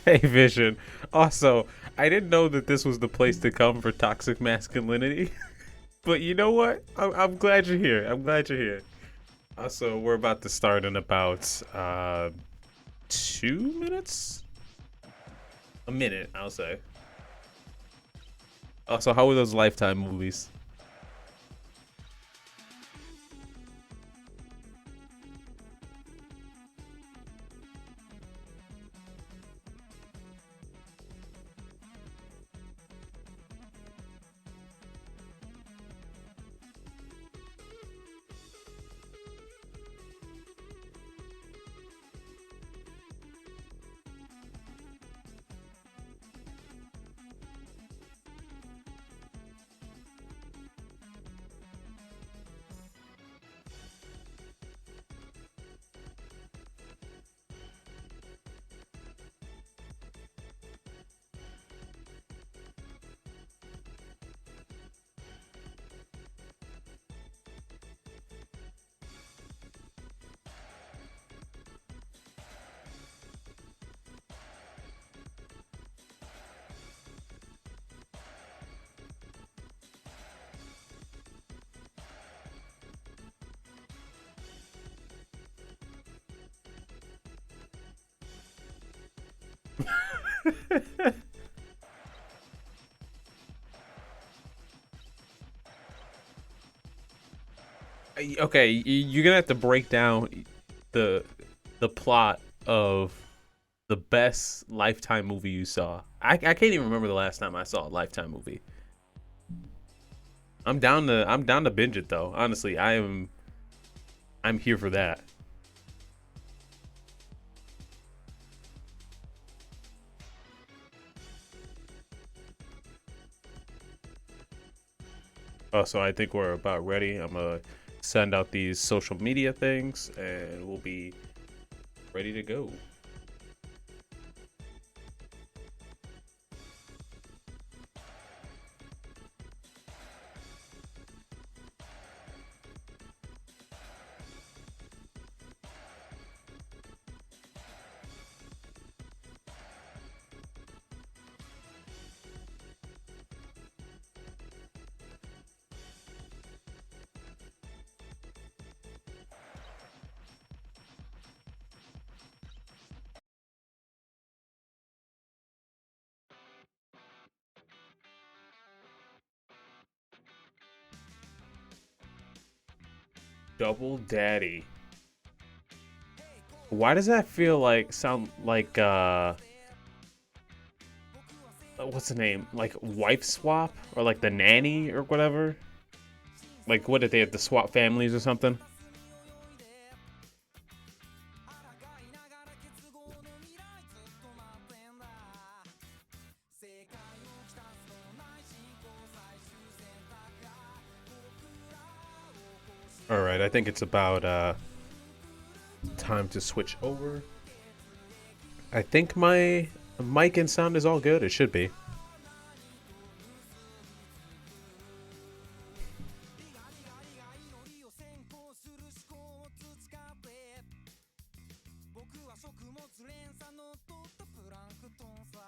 Hey, Vision. Also, I didn't know that this was the place to come for toxic masculinity. But you know what? I'm glad you're here. I'm glad you're here. Also, we're about to start in about 2 minutes? A minute, I'll say. Also, how were those Lifetime movies? Okay, you're gonna have to break down the the plot of the best Lifetime movie you saw. I can't even remember the last time I saw a Lifetime movie. I'm down to binge it though. Honestly, I'm here for that. So I think we're about ready. I'm gonna send out these social media things and we'll be ready to go. Double Daddy. Why does that feel like sound like what's the name? Like wife swap or like the nanny or whatever? Like what did they have to swap families or something? All right, I think it's about time to switch over. I think my mic and sound is all good. It should be.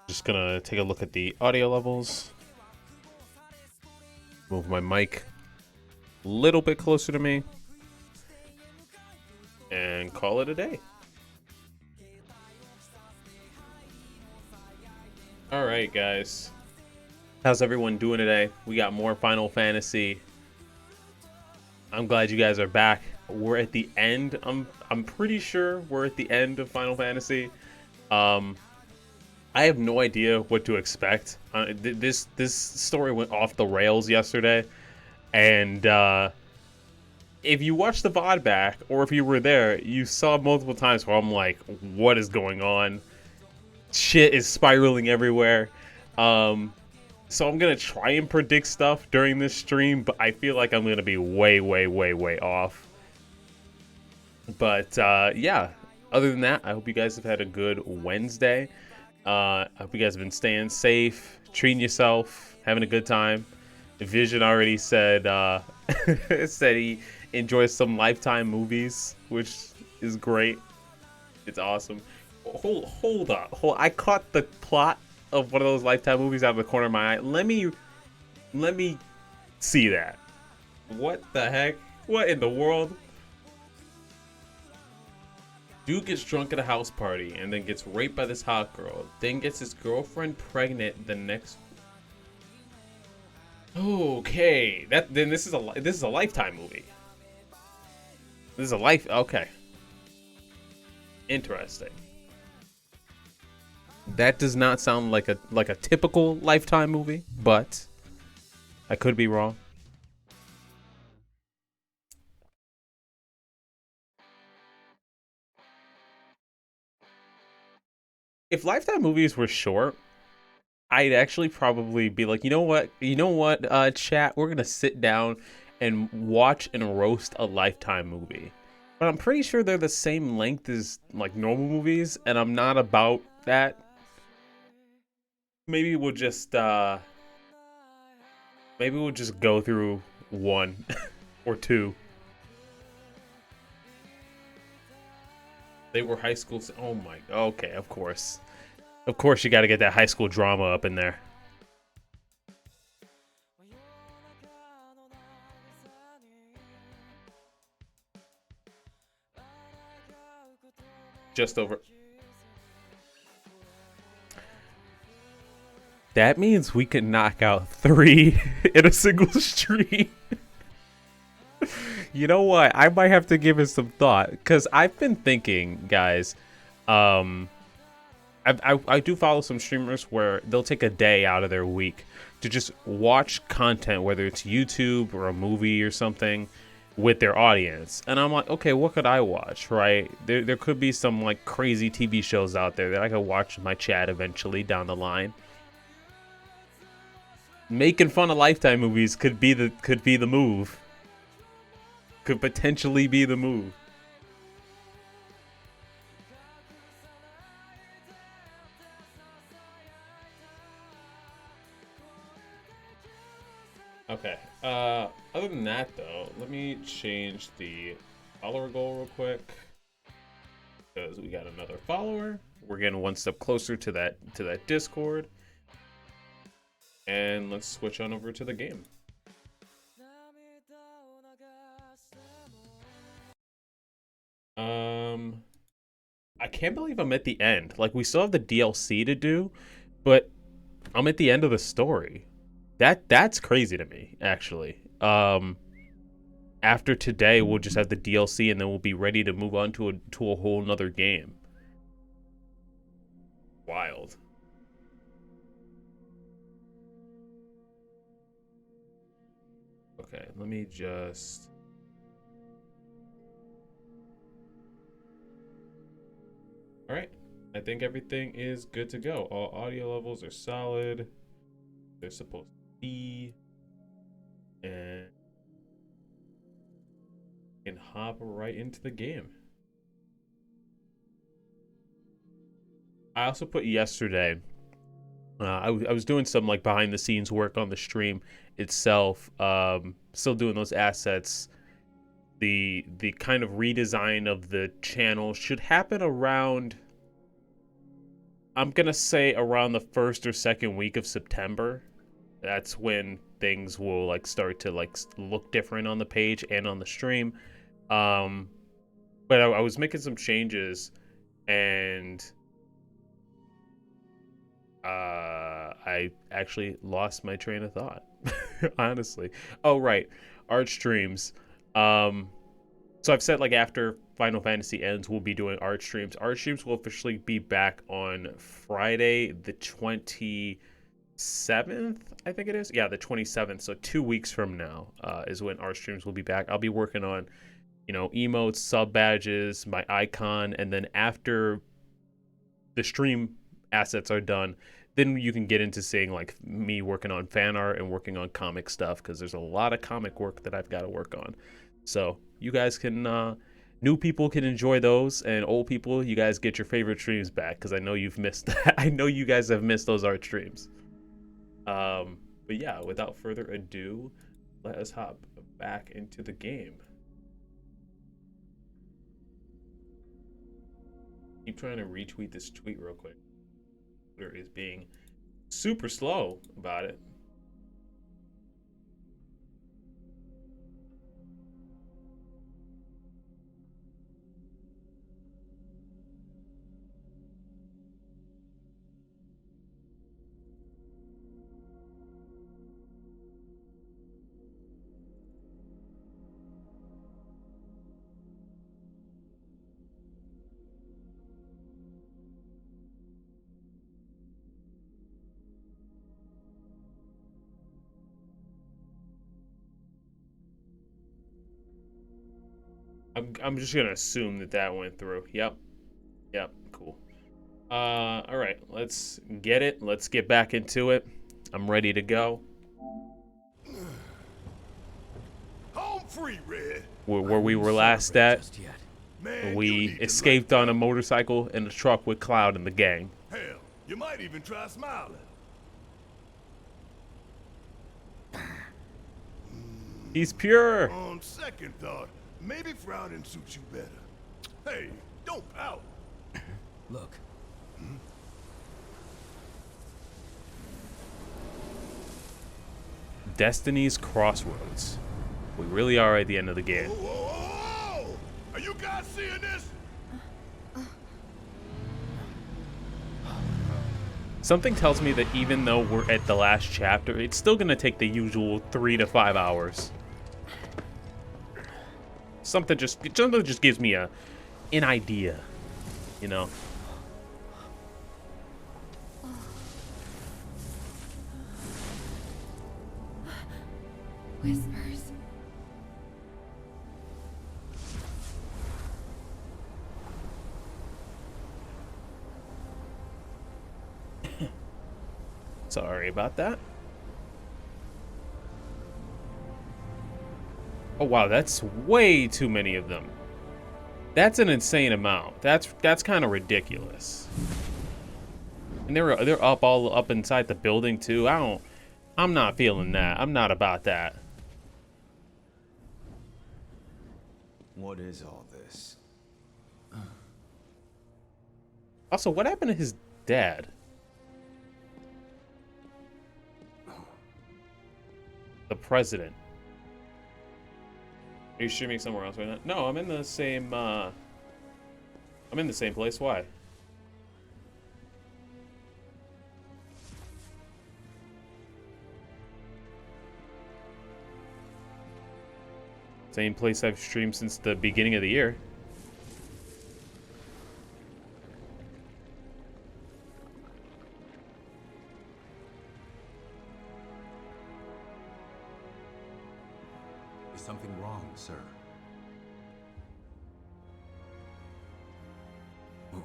Just gonna take a look at the audio levels. Move my mic a little bit closer to me. And call it a day. All right, guys. How's everyone doing today? We got more Final Fantasy. I'm glad you guys are back. We're at the end. I'm pretty sure we're at the end of Final Fantasy. Um, I have no idea what to expect. This story went off the rails yesterday, and if you watched the VOD back, or if you were there, you saw multiple times where I'm like, "What is going on? Shit is spiraling everywhere." Um, so I'm gonna try and predict stuff during this stream, but I feel like I'm gonna be way, way, way, way off. But yeah, other than that, I hope you guys have had a good Wednesday. I hope you guys have been staying safe, treating yourself, having a good time. Vision already said said he enjoys some Lifetime movies, which is great. It's awesome. Hold up. I caught the plot of one of those Lifetime movies out of the corner of my eye. Let me see that. What the heck? What in the world? Dude gets drunk at a house party and then gets raped by this hot girl. Then gets his girlfriend pregnant the next. Okay, this is a Lifetime movie. This is a life. Okay, interesting. That does not sound like a typical Lifetime movie, but I could be wrong. If Lifetime movies were short, I'd actually probably be like, chat, we're gonna sit down and watch and roast a Lifetime movie. But I'm pretty sure they're the same length as like normal movies, and I'm not about that. Maybe we'll just go through one or two. They were high school. Oh my. Okay, of course. Of course, you got to get that high school drama up in there. Just over. That means we can knock out 3 in a single stream. You know what? I might have to give it some thought, because I've been thinking, guys. I do follow some streamers where they'll take a day out of their week to just watch content, whether it's YouTube or a movie or something, with their audience. And I'm like, okay, what could I watch, right? There could be some like crazy TV shows out there that I could watch in my chat eventually down the line. Making fun of Lifetime movies could be the move. Could potentially be the move. Okay. Other than that, though, let me change the follower goal real quick, because we got another follower. We're getting one step closer to that Discord, and let's switch on over to the game. I can't believe I'm at the end. Like, we still have the DLC to do, but I'm at the end of the story. That's crazy to me, actually. After today, we'll just have the DLC, and then we'll be ready to move on to a whole nother game. Wild. Okay, let me just. All right, I think everything is good to go. All audio levels are solid. They're supposed to be. And can hop right into the game. I also put yesterday. I was doing some like behind the scenes work on the stream itself. Still doing those assets. The kind of redesign of the channel should happen around. I'm gonna say around the 1st or 2nd week of September. That's when things will like start to like look different on the page and on the stream. But I was making some changes, and I actually lost my train of thought. Honestly. Oh right, art streams. So I've said like after Final Fantasy ends, we'll be doing art streams. Art streams will officially be back on Friday, the 27th, I think it is. Yeah, the 27th. So 2 weeks from now is when art streams will be back. I'll be working on, emotes, sub badges, my icon, and then after the stream assets are done, then you can get into seeing like me working on fan art and working on comic stuff, because there's a lot of comic work that I've got to work on. So you guys can, new people can enjoy those, and old people, you guys get your favorite streams back, because I know you've missed that. I know you guys have missed those art streams. But yeah, without further ado, let us hop back into the game. Keep trying to retweet this tweet real quick. Twitter is being super slow about it. I'm just gonna assume that that went through. Yep. Cool. All right, let's get it. Let's get back into it. I'm ready to go. Home free, Red. Where we were last at, Man, we escaped on a motorcycle in a truck with Cloud and the gang. Hell, you might even try smiling. He's pure. On second thought, maybe frowning suits you better. Hey, don't pout. Look. Destiny's Crossroads. We really are at the end of the game. Whoa, whoa, whoa, whoa! Are you guys seeing this? Something tells me that even though we're at the last chapter, it's still gonna take the usual 3 to 5 hours. Something just gives me an idea, you know. Whispers. Sorry about that. Oh wow, that's way too many of them. That's an insane amount. That's kind of ridiculous. And they're all up inside the building too. I'm not feeling that. I'm not about that. What is all this? Also, what happened to his dad? The president. Are you streaming somewhere else right now? No, I'm in the same place. Why? Same place I've streamed since the beginning of the year. Is something wrong, sir? Ooh.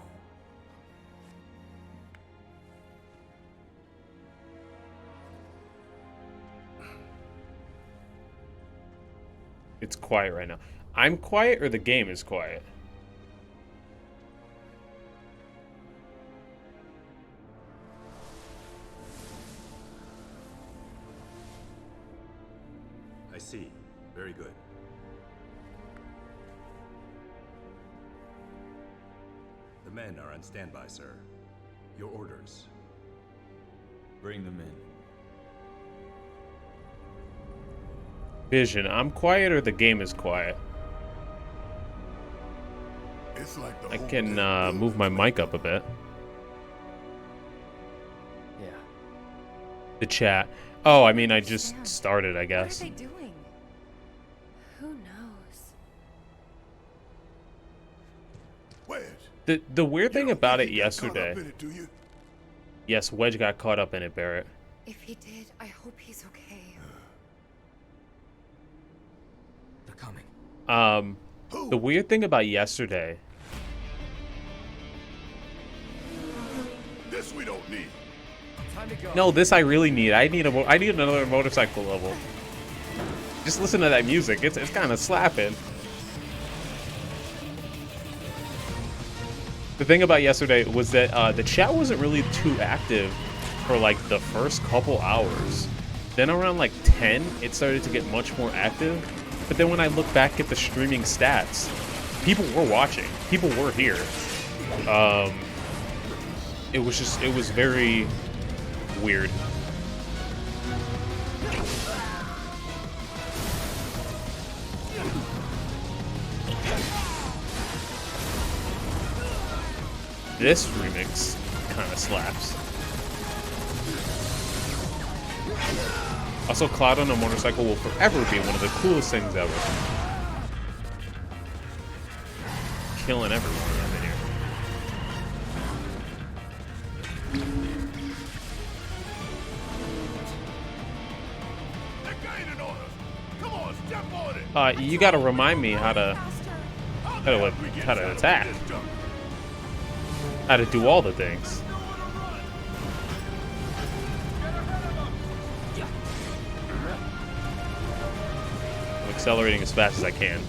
It's quiet right now. I'm quiet or the game is quiet? I see. Very good. The men are on standby, sir. Your orders. Bring them in. Vision, I'm quiet or the game is quiet? It's like the I whole can damn move my mic up a bit. Yeah. The chat. Oh, I mean, I just started, I guess. What are they doing? Who knows? Wedge, The weird thing you don't about think it he got caught yesterday. up in it, do you? Yes, Wedge got caught up in it, Barrett. If he did, I hope he's okay. They're coming. Who? The weird thing about yesterday. This we don't need. Time to go. No, this I really need. I need another motorcycle level. Just listen to that music. It's kind of slapping. The thing about yesterday was that the chat wasn't really too active for like the first couple hours. Then around like 10, it started to get much more active. But then when I look back at the streaming stats, people were watching. People were here. It was very weird. This remix kind of slaps. Also, Cloud on a motorcycle will forever be one of the coolest things ever. Killing everyone around in here. They're gaining on us. Come on, step on it. You gotta remind me how to attack. How to do all the things. I'm accelerating as fast as I can.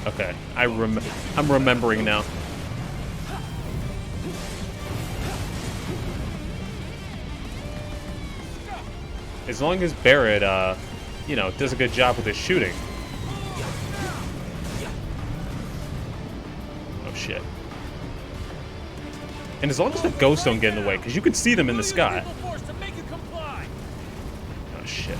Okay, I'm remembering now. As long as Barrett, you know, does a good job with his shooting. Oh shit. And as long as the ghosts don't get in the way, because you can see them in the sky. Oh shit.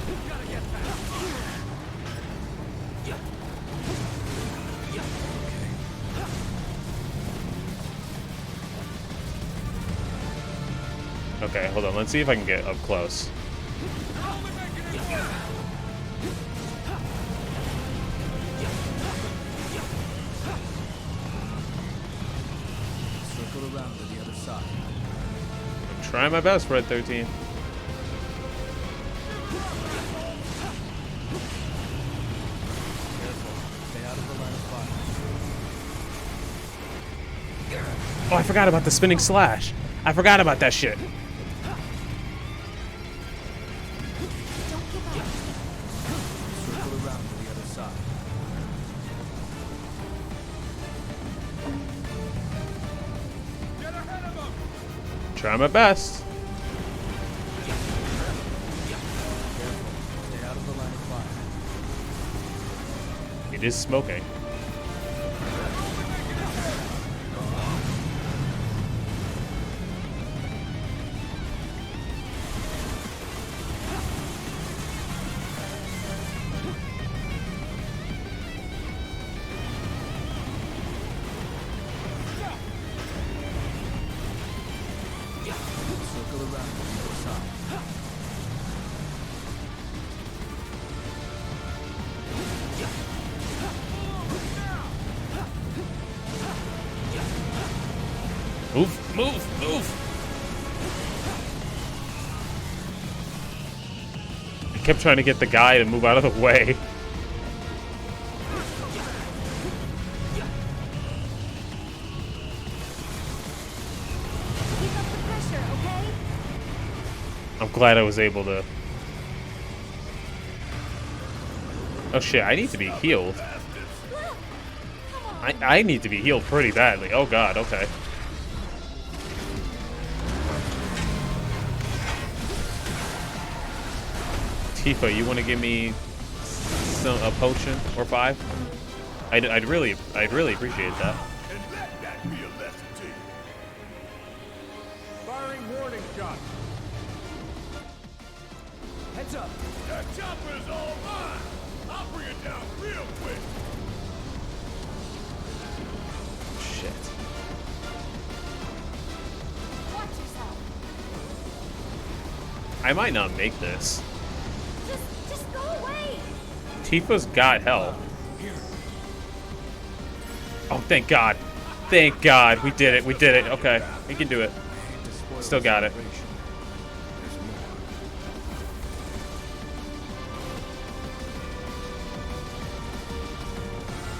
Okay, hold on. Let's see if I can get up close. Circle around to the other side. I'm trying my best, Red 13. Stay out of the line of fire. Oh, I forgot about the spinning slash. I forgot about that shit. Circle around to the other side. Try my best. Careful. Stay out of the line of fire. It is smoking. Circle around to the other side. Move, move, move. I kept trying to get the guy to move out of the way. Keep up the pressure, okay? I'm glad I was able to. Oh shit, I need to be healed. I need to be healed pretty badly. Oh god, okay. Tifa, you want to give me a potion or 5? I'd really appreciate that. And let that be a lesson to you. Firing warning shot. Heads up. That chopper is all mine. I'll bring it down real quick. Shit. Watch yourself. I might not make this. Just go away. Tifa's got health. Oh, thank God. Thank God. We did it. We did it. Okay. We can do it. Still got it.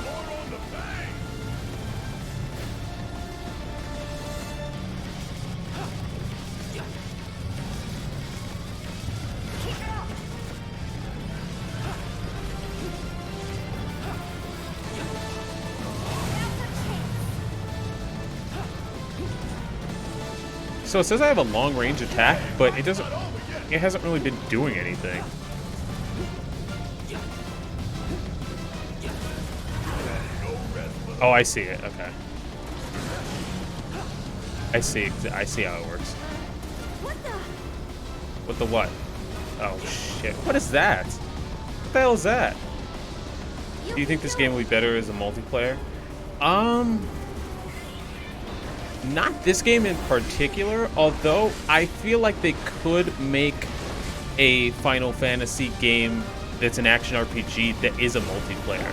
More on the bang. So it says I have a long range attack, but it doesn't. It hasn't really been doing anything. Oh, I see it. Okay. I see. I see how it works. What the? What the what? Oh shit! What is that? What the hell is that? Do you think this game will be better as a multiplayer? Not this game in particular, although I feel like they could make a Final Fantasy game that's an action RPG that is a multiplayer.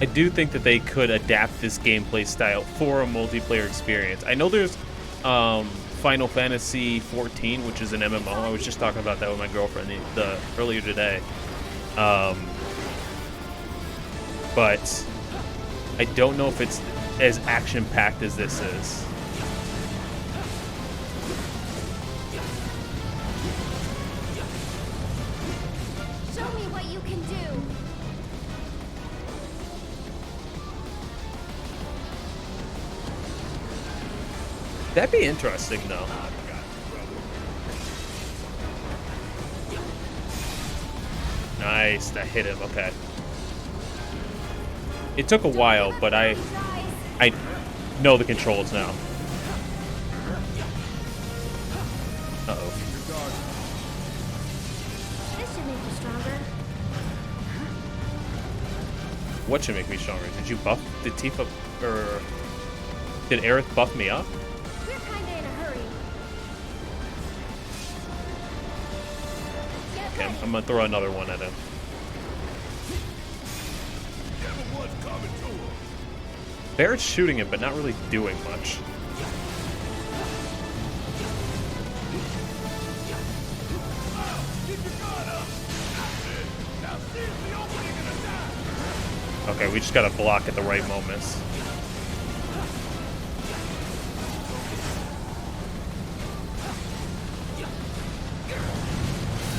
I do think that they could adapt this gameplay style for a multiplayer experience. I know there's Final Fantasy 14, which is an MMO. I was just talking about that with my girlfriend earlier today. But I don't know if it's as action-packed as this is. Show me what you can do. That'd be interesting, though. Nice, that hit him. Okay. It took a while, but I know the controls now. Uh-oh. This should make you stronger. What should make me stronger? Did you buff? Did Tifa or did Aerith buff me up? We're kinda in a hurry. Get Okay, ready. I'm gonna throw another one at him. Everyone's coming to him. Barrett's shooting him, but not really doing much. Keep your guard up. That's it. Now seize the opening and attack. Okay, we just gotta block at the right moments.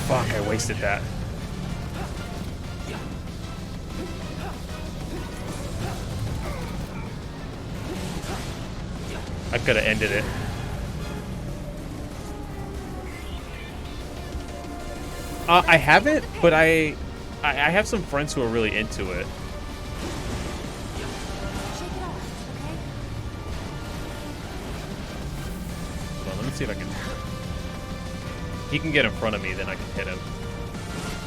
Fuck, I wasted that. I could have ended it. I haven't, but I have some friends who are really into it. Shake it off, okay? Hold on, let me see if I can. He can get in front of me, then I can hit him.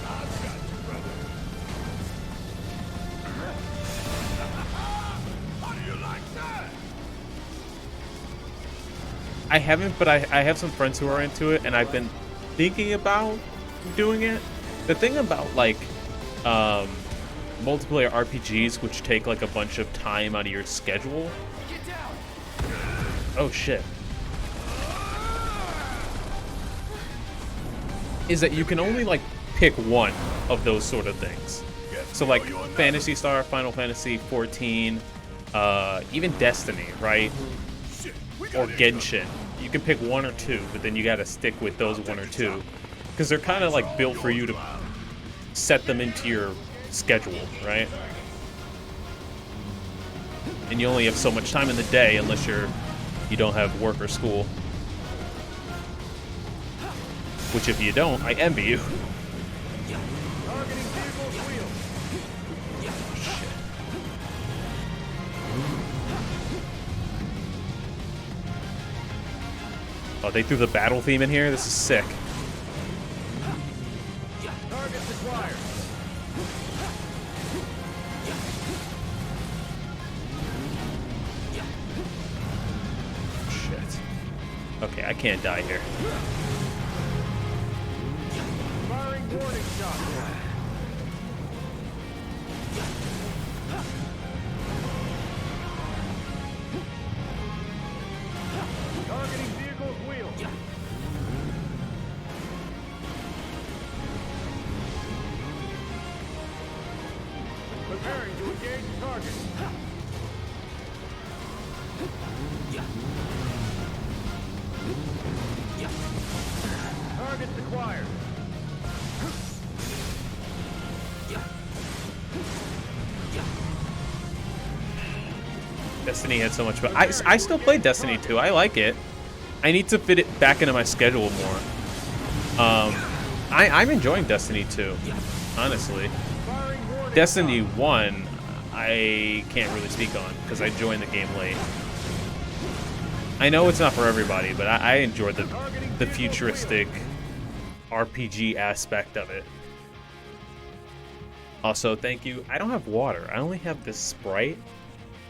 I've got you, brother. How do you like that? I haven't, but I have some friends who are into it, and I've been thinking about doing it. The thing about like multiplayer RPGs, which take like a bunch of time out of your schedule. Get down! Oh shit. Is that you can only like pick one of those sort of things. So like Phantasy Star, Final Fantasy 14, even Destiny, right? Shit, we Or got Genshin. You can pick one or two, but then you gotta stick with those one or two. Because they're kind of like built for you to set them into your schedule, right? And you only have so much time in the day unless you don't have work or school. Which if you don't, I envy you. Targeting vehicle's wheel. Oh, they threw the battle theme in here? This is sick. Targets acquired. Shit. Okay, I can't die here. Firing warning shot. Targeting vehicle's wheel. Preparing to engage target. Targets acquired. Destiny had so much, but I still play Destiny 2. I like it. I need to fit it back into my schedule more. I'm enjoying Destiny 2, honestly. Destiny 1, I can't really speak on because I joined the game late. I know it's not for everybody, but I enjoyed the futuristic RPG aspect of it. Also, thank you. I don't have water. I only have this Sprite.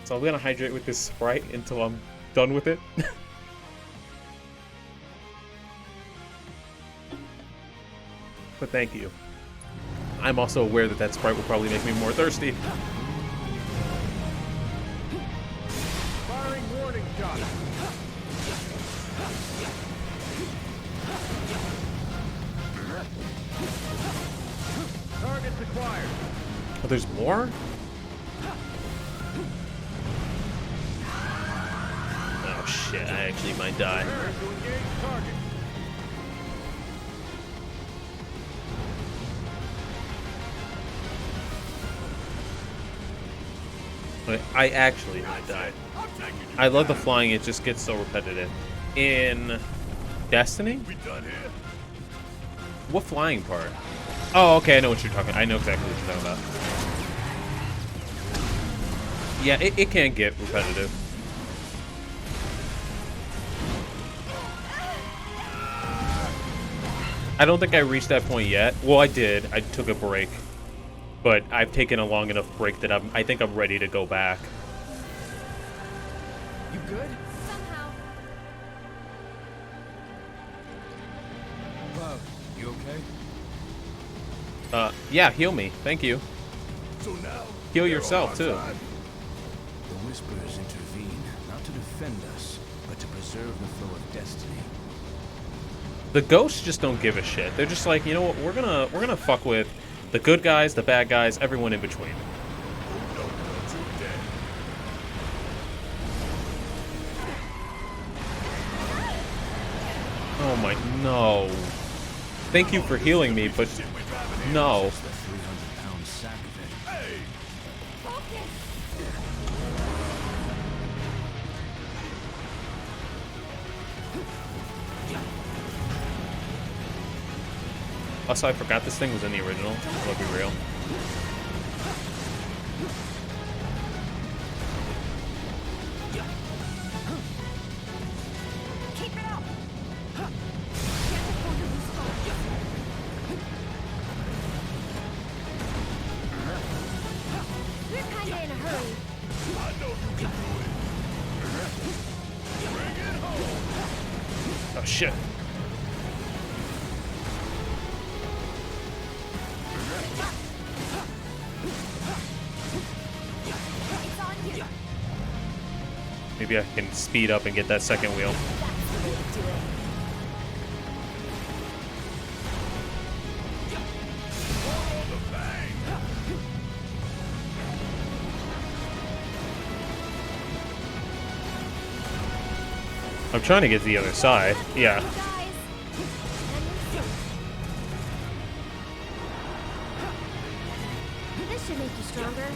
So I'm going to hydrate with this Sprite until I'm done with it. But thank you. I'm also aware that that Sprite will probably make me more thirsty. Firing warning shot. Targets acquired. Oh, there's more? Oh shit, I actually might die. Prepare to engage target. I actually might die. I'm taking you. I love the flying, it just gets so repetitive. In Destiny? We done here? What flying part? Oh, okay, I know what you're talking. I know exactly what you're talking about. Yeah, it can get repetitive. I don't think I reached that point yet. Well, I did. I took a break. But I've taken a long enough break that I think I'm ready to go back. You good? Somehow. Love, you okay? Yeah, heal me. Thank you. So now Heal they're yourself, on too. our side. The Whisperers intervene, not to defend us, but to preserve the flow of destiny. The ghosts just don't give a shit. They're just like, you know what? We're gonna fuck with the good guys, the bad guys, everyone in between. Oh, no, don't you dare. Oh my, no. Thank you for healing me, but Shit, we driving here. no. The 300-pound sack of it. Hey, Focus. Also, I forgot this thing was in the original. I'll be real. Keep it up. Careful for your response. We're kinda in a hurry. I know you can do it. Bring it home. Oh shit. It's on you. Maybe I can speed up and get that second wheel. That's the way to do it. Follow the bang. I'm trying to get to the other side. Yeah. You guys. This should make you stronger.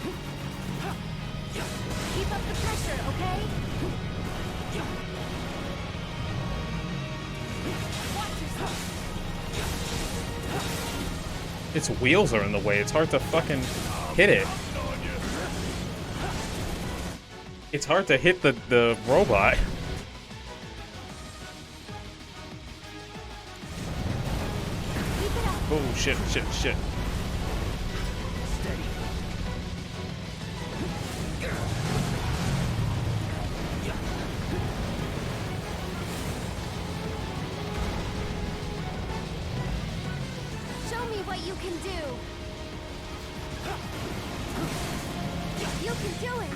Keep up the pressure, okay? Watch yourself. Its wheels are in the way. It's hard to fucking hit it. On you. It's hard to hit the robot. Keep it up. Oh shit, shit, shit. Show me what you can do. You can do it.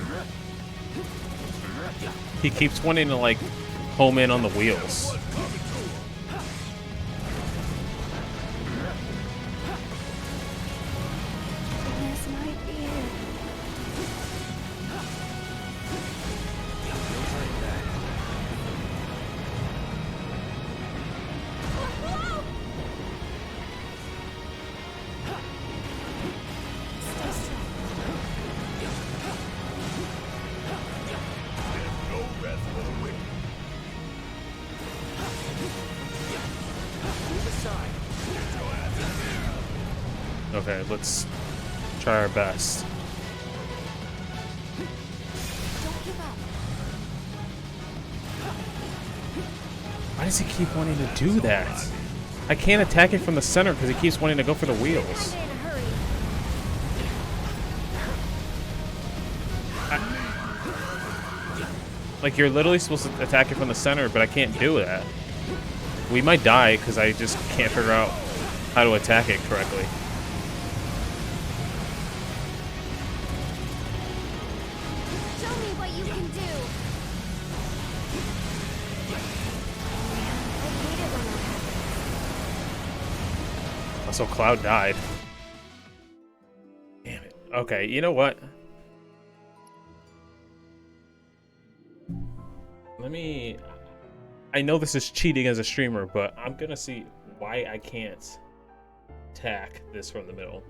He keeps wanting to like home in on the wheels. This might be it. Whoa! Stay strong. Okay, let's try our best. Don't give up. Why does he keep wanting to do that? I can't attack it from the center because he keeps wanting to go for the wheels. Kinda in a hurry. Like, you're literally supposed to attack it from the center, but I can't do that. We might die because I just can't figure out how to attack it correctly. Show me what you can do. I hate it when that happens. Also, Cloud died. Damn it. Okay, you know what? Let me... I know this is cheating as a streamer, but I'm gonna see why I can't attack this from the middle.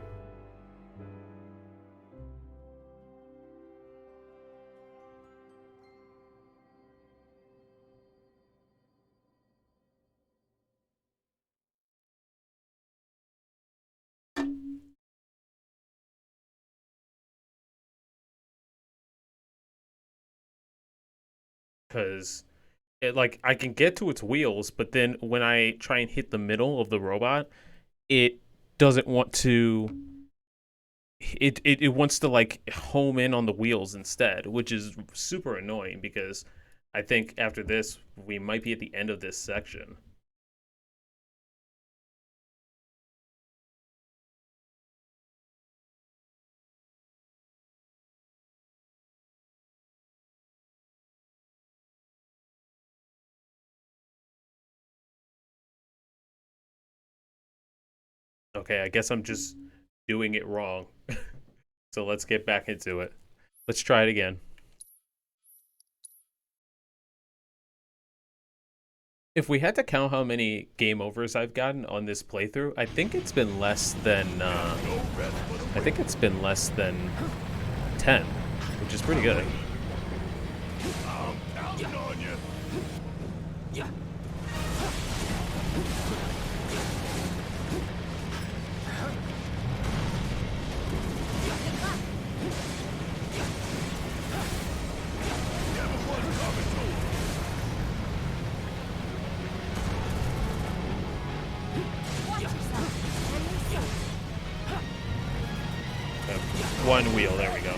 Because it, like, I can get to its wheels, but then when I try and hit the middle of the robot, it doesn't want to. It wants to like home in on the wheels instead, which is super annoying because I think after this we might be at the end of this section. Okay, I guess I'm just doing it wrong. So let's get back into it. Let's try it again. If we had to count how many game overs I've gotten on this playthrough, I think it's been less than 10, which is pretty good. I'm counting on you. Watch yourself. And you're safe. One wheel, there we go.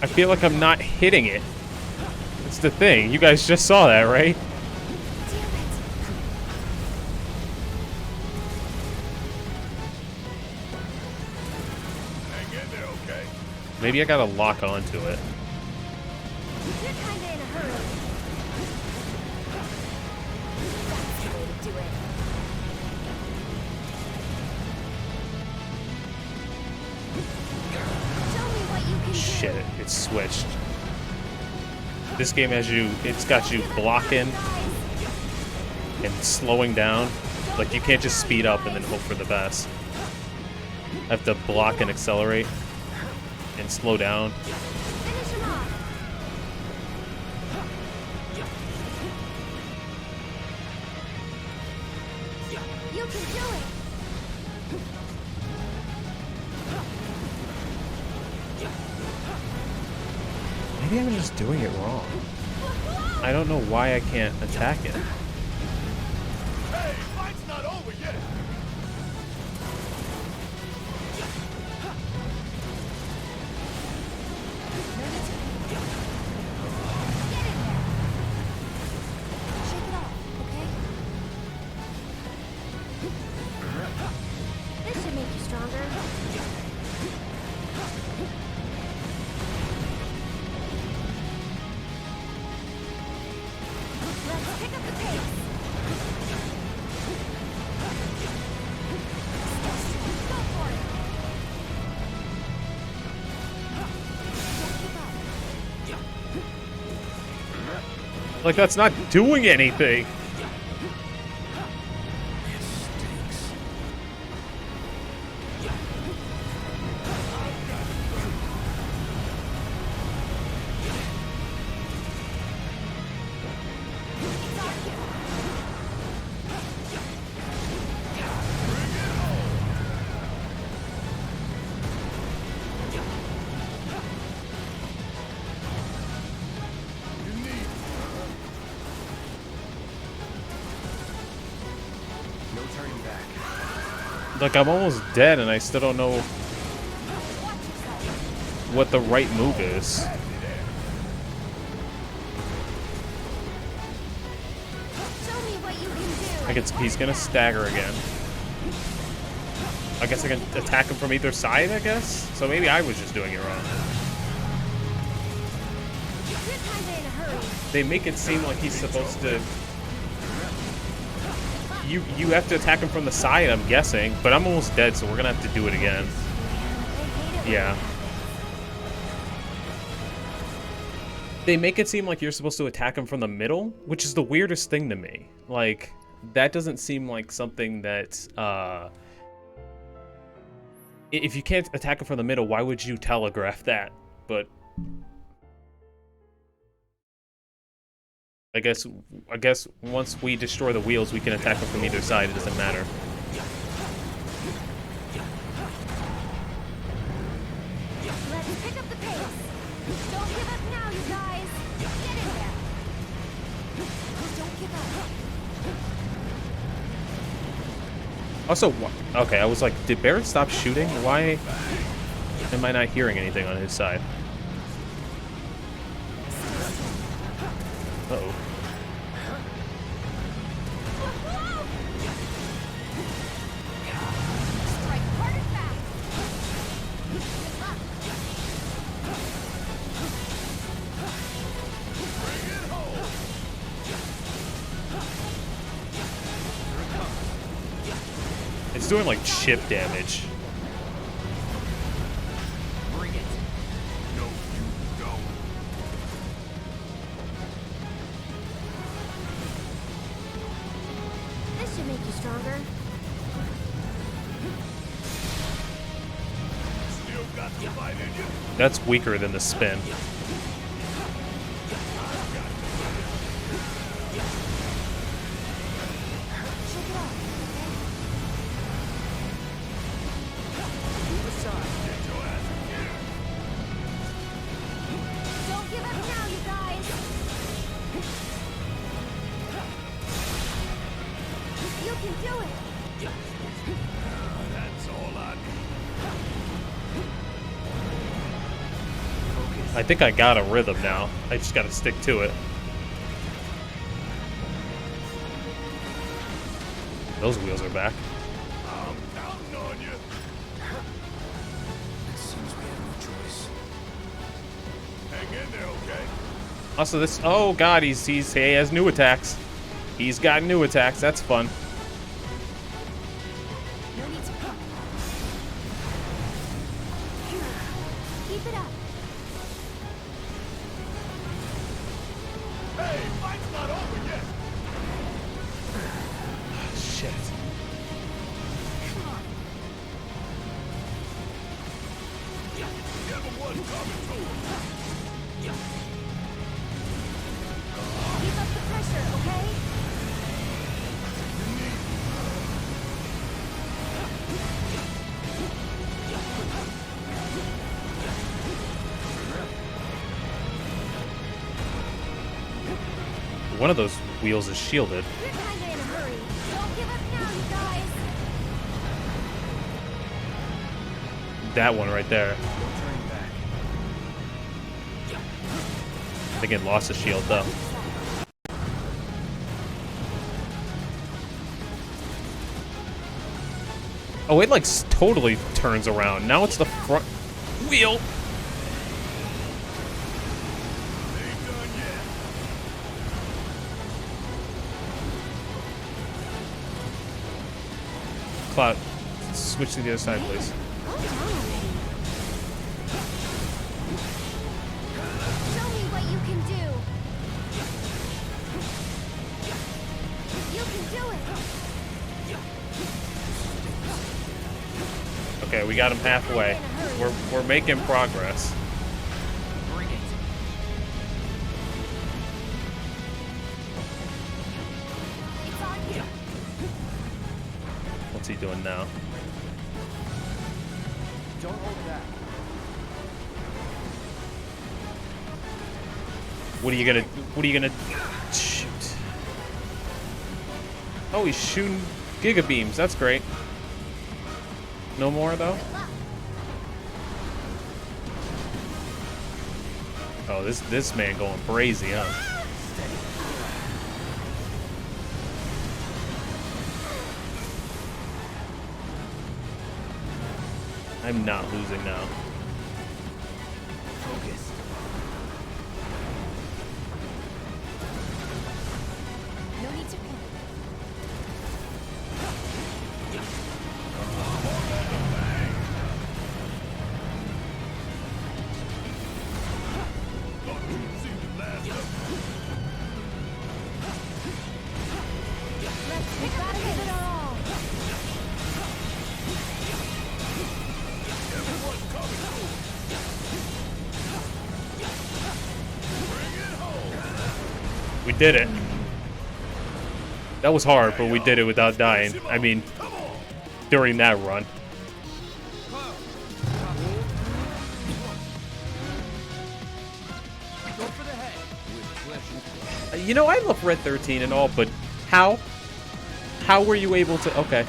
I feel like I'm not hitting it. That's the thing. You guys just saw that, right? Hang in there, okay? Maybe I gotta lock onto it. You're kinda in a hurry. That's the way to do it. Show me what you can do. Shit, it switched. This game has you, it's got you blocking and slowing down. Like, you can't just speed up and then hope for the best. I have to block and accelerate and slow down. Finish him off. You can do it. Maybe I'm just doing it wrong. I don't know why I can't attack it. Hey, fight's not over yet. Shake it off, okay? This should make you stronger. Let's pick up the pace. Go for it. Don't give up. Like, that's not doing anything. This stinks. Like, I'm almost dead and I still don't know what the right move is. Show me what you can do. He's gonna stagger again. I guess I can attack him from either side, I guess? So maybe I was just doing it wrong. You're kinda in a hurry. They make it seem like he's supposed to... You have to attack him from the side, I'm guessing. But I'm almost dead, so we're gonna have to do it again. Yeah. They make it seem like you're supposed to attack him from the middle, which is the weirdest thing to me. Like, that doesn't seem like something that, if you can't attack him from the middle, why would you telegraph that? But I guess once we destroy the wheels, we can attack him from either side. It doesn't matter. Let's pick up the pace. Don't give up now, you guys. Get in there. Don't give up. Also, okay, I was like, did Barrett stop shooting? Why am I not hearing anything on his side? Uh-oh. Strike hard and fast. It's doing like chip damage. Bring it. No, you don't. This should make you stronger. Still got the fight in you. That's weaker than the spin. Check it out. Get your ass in here. Don't give up now, you guys. You can do it. That's all I need. I think I got a rhythm now. I just gotta stick to it. Those wheels are back. I'm counting on you. It seems we have no choice. Hang in there, okay? Also, this... Oh, God, he has new attacks. He's got new attacks. That's fun. No need to pump. Keep it up. Hey, fight's not over yet. Shit. Come on. Give him one coming to him. Keep up the pressure, okay? One of those wheels is shielded. You're kinda in a hurry. Don't give up now, you guys. That one right there. I think it lost the shield, though. Oh, it like totally turns around. Now it's the front wheel. Ain't done yet. Cloud, switch to the other side, please. Calm down already. Show me what you can do. You can do it. Okay, we got him halfway. We're making progress. Bring it. It's on you. What's he doing now? Don't hold back. What are you gonna shoot? Oh, he's shooting giga beams. That's great. No more though? Oh, this man going crazy, huh? I'm not losing now. Focus. No need to panic. Let's pick up give it our all. We did it. That was hard, but we did it without dying. I mean, during that run. Go for the head. With pleasure. You know, I love Red 13 and all, but how? How were you able to... Okay.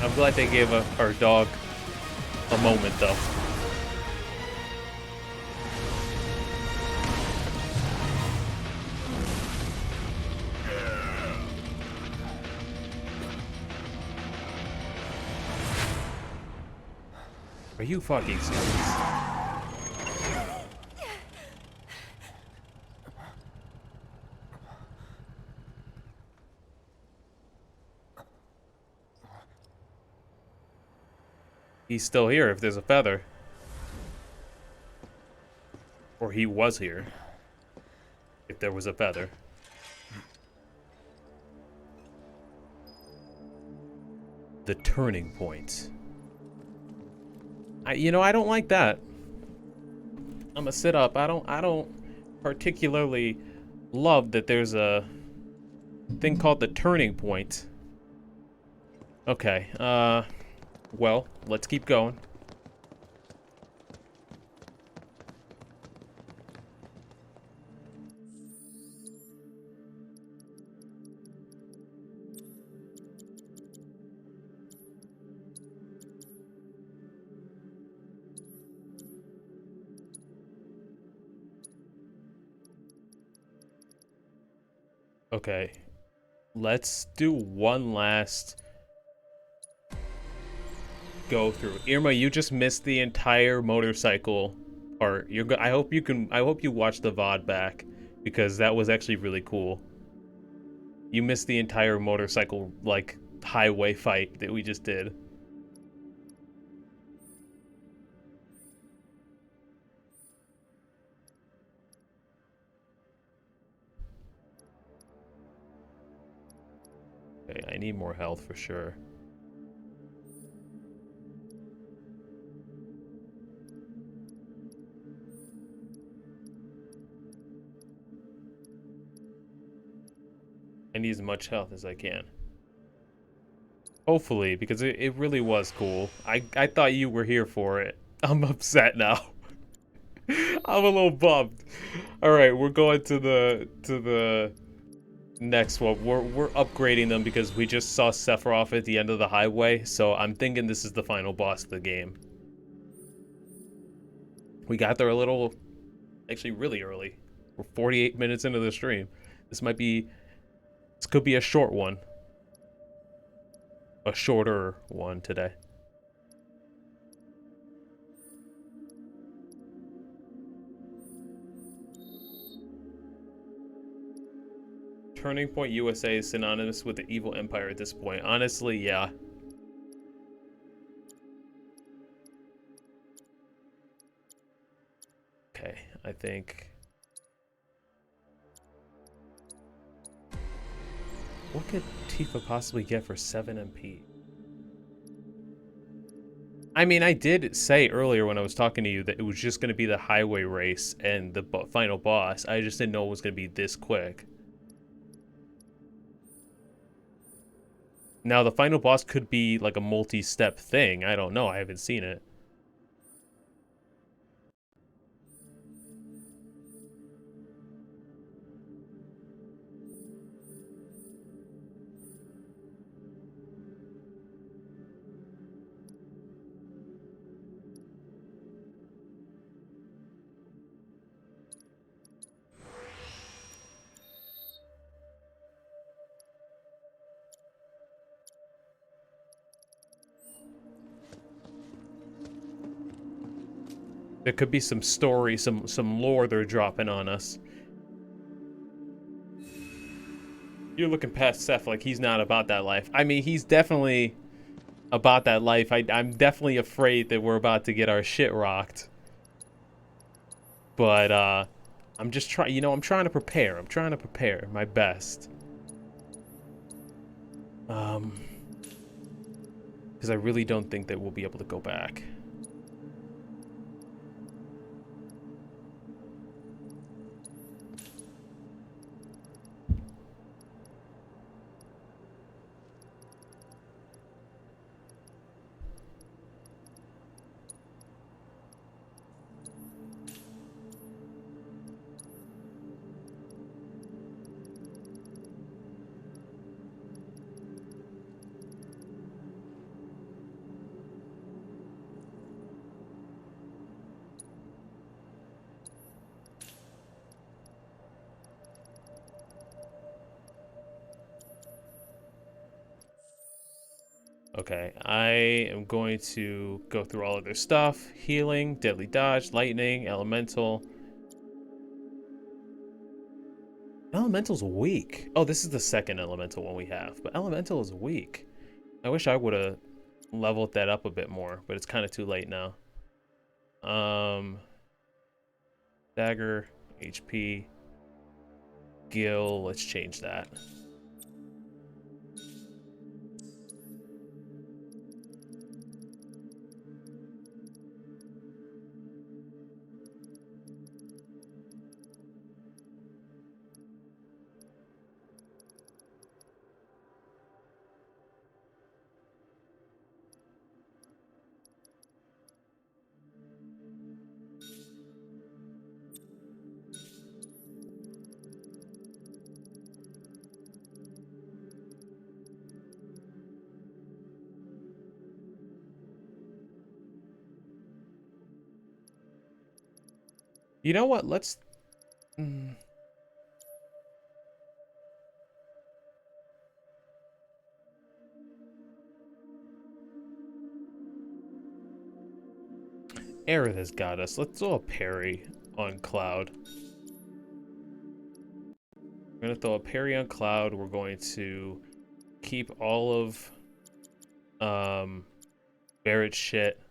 I'm glad they gave our dog a moment, though. Are you fucking serious? He's still here if there's a feather. Or he was here if there was a feather. The turning point. You know, I don't like that. I'm gonna sit up. I don't particularly love that there's a thing called the turning point. Okay, well, let's keep going. Okay, let's do one last go through. Irma, you just missed the entire motorcycle part. I hope you watch the VOD back because that was actually really cool. You missed the entire motorcycle like highway fight that we just did. Okay, I need more health for sure. I need as much health as I can. Hopefully, because it really was cool. I thought you were here for it. I'm upset now. I'm a little bummed. Alright, we're going to the next one. We're upgrading them because we just saw Sephiroth at the end of the highway, so I'm thinking this is the final boss of the game. We got there a little, actually really early. We're 48 minutes into the stream. This could be a short one. A shorter one today. Turning Point USA is synonymous with the evil empire at this point. Honestly, yeah. Okay, I think... What could Tifa possibly get for 7 MP? I mean, I did say earlier when I was talking to you that it was just going to be the highway race and the final boss. I just didn't know it was going to be this quick. Now, the final boss could be like a multi-step thing. I don't know. I haven't seen it. There could be some story, some lore they're dropping on us. You're looking past Seth like he's not about that life. I mean, he's definitely about that life. I'm definitely afraid that we're about to get our shit rocked. But I'm just trying, you know, I'm trying to prepare. I'm trying to prepare my best. Because I really don't think that we'll be able to go back. Okay, I am going to go through all of their stuff. Healing, deadly dodge, lightning, elemental. Elemental's weak. Oh, this is the second elemental one we have, but elemental is weak. I wish I would have leveled that up a bit more, but it's kind of too late now. Dagger, HP, Gil, let's change that. You know what? Let's... Aerith has got us. Let's throw a parry on Cloud. We're going to throw a parry on Cloud. We're going to keep all of Barrett's shit.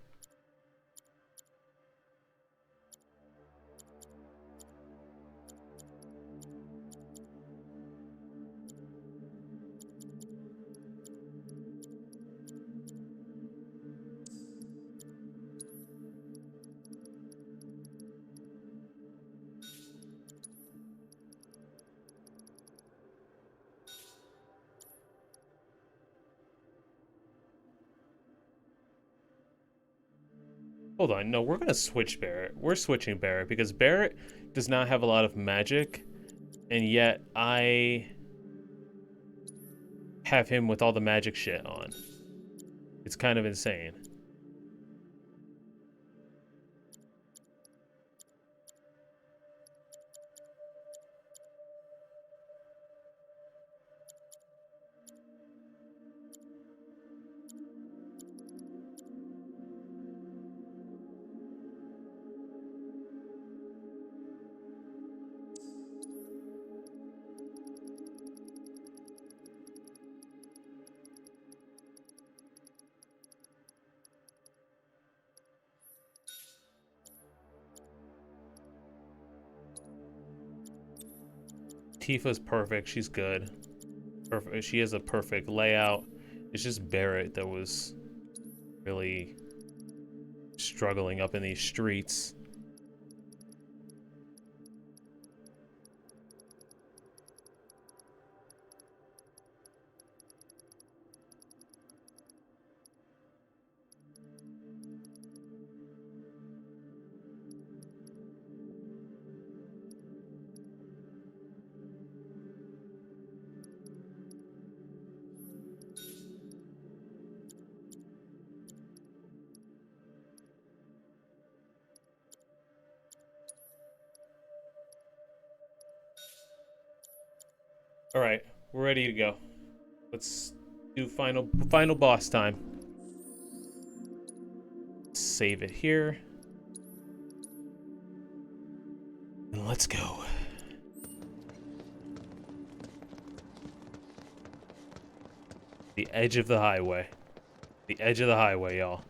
Hold on, no, we're gonna switch Barrett. We're switching Barrett because Barrett does not have a lot of magic, and yet I have him with all the magic shit on. It's kind of insane. Tifa's perfect. She's good. Perfect. She has a perfect layout. It's just Barrett that was really struggling up in these streets. All right, we're ready to go. Let's do final boss time. Save it here. Let's go. The edge of the highway. The edge of the highway, y'all.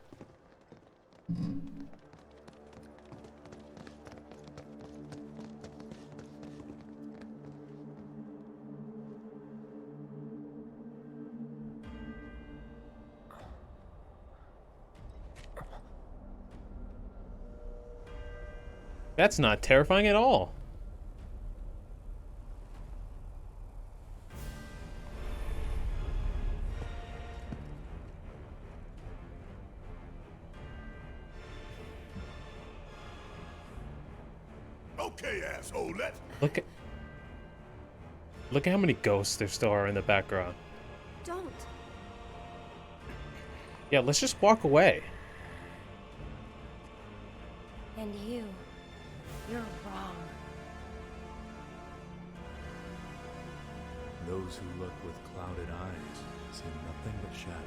That's not terrifying at all. Okay, asshole, let's... Look at how many ghosts there still are in the background. Don't. Yeah, let's just walk away. And you're wrong. Those who look with clouded eyes see nothing but shadows.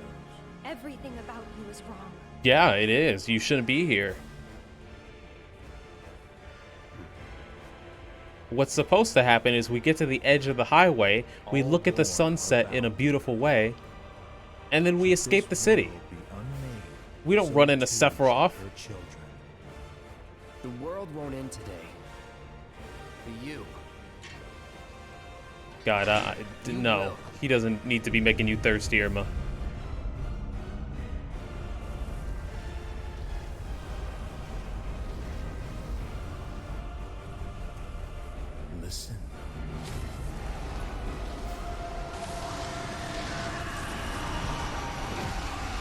Everything about you is wrong. Yeah, it is. You shouldn't be here. What's supposed to happen is we get to the edge of the highway, we look at the sunset in a beautiful way, and then we escape the city. We don't run into Sephiroth. The world won't end today. For you. God, no. He doesn't need to be making you thirsty, Irma. Listen.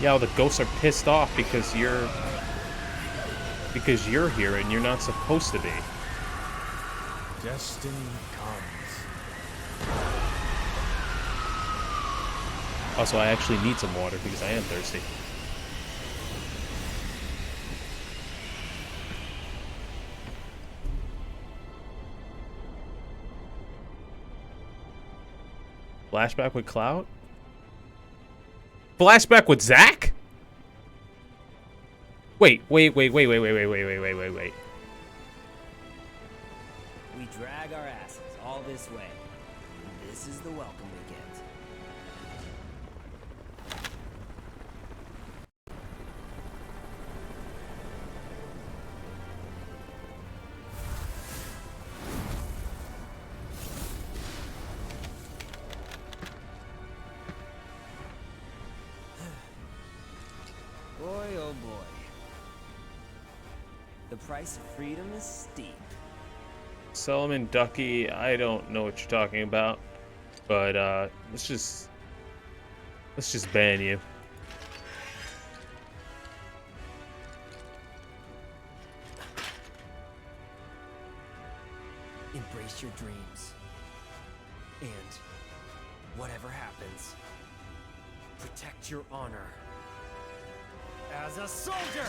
Yeah, well, the ghosts are pissed off because you're here and you're not supposed to be. Destiny comes. Also, I actually need some water because I am thirsty. Flashback with Cloud? Flashback with Zack? Wait. We drag our asses all this way. This is the welcome we get. Boy, oh boy. The price of freedom is steep. Solomon Ducky, I don't know what you're talking about, but let's just ban you. Embrace your dreams. And whatever happens, protect your honor. As a soldier!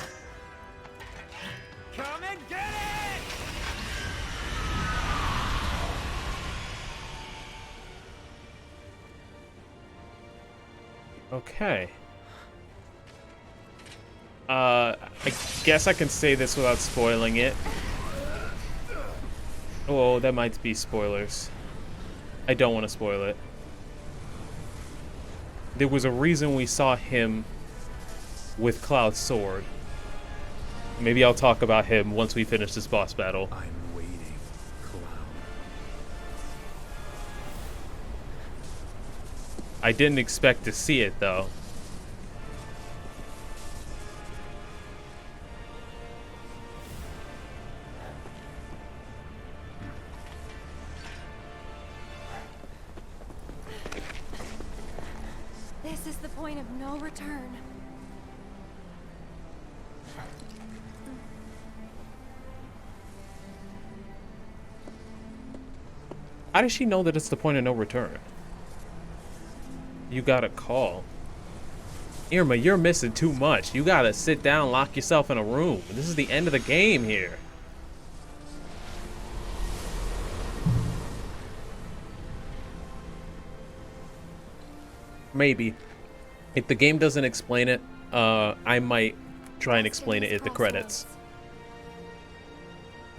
Come and get it! Okay. I guess I can say this without spoiling it. Oh, that might be spoilers. I don't want to spoil it. There was a reason we saw him with Cloud's sword. Maybe I'll talk about him once we finish this boss battle. I'm waiting, Cloud. I didn't expect to see it, though. This is the point of no return. How does she know that it's the point of no return? You got a call. Irma, you're missing too much. You gotta sit down, lock yourself in a room. This is the end of the game here. Maybe. If the game doesn't explain it, I might try and explain it at the credits.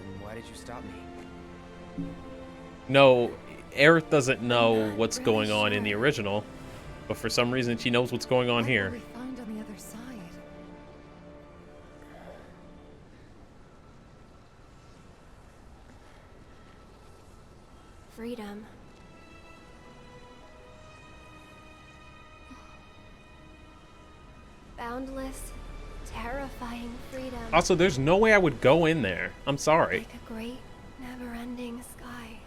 And why did you stop me? No, Aerith doesn't know what's going on in the original, but for some reason she knows what's going on What here. will we find on the other side? Freedom. Boundless, terrifying freedom. Also, there's no way I would go in there. I'm sorry. Like a great, never-ending sky.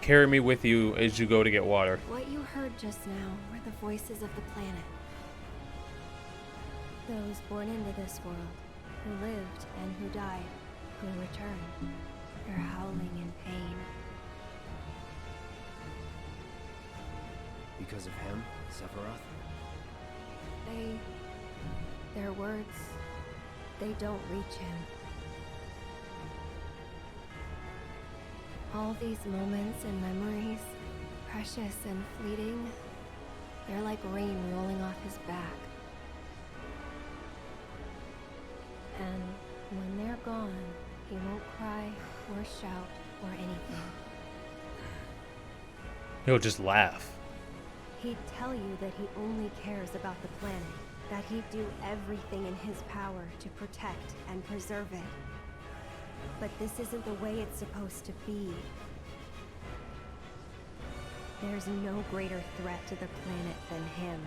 Carry me with you as you go to get water. What you heard just now were the voices of the planet. Those born into this world, who lived and who died, who returned. They're howling in pain. Because of him, Sephiroth? Their words, they don't reach him. All these moments and memories, precious and fleeting, they're like rain rolling off his back. And when they're gone, he won't cry or shout or anything. He'll just laugh. He'd tell you that he only cares about the planet, that he'd do everything in his power to protect and preserve it. But this isn't the way it's supposed to be. There's no greater threat to the planet than him.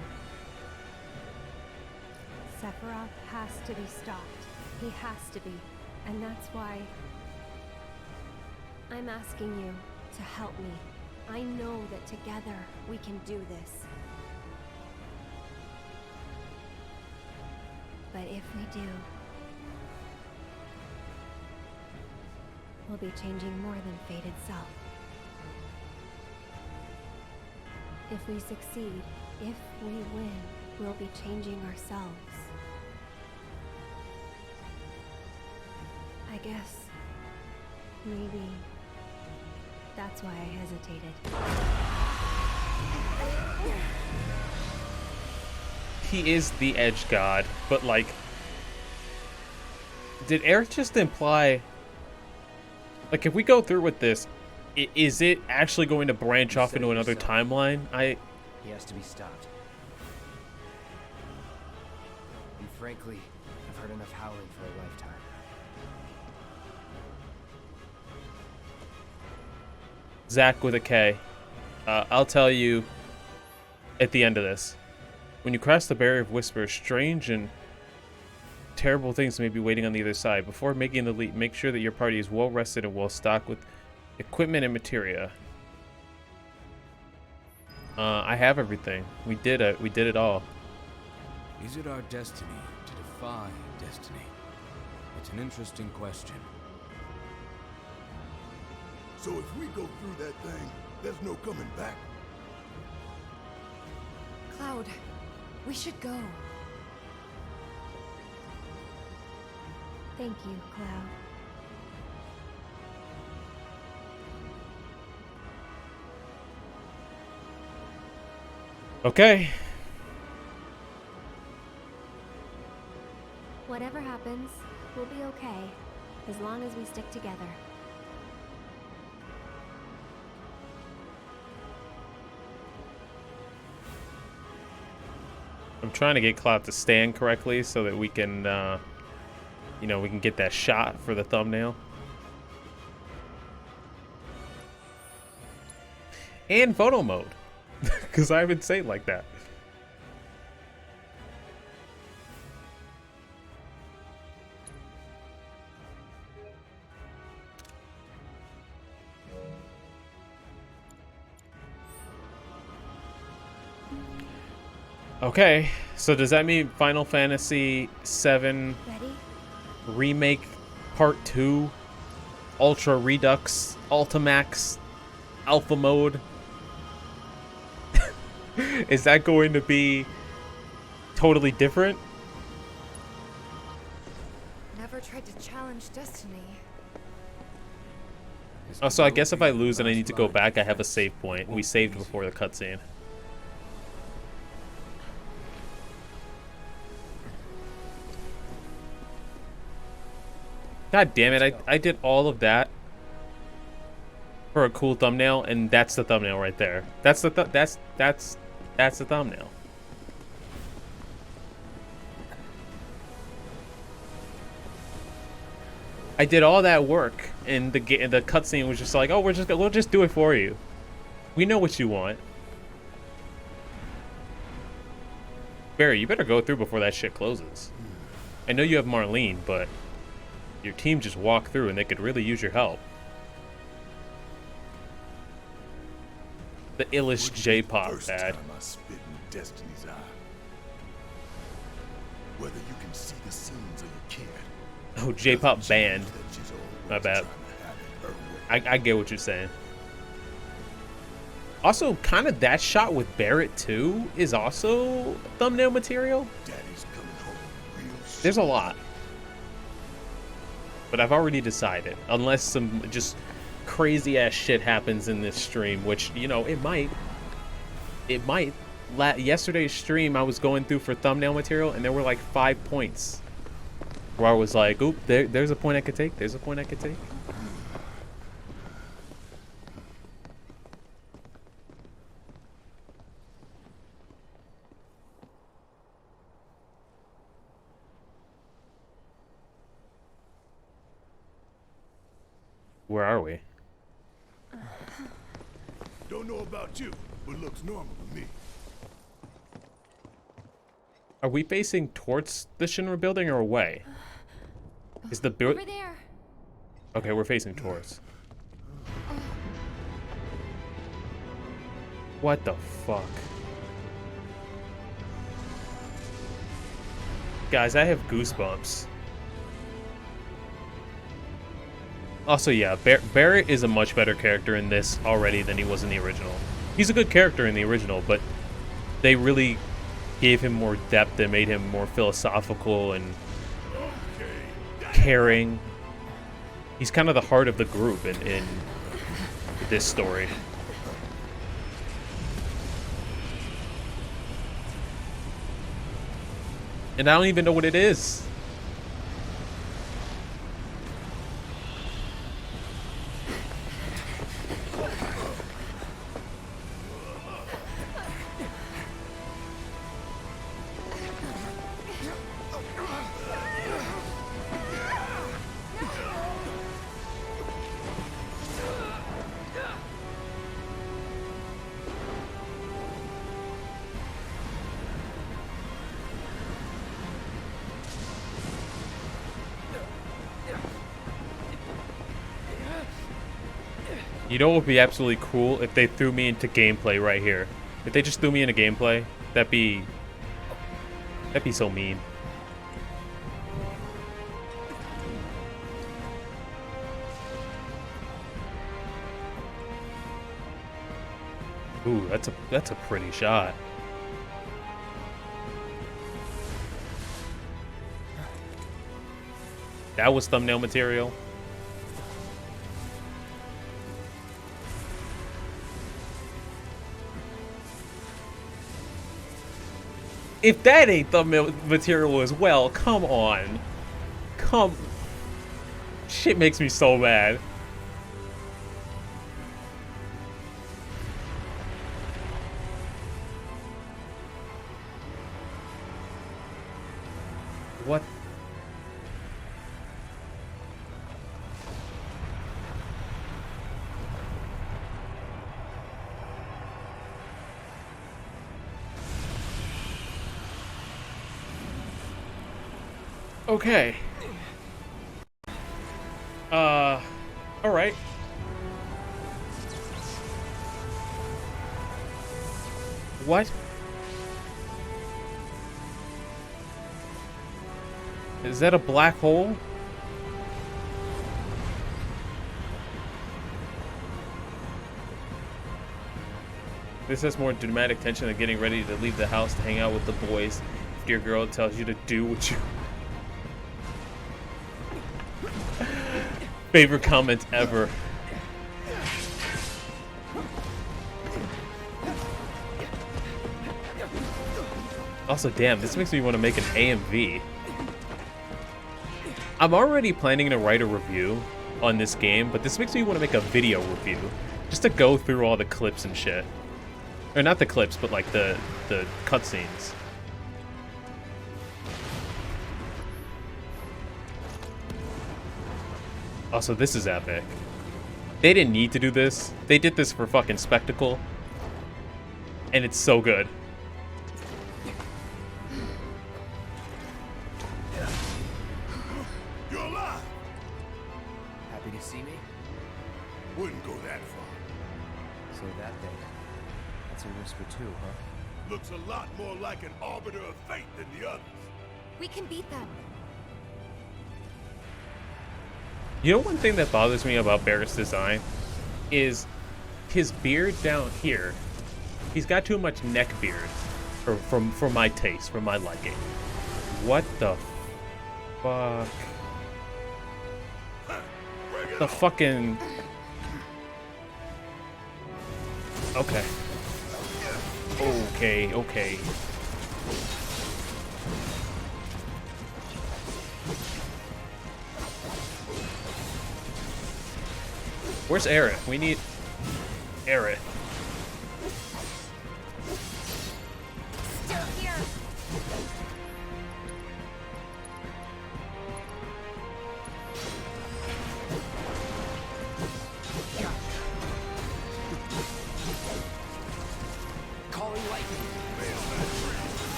Sephiroth has to be stopped. He has to be. And that's why I'm asking you to help me. I know that together we can do this. But if we do, we'll be changing more than fate itself. If we succeed, if we win, we'll be changing ourselves. I guess maybe that's why I hesitated. He is the edge god, but like, did Aerith just imply, like, if we go through with this, is it actually going to branch off into another timeline? He has to be stopped. And frankly, I've heard enough howling for a lifetime. Zach with a K. I'll tell you at the end of this. When you cross the barrier of whispers, strange and terrible things may be waiting on the other side. Before making the leap, make sure that your party is well rested and well stocked with equipment and materia. I have everything. We did it. We did it all. Is it our destiny to defy destiny? It's an interesting question. So if we go through that thing, there's no coming back. Cloud, we should go. Thank you, Cloud. Okay. Whatever happens, we'll be okay, as long as we stick together. I'm trying to get Cloud to stand correctly so that we can, you know, we can get that shot for the thumbnail. And photo mode, because I haven't say it like that. Okay, so does that mean Final Fantasy VII Ready? Remake Part 2, Ultra Redux, Ultimax, Alpha Mode? Is that going to be totally different? Never tried to challenge destiny. Oh, so I guess if I lose and I need to go back, I have a save point. We saved before the cutscene. God damn it, I did all of that for a cool thumbnail, and that's the thumbnail right there. That's the that's the thumbnail. I did all that work, and the cutscene was just like, oh, we'll just do it for you. We know what you want. Barry, you better go through before that shit closes. I know you have Marlene, but your team just walked through and they could really use your help. The illest J-pop First bad. time I spit in Destiny's eye. Whether you can see the scenes or you can't. Oh, J-pop band. That she's always My bad. trying to have it her way. I get what you're saying. Also, kind of that shot with Barrett too is also thumbnail material. Daddy's coming home real soon. There's a lot. But I've already decided, unless some just crazy ass shit happens in this stream, which, you know, it might. Yesterday's stream, I was going through for thumbnail material, and there were like 5 points where I was like, oop, there's a point I could take. There's a point I could take. Where are we? Don't know about you, but looks normal to me. Are we facing towards the Shinra building or away? Is the build? Over there. Okay, we're facing towards. What the fuck? Guys, I have goosebumps. Also, yeah, Barrett is a much better character in this already than he was in the original. He's a good character in the original, but they really gave him more depth and made him more philosophical and caring. He's kind of the heart of the group in this story. And I don't even know what it is. You know what would be absolutely cool if they threw me into gameplay right here. If they just threw me into gameplay, that'd be so mean. Ooh, that's a pretty shot. That was thumbnail material. If that ain't thumbnail material as well, come on. Shit makes me so mad. What? Okay. All right. What? Is that a black hole? This has more dramatic tension than getting ready to leave the house to hang out with the boys. If your girl tells you to do what you... Favorite comment ever. Also, damn, this makes me want to make an AMV. I'm already planning to write a review on this game, but this makes me want to make a video review. Just to go through all the clips and shit. Or not the clips, but like the cutscenes. Also, this is epic. They didn't need to do this. They did this for fucking spectacle. And it's so good. You're alive. Happy to see me? Wouldn't go that far. So that thing. That's a whisper too, huh? Looks a lot more like an arbiter of fate than the others. We can beat them. You know, one thing that bothers me about Barrett's design is his beard down here. He's got too much neck beard for my taste, for my liking. What the fuck? The fucking... Okay. Okay. Where's Aerith? We need Aerith. Still here. Calling lightning.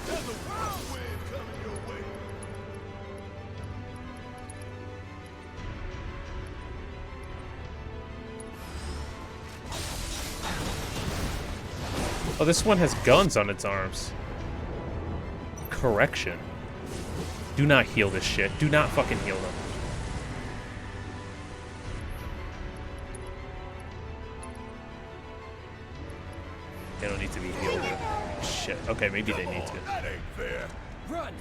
There's a whirlwind coming your way. Oh, this one has guns on its arms. Correction. Do not heal this shit. Do not fucking heal them. They don't need to be healed. Shit. Okay, maybe they need to. That ain't fair. Run!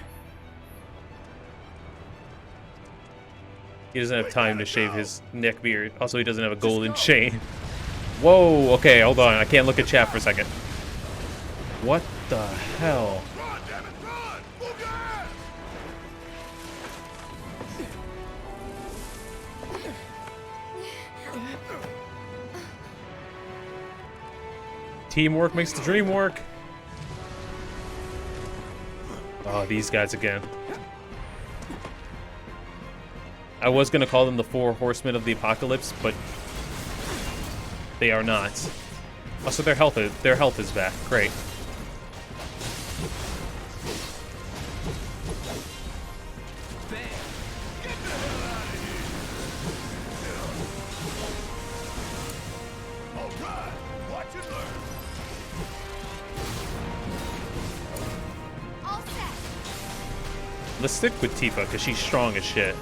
He doesn't have time to shave his neck beard. Also, he doesn't have a golden chain. Whoa, okay, hold on. I can't look at chat for a second. What the hell? Run, damn it, run! Move your ass! Teamwork makes the dream work. Oh, these guys again. I was gonna call them the 4 horsemen of the apocalypse, but they are not. Also, their health is back. Great. All right, watch and learn. All set. Let's stick with Tifa, because she's strong as shit.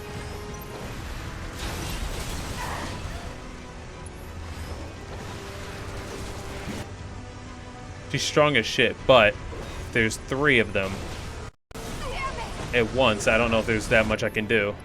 She's strong as shit, but there's 3 of them at once. I don't know if there's that much I can do.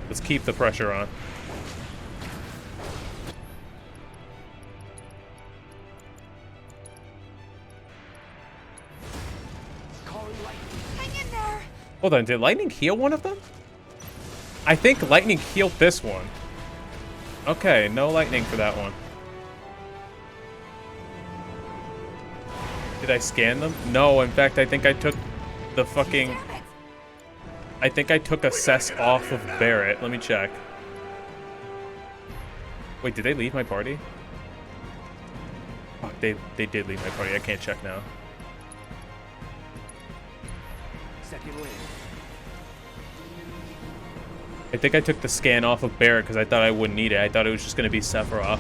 Let's keep the pressure on. Hang in there. Hold on, did Lightning heal one of them? I think Lightning healed this one. Okay, no Lightning for that one. Did I scan them? No, in fact, I think I took the fucking... Damn it. I think I took a cess off of Barrett. Let me check. Wait, did they leave my party? Fuck, they did leave my party. I can't check now. Second win. I think I took the scan off of Barrett because I thought I wouldn't need it. I thought it was just going to be Sephiroth.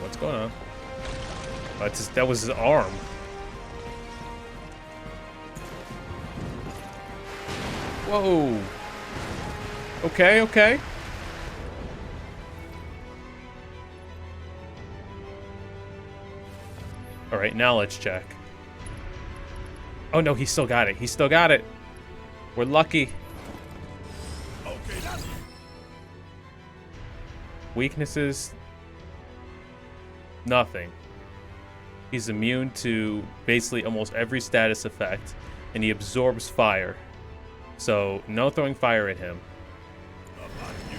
What's going on? Oh, that was his arm. Whoa. Okay, okay. All right, now let's check. Oh no, he still got it. He still got it. We're lucky. Okay, that's Weaknesses. Nothing. He's immune to basically almost every status effect, and he absorbs fire. So no throwing fire at him. about you.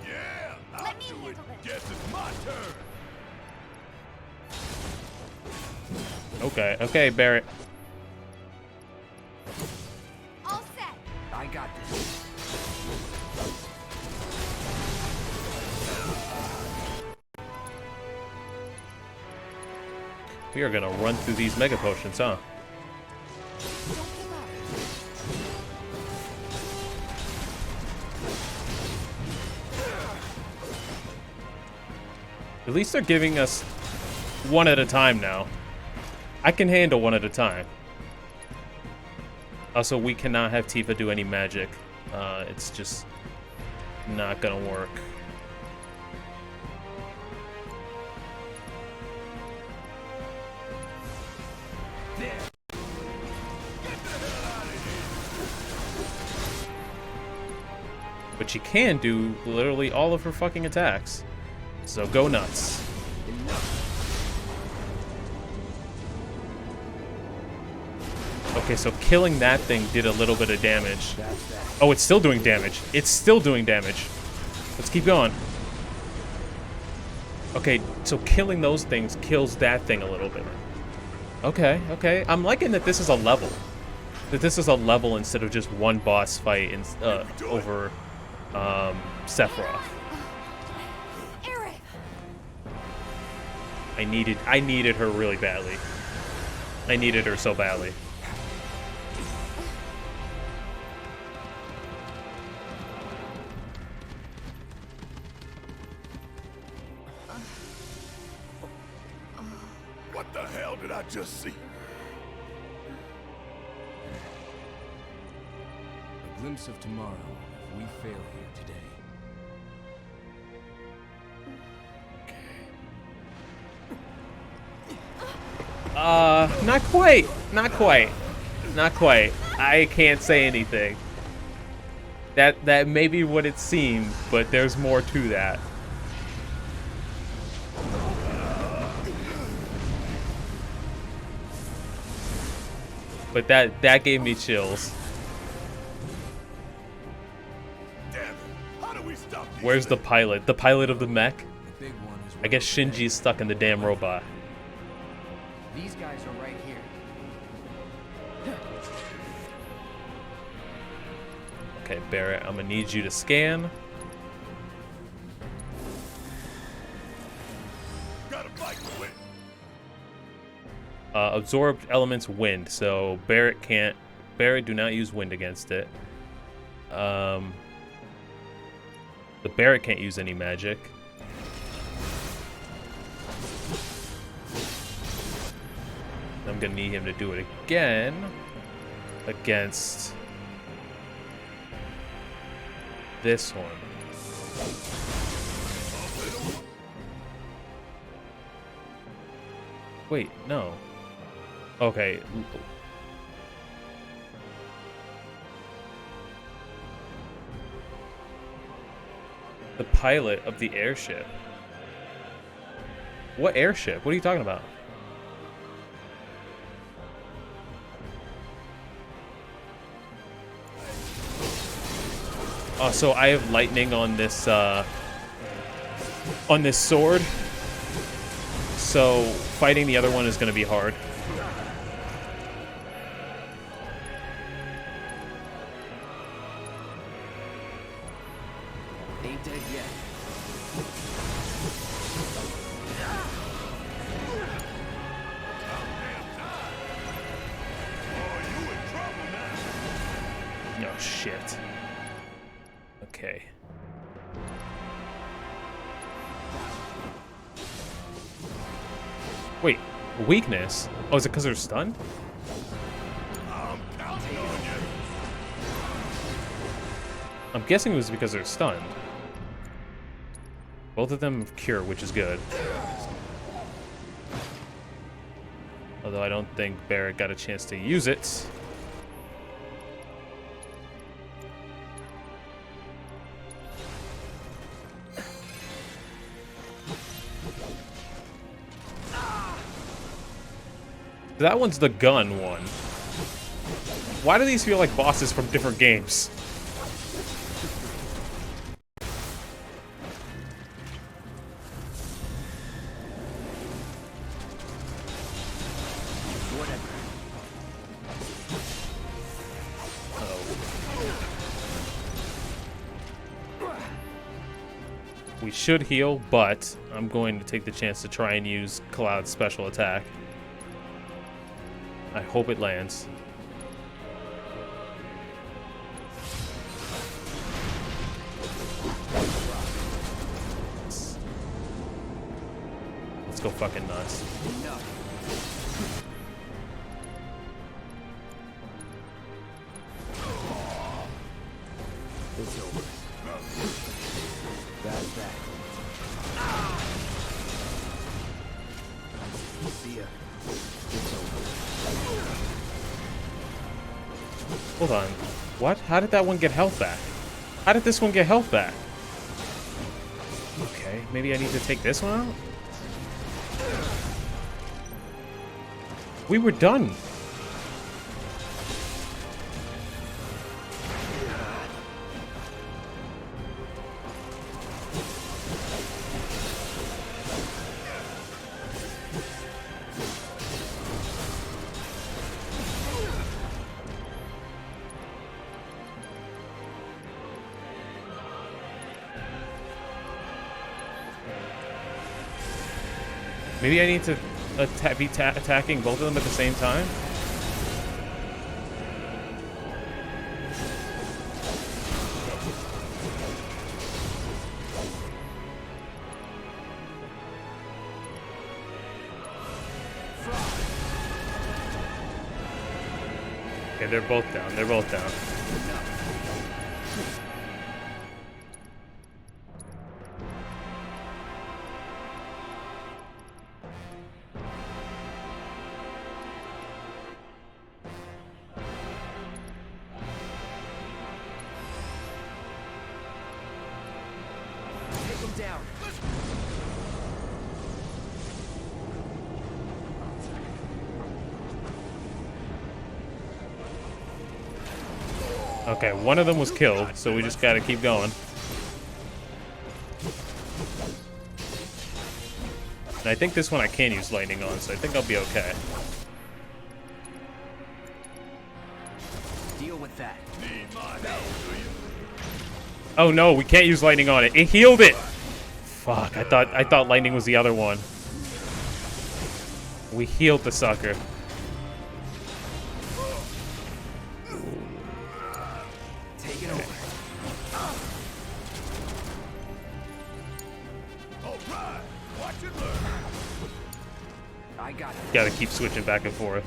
Yeah, I'll Let me do it. handle this. Guess it's my turn. Okay, okay, Barrett. All set. I got this. We are gonna run through these mega potions, huh? Don't give up. At least they're giving us one at a time now. I can handle one at a time. Also, we cannot have Tifa do any magic. It's just not gonna work. But she can do literally all of her fucking attacks. So go nuts. Okay, so killing that thing did a little bit of damage. Oh, it's still doing damage. It's still doing damage. Let's keep going. Okay, so killing those things kills that thing a little bit. Okay, okay. I'm liking that this is a level. That this is a level instead of just one boss fight in, over Sephiroth. Eric! I needed her really badly. I needed her so badly. What the hell did I just see? A glimpse of tomorrow if we fail here today. Not quite. Not quite. Not quite. I can't say anything. That may be what it seemed, but there's more to that. But that gave me chills. Damn it! How do we stop these Where's the things? pilot? The pilot of the mech? The big one is I guess right Shinji's stuck in the damn robot. These guys are right here. Okay, Barrett, I'm gonna need you to scan. Gotta fight to win. Absorbed elements wind, so Barrett can't. Barrett, do not use wind against it. The Barrett can't use any magic. I'm gonna need him to do it again against this one. Wait, no. Okay. The pilot of the airship. What airship? What are you talking about? Oh, so I have lightning on this sword. So fighting the other one is going to be hard. Ain't dead yet. Oh, shit. Okay. Wait, weakness? Oh, is it because they're stunned? I'm counting on you. I'm guessing it was because they're stunned. Both of them have cure, which is good. Although I don't think Barrett got a chance to use it. That one's the gun one. Why do these feel like bosses from different games? We should heal, but I'm going to take the chance to try and use Cloud's special attack. I hope it lands. Let's go fucking nuts. It's over. That's that. See ya. It's over. Hold on. What? How did that one get health back? How did this one get health back? Okay, maybe I need to take this one out? We were done. Maybe I need to be attacking both of them at the same time? Okay, they're both down. They're both down. Down. Okay, one of them was killed, so we just gotta keep going. And I think this one I can use lightning on, so I think I'll be okay. Deal with that. Need my help, do you? Oh no, we can't use lightning on it. It healed it. Fuck, I thought lightning was the other one. We healed the sucker. Take it over. All right, watch it learn. I got it. Gotta keep switching back and forth.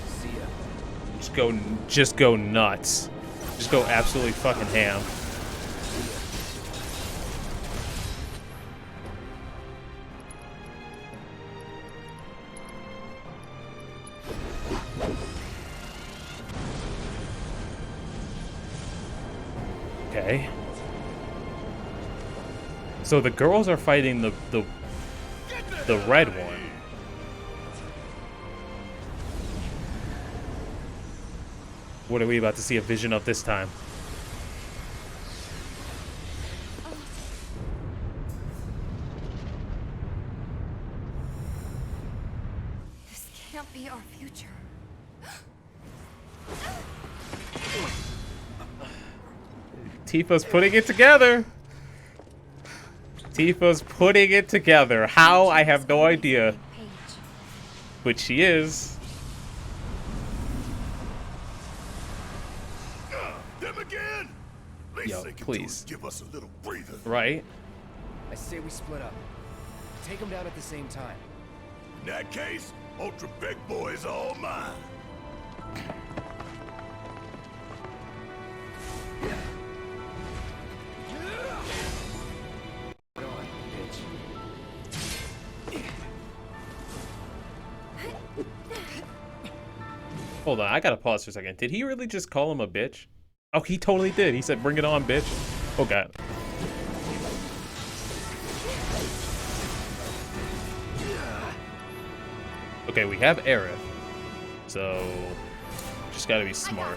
See ya. Just go nuts. Just go absolutely fucking ham. Okay. So the girls are fighting the red one. What are we about to see a vision of this time? This can't be our future. Tifa's putting it together. Tifa's putting it together. How? I have no idea. Page. But she is. Them again? Least Yo, they can do please. is give us a little breather. Right? I say we split up. Take them down at the same time. In that case, Ultra Big Boy is all mine. Come on, bitch. Hold on, I gotta pause for a second. Did he really just call him a bitch? Oh, he totally did. He said, bring it on, bitch. Oh, God. Okay, we have Aerith. So, just gotta be smart.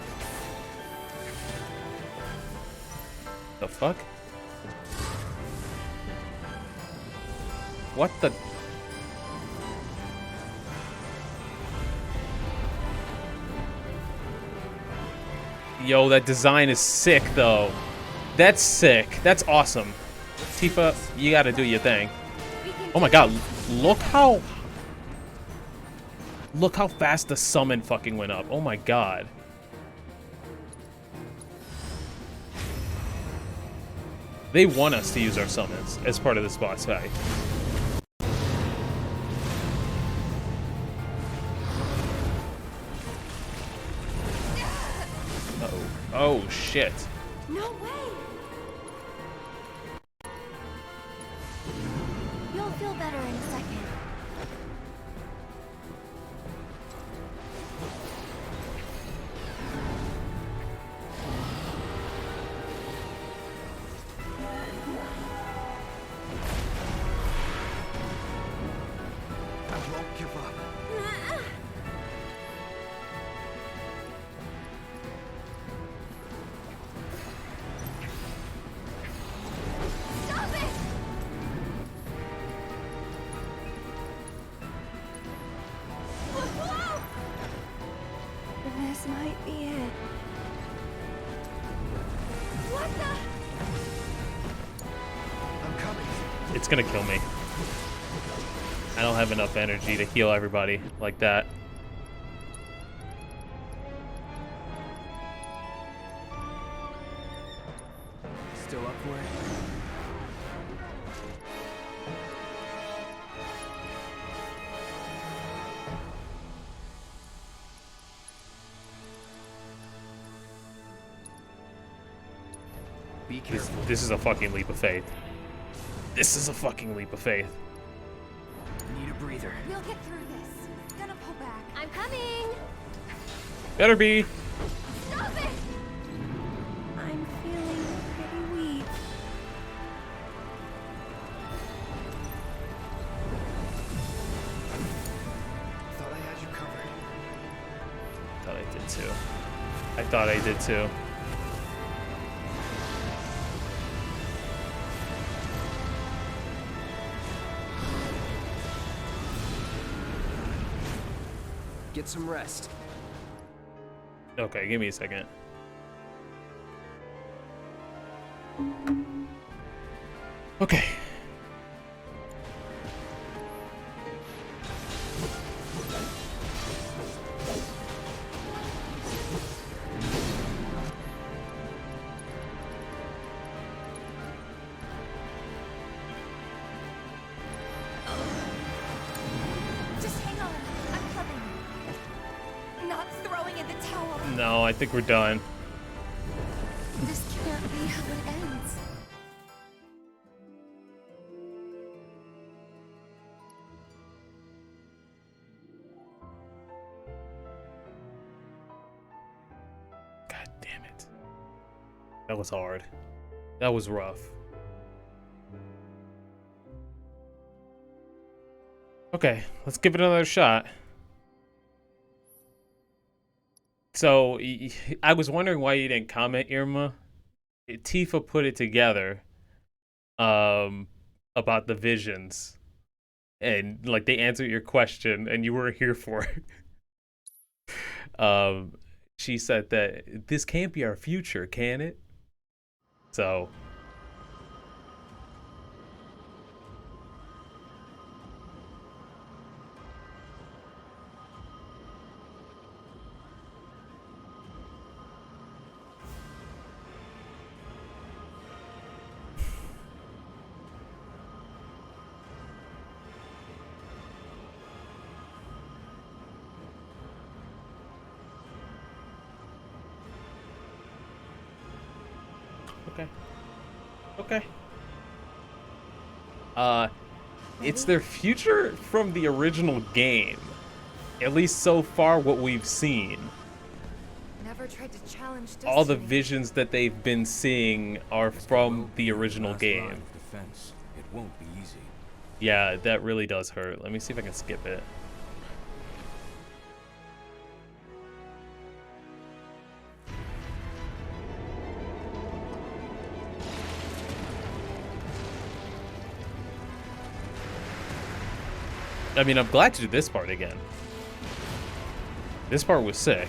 The fuck? What the? Yo, that design is sick, though. That's sick. That's awesome. Tifa, you gotta do your thing. Oh my god, look how fast the summon fucking went up. Oh my god. They want us to use our summons as part of this boss fight. Uh-oh. Oh, shit. No way! You'll feel better in a second. I won't give up. Stop it! Whoa! This might be it. What the? I'm coming. It's gonna kill me. I don't have enough energy to heal everybody like that. Still up for it? Be careful. This is a fucking leap of faith. This is a fucking leap of faith. Need a breather. We'll get through this. Gonna pull back. I'm coming! Better be. Stop it! I'm feeling pretty weak. Thought I had you covered. Thought I did too. I thought I did too. Get some rest. Okay, give me a second. Okay. Just hang on. I'm coming. Not throwing in the towel. No, I think we're done. This can't be how it ends. God damn it. That was hard. That was rough. Okay, let's give it another shot. So, I was wondering why you didn't comment, Irma. Tifa put it together about the visions. And, like, they answered your question, and you weren't here for it. She said that this can't be our future, can it? So... Okay. Okay. It's their future from the original game. At least so far what we've seen. Never tried to challenge destiny. All the visions that they've been seeing are from the original Last line game. of defense. It won't be easy. Yeah, that really does hurt. Let me see if I can skip it. I mean, I'm glad to do this part again. This part was sick.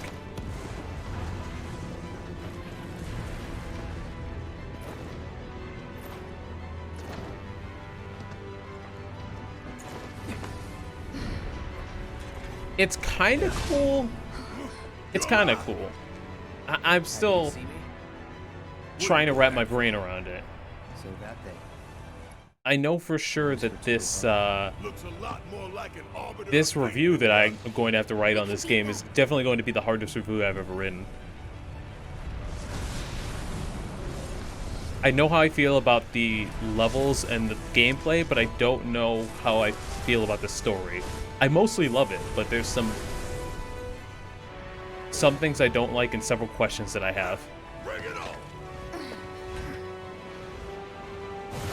It's kind of cool. It's kind of cool. I'm still See me? trying to wrap my brain around it. So that thing. I know for sure that this Looks a lot more like an orbital this thing review than that I'm going to have to write on this game is definitely going to be the hardest review I've ever written. I know how I feel about the levels and the gameplay, but I don't know how I feel about the story. I mostly love it, but there's some things I don't like and several questions that I have. Bring it on.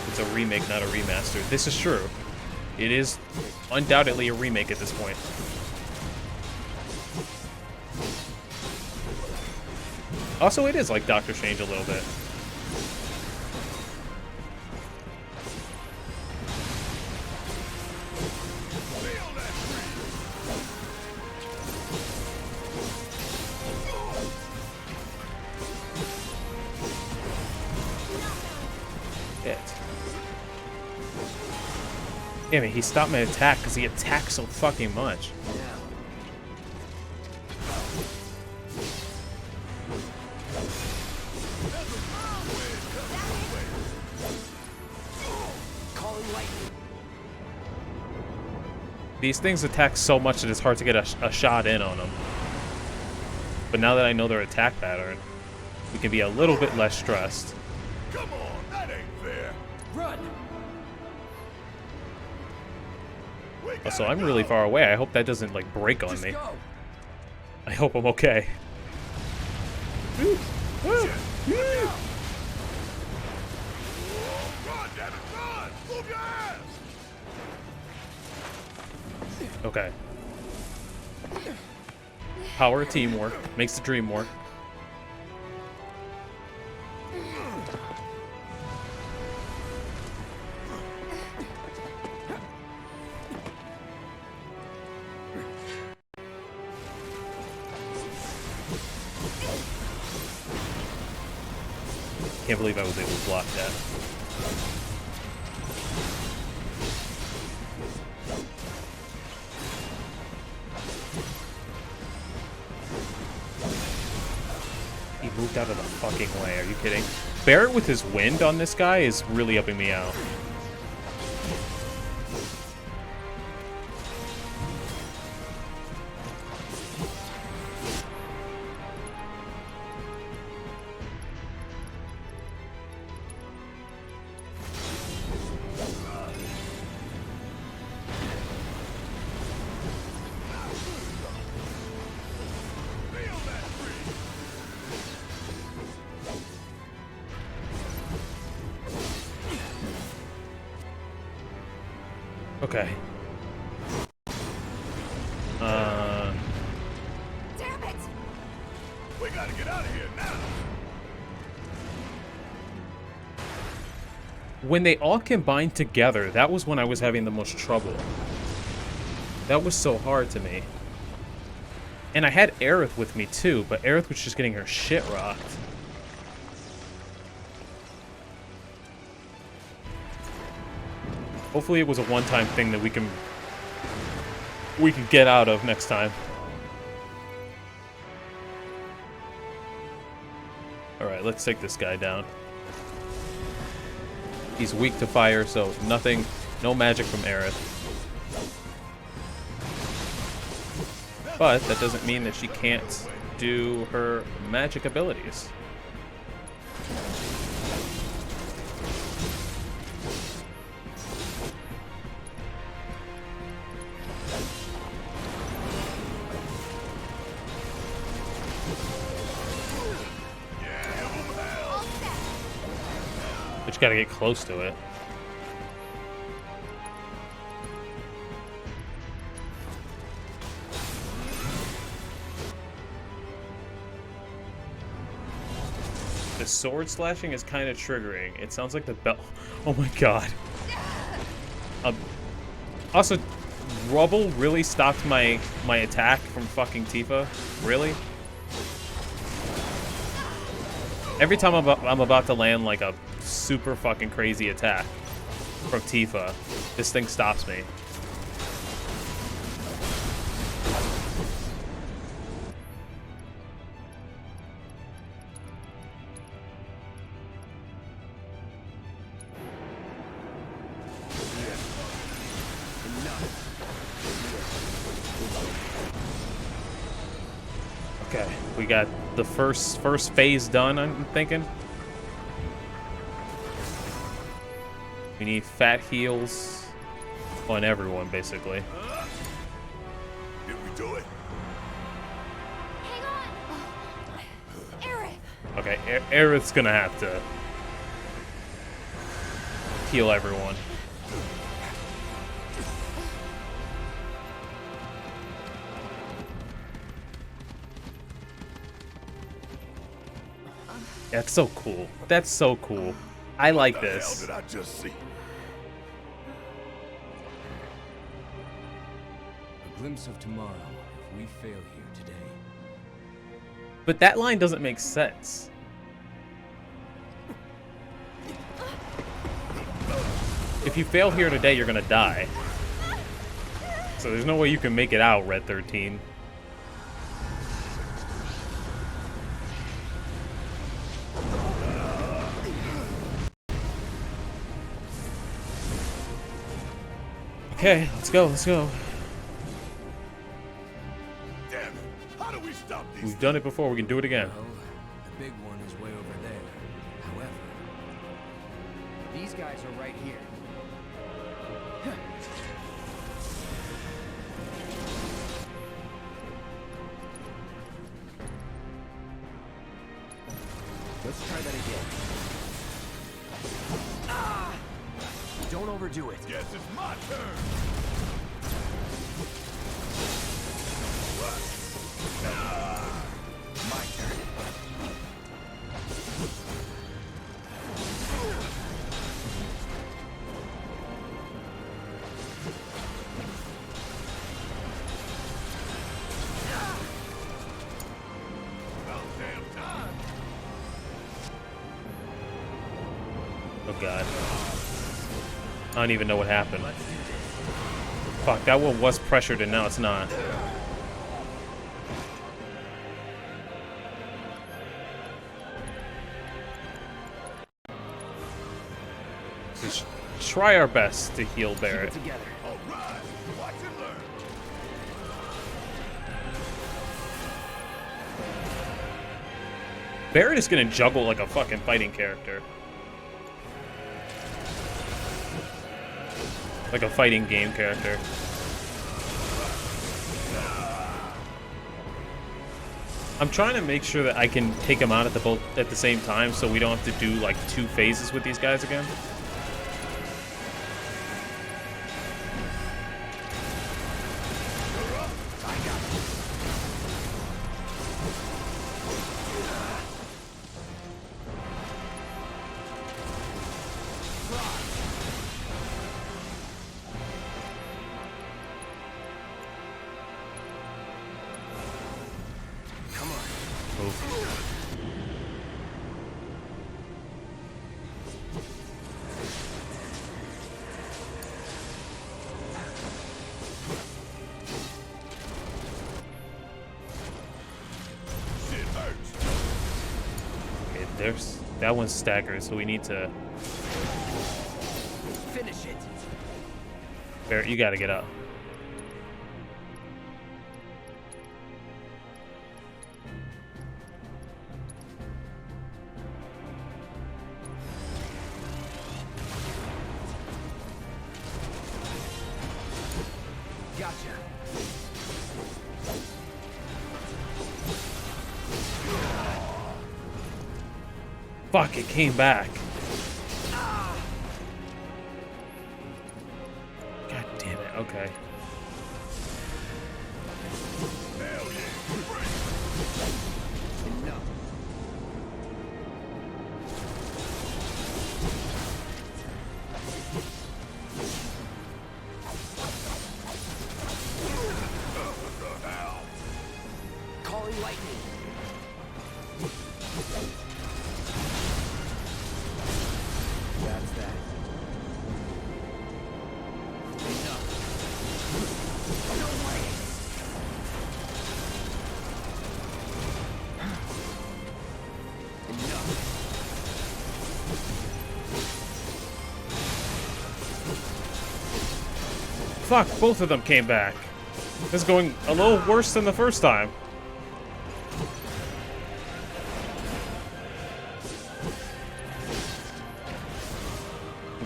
It's a remake, not a remaster. This is true. It is undoubtedly a remake at this point. Also, it is like Doctor Strange a little bit. Feel that It. Damn it, he stopped my attack because he attacked so fucking much. Calling lightning. These things attack so much that it's hard to get a shot in on them. But now that I know their attack pattern, we can be a little bit less stressed. Come on, that ain't fair. Run! We Also, gotta I'm really go. far away. I hope that doesn't, like, break on Just me. go! I hope I'm okay. Look out. Run, damn it, run! Move your ass! Okay. Power of teamwork makes the dream work. Can't believe I was able to block that. He moved out of the fucking way. Are you kidding? Barrett with his wind on this guy is really upping me out. Feel that breeze. Okay. Damn it! We gotta get out of here now. When they all combined together, that was when I was having the most trouble. That was so hard to me. And I had Aerith with me too, but Aerith was just getting her shit rocked. Hopefully it was a one-time thing that we can get out of next time. Alright, let's take this guy down. He's weak to fire, so nothing, no magic from Aerith. But that doesn't mean that she can't do her magic abilities. Just gotta get close to it. The sword slashing is kind of triggering. It sounds like the bell. Oh my god. Also, rubble really stopped my attack from fucking Tifa. Really? Every time I'm about to land like a super fucking crazy attack from Tifa, this thing stops me. Okay, we got the first phase done, I'm thinking. We need fat heals on everyone, basically. Did we do it? Hang on! Aerith! Okay, Aerith's gonna have to heal everyone. That's so cool. That's so cool. I like this. What the hell did I just see? A glimpse of tomorrow if we fail here today. But that line doesn't make sense. If you fail here today, you're gonna die. So there's no way you can make it out, Red 13. Okay, let's go, let's go. Damn it! How do we stop these? We've done it before, we can do it again. Well, the big one is way over there. However, These guys are right here. Let's try that again. Don't overdo it. Guess it's my turn. My turn. About damn time. Oh god. I don't even know what happened. Fuck, that one was pressured and now it's not. Just try our best to heal Barrett. Keep it together. All right. Watch and learn. Barrett is gonna juggle like a fucking fighting character. Like a fighting game character. I'm trying to make sure that I can take them out at the same time so we don't have to do like 2 phases with these guys again. There's that one's staggered, so we need to. Finish it. Barrett, you gotta get up. Gotcha. Fuck, it came back. Hell yeah! Break! Enough. What the hell? Calling lightning. That's that. Enough. No way. Enough. Fuck, both of them came back. This is going a little worse than the first time.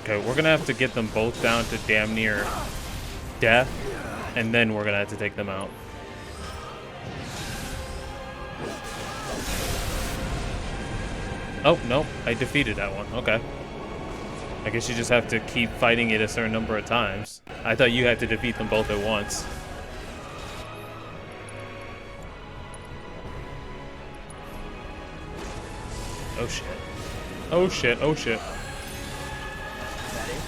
Okay, we're gonna have to get them both down to damn near death, and then we're gonna have to take them out. Oh, no, I defeated that one. Okay. I guess you just have to keep fighting it a certain number of times. I thought you had to defeat them both at once. Oh shit. Oh shit, oh shit. Is that it?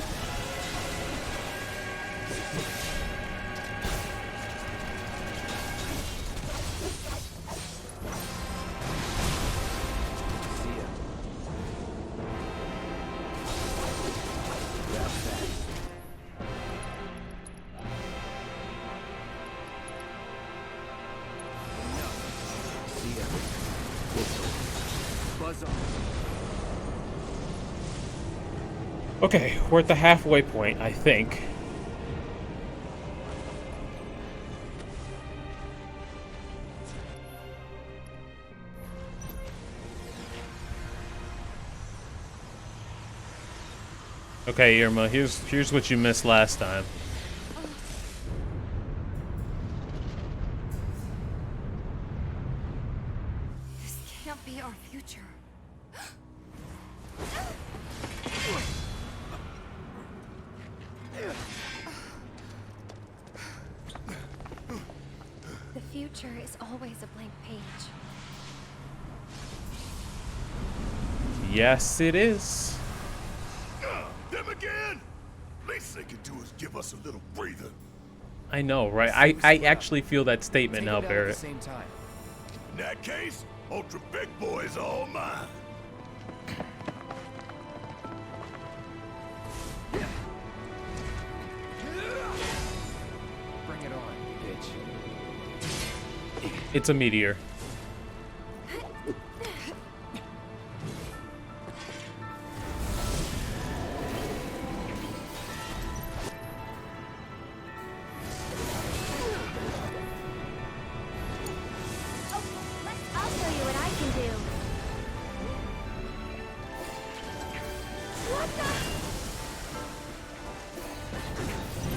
See ya. Grab that. Enough. See ya. Buzz on. Okay, we're at the halfway point, I think. Okay, Irma, here's what you missed last time. This can't be our future. The future is always a blank page. Yes, it is. Them again? Least they can do is give us a little breather. I know, right? I actually feel that statement now, Take 'em down at Barrett. the same time. In that case, Ultra Big Boy is all mine. Bring it on, bitch. It's a meteor. I'll show you what I can do.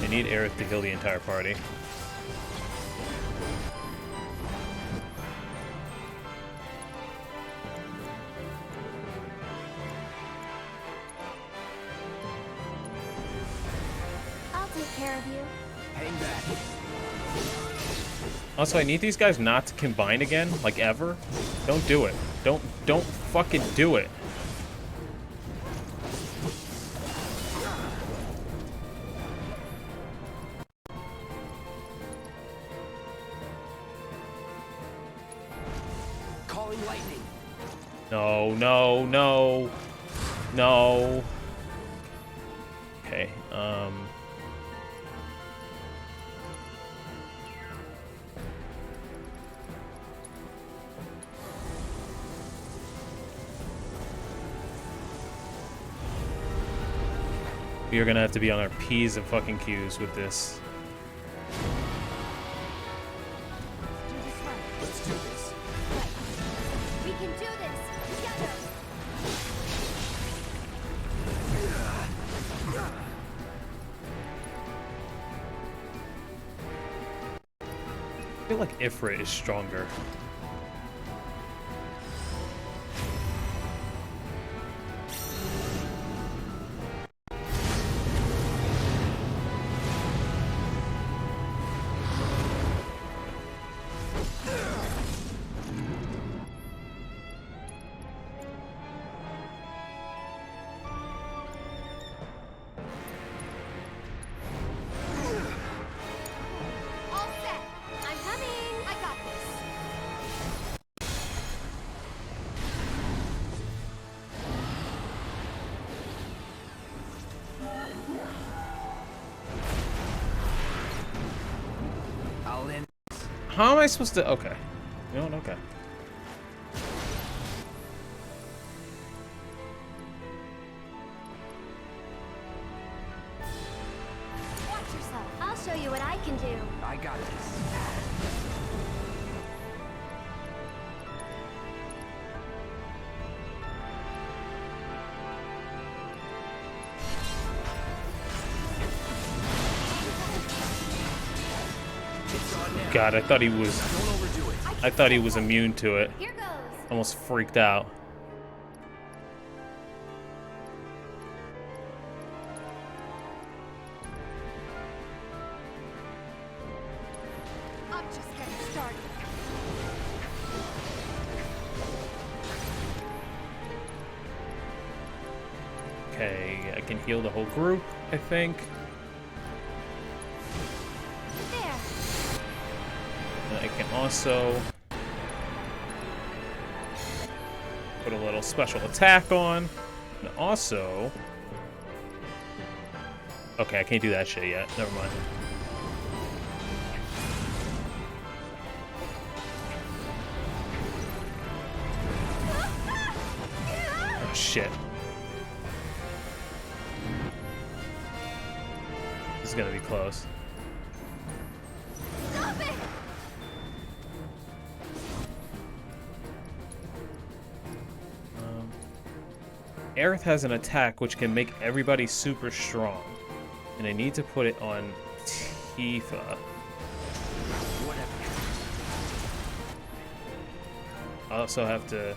They need Aerith to heal the entire party. I'll take care of you. Hang back. Also, I need these guys not to combine again, like ever. Don't do it. Don't fucking do it. Calling lightning. No, no, no. No. Okay, we are gonna have to be on our P's and fucking Q's with this. Do this right. Let's do this. We can do this together. I feel like Ifrit is stronger. How am I supposed to? Okay. You know what? Okay. Watch yourself. I'll show you what I can do. I got this. God, I thought he was. Don't overdo it. I thought he was immune to it. Here goes. Almost freaked out. I'm just getting started. Okay, I can heal the whole group, I think. There. And I can also put a little special attack on. And also... Okay, I can't do that shit yet. Never mind. Oh, shit. This is gonna be close. Stop it! Aerith has an attack which can make everybody super strong. And I need to put it on Tifa. I also have to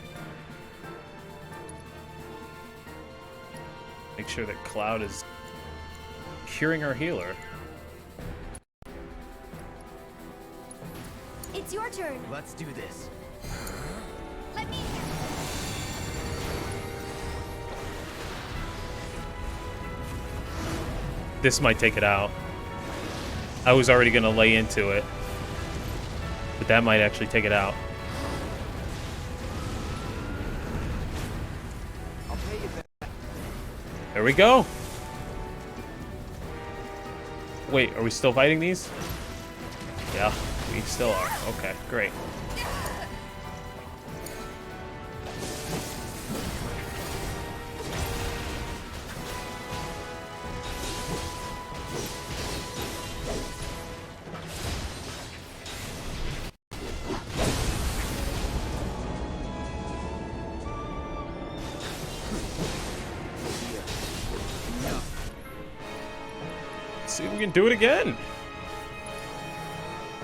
make sure that Cloud is curing our healer. It's your turn. Let's do this. Let me. This might take it out. I was already gonna lay into it, but that might actually take it out. I'll pay you back. There we go. Wait, are we still fighting these? Yeah, we still are. Okay, great. See if we can do it again.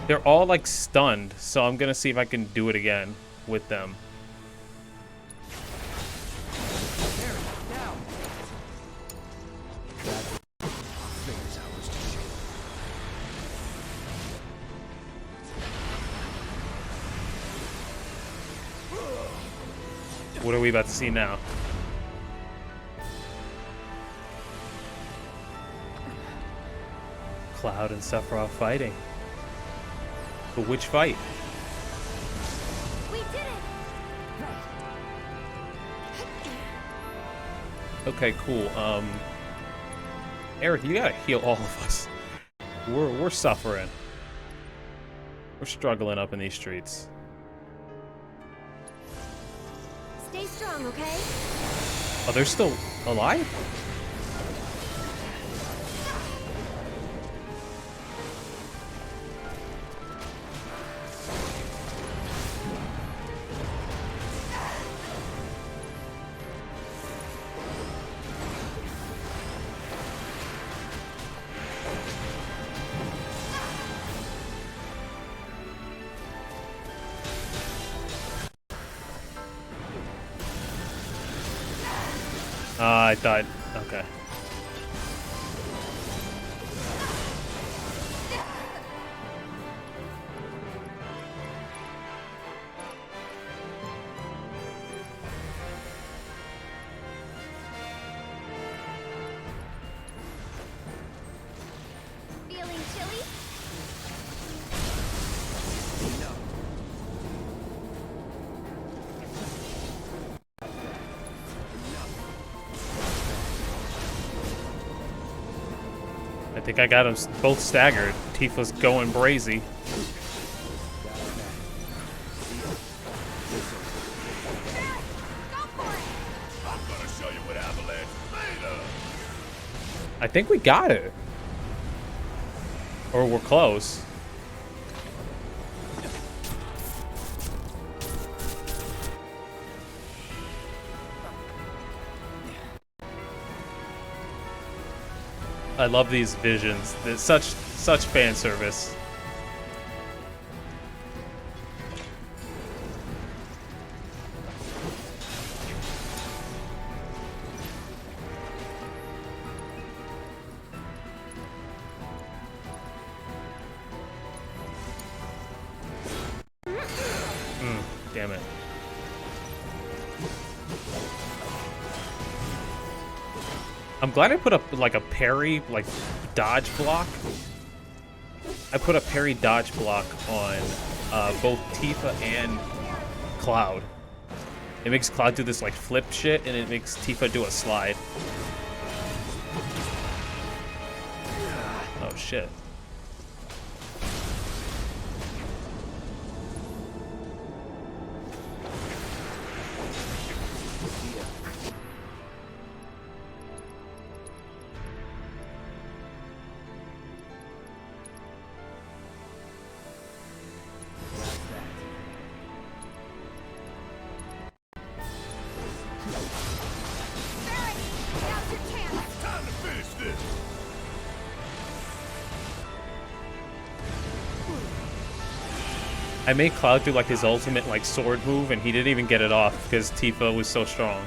They're all like stunned, so I'm gonna see if I can do it again with them. What are we about to see now? Cloud and Sephiroth fighting. But which fight? We did it. Okay, cool. Aerith, you gotta heal all of us. We're suffering. We're struggling up in these streets. Stay strong, okay? Oh, they're still alive? I thought, okay. Feeling chilly? I think I got them both staggered. Tifa's going brazy. I think we got it. Or we're close. I love these visions. There's such fan service. Damn it. I'm glad I put up like a parry, like dodge block. I put a parry dodge block on both Tifa and Cloud. It makes Cloud do this like flip shit, and it makes Tifa do a slide. Oh shit. Now's your chance. Time to finish this. I made Cloud do like his ultimate like sword move, and he didn't even get it off because Tifa was so strong.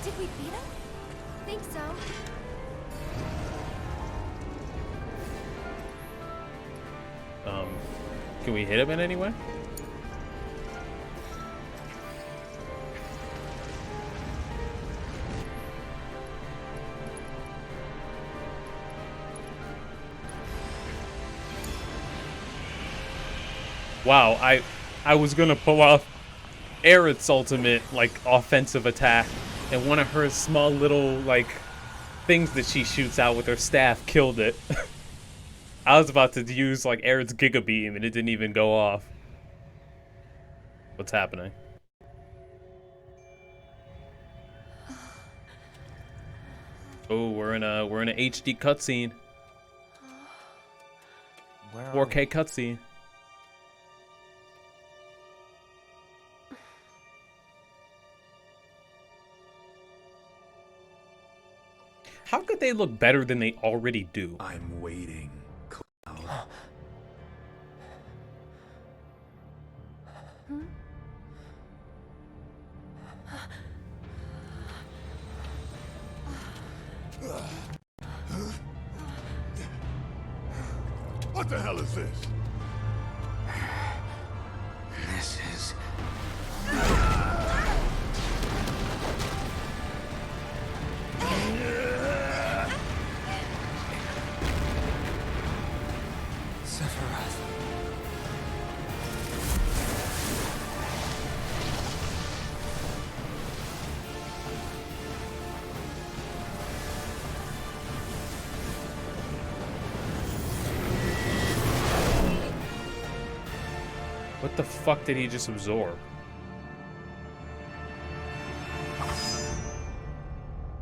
Did we beat him? Think so. Can we hit him in any way? Wow, I was gonna pull off Aerith's ultimate like offensive attack, and one of her small little like things that she shoots out with her staff killed it. I was about to use like Aerith's Giga Beam and it didn't even go off. What's happening? Oh, we're in a HD cutscene. 4K cutscene. How could they look better than they already do? I'm waiting, Cloud. What the hell is this? This is... Sephiroth. What the fuck did he just absorb?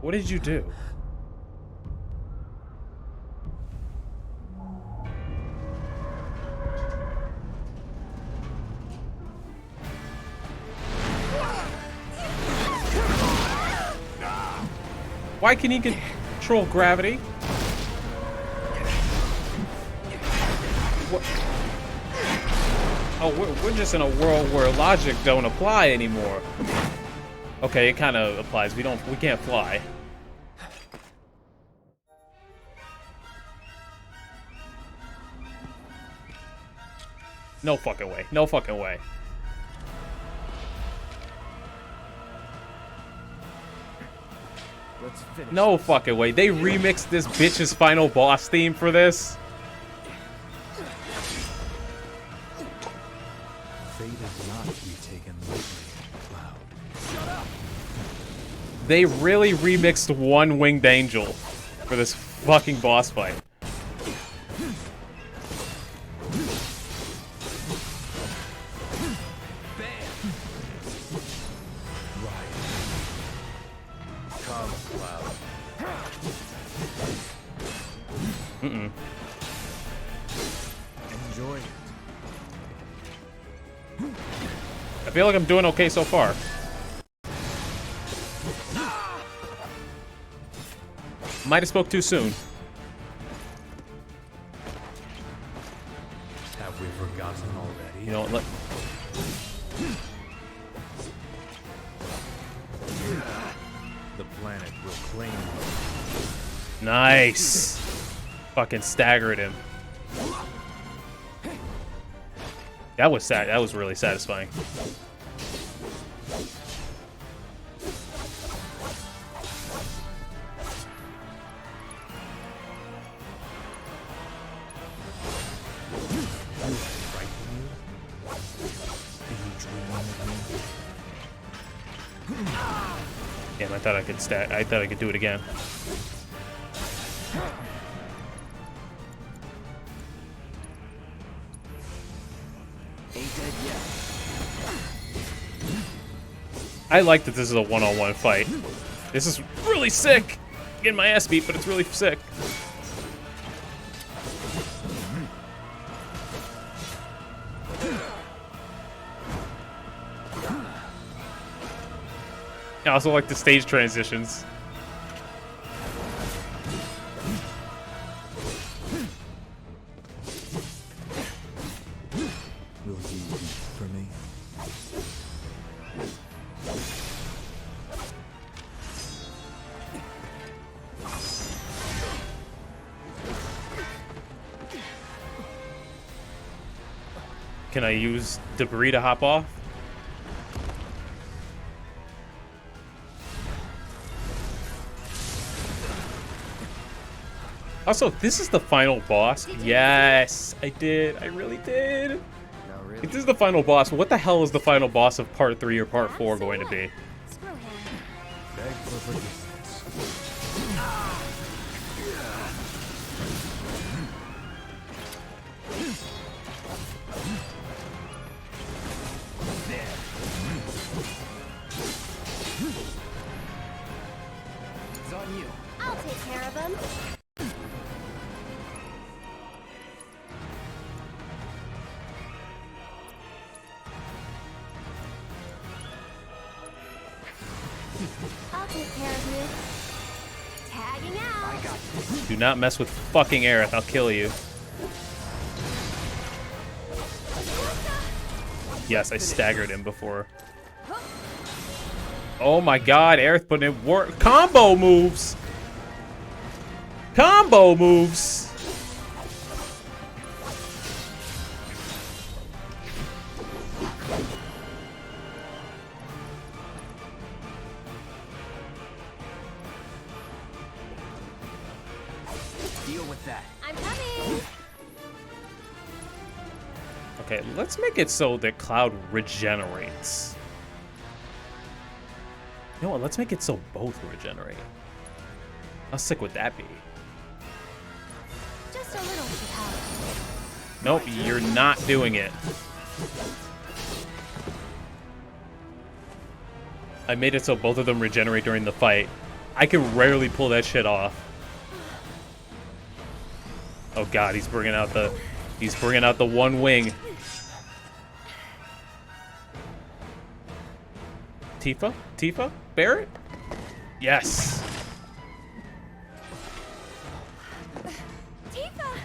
What did you do? Why can he control gravity? What? Oh, we're just in a world where logic don't apply anymore. Okay, it kind of applies. We can't fly. No fucking way. No fucking way. Let's finish. No fucking way. They remixed this bitch's final boss theme for this. Fate is not to be taken lightly, Cloud. They really remixed One Winged Angel for this fucking boss fight. cloud. Mm-mm. Enjoy it. I feel like I'm doing okay so far. Might have spoke too soon. Have we forgotten already? You know what? The planet will claim you. Nice. Fucking staggered him. That was sad. That was really satisfying. Damn, I thought I could I thought I could do it again. Ain't dead yet. I like that this is a one-on-one fight. This is really sick. Getting my ass beat, but it's really sick. I also like the stage transitions. Will you eat for me? Can I use debris to hop off? Also, this is the final boss. Yes, I did. I really did. No, really. If this is the final boss, what the hell is the final boss of part 3 or part 4 going to be? Screw him. Beg for forgiveness. It's on you. I'll take care of him. I'll take care of you. Tagging out. I got you. Do not mess with fucking Aerith. I'll kill you. Yes, I staggered him before. Oh my god, Aerith putting in work. Combo moves! Combo moves! Deal with that. I'm coming. Okay, let's make it so that Cloud regenerates. You know what? Let's make it so both regenerate. How sick would that be? Just a little should help. Nope, you're not doing it. I made it so both of them regenerate during the fight. I can rarely pull that shit off. Oh god, he's bringing out the one wing. Tifa? Tifa? Barret? Yes. Tifa!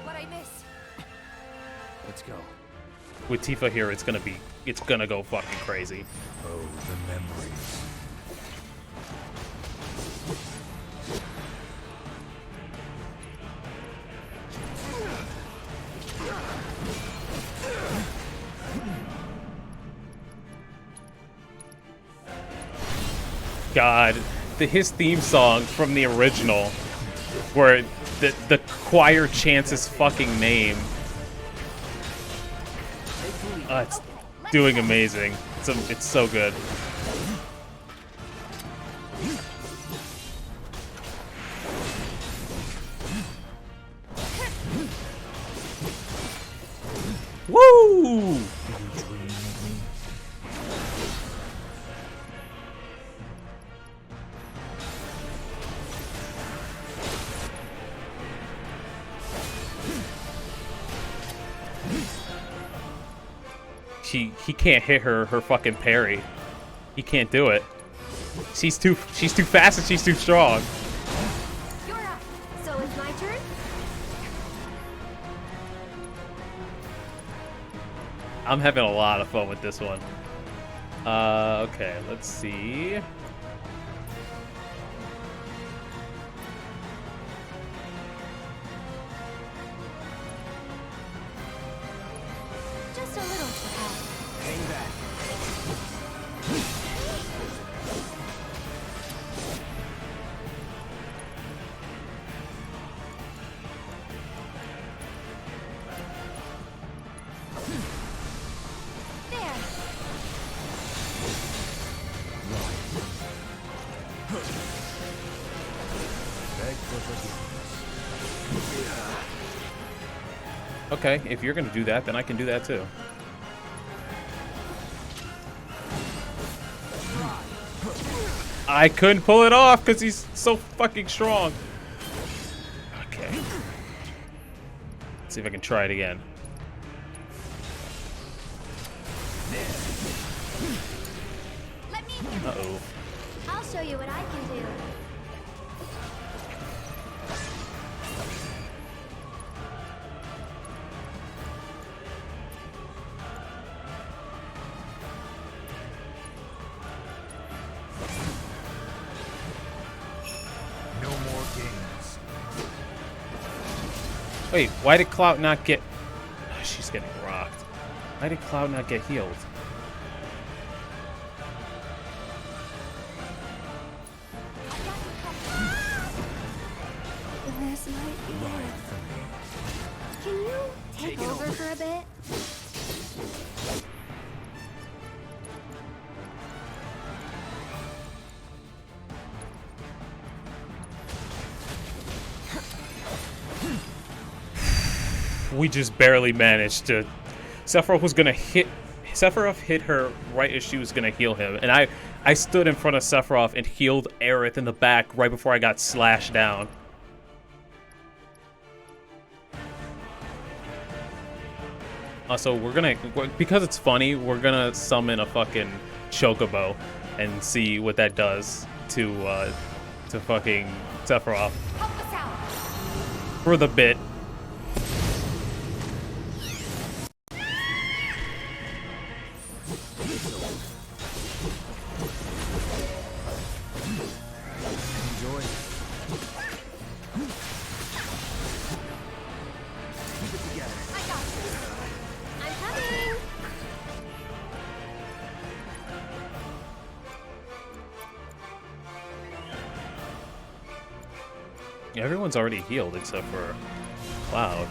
What I miss? Let's go. With Tifa here, it's gonna go fucking crazy. Oh, the memories. God, his theme song from the original, where the choir chants his fucking name. It's doing amazing. It's so good. Woo! he can't hit her fucking parry. He can't do it. She's too fast and she's too strong. You're up. So it's my turn? I'm having a lot of fun with this one. Okay, let's see. Just a little to help. Hang back. There. Beg for forgiveness. Okay, if you're gonna do that, then I can do that too. I couldn't pull it off because he's so fucking strong. Okay. Let's see if I can try it again. Let me. Uh-oh. I'll show you what I can do. No more games. Wait, why did Cloud not get... Oh, she's getting rocked. Why did Cloud not get healed? This might be it. Can you take over for a bit? We just barely managed to... Sephiroth was gonna hit... Sephiroth hit her right as she was gonna heal him. And I stood in front of Sephiroth and healed Aerith in the back right before I got slashed down. Also, because it's funny, we're gonna summon a fucking Chocobo and see what that does to fucking Sephiroth Help us out. for the bit. Enjoy. I got this. I'm coming. Yeah, everyone's already healed except for Cloud.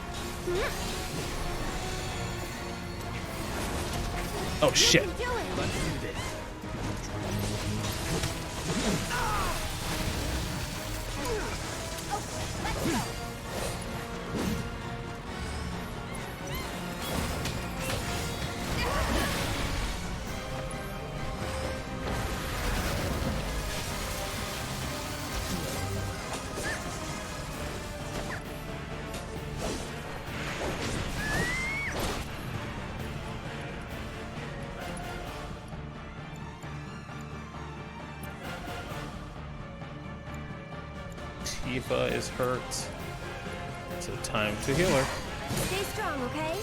Oh shit. You can do it. Let's do this. Let's go. Tifa is hurt. So time to heal her. Stay strong, okay?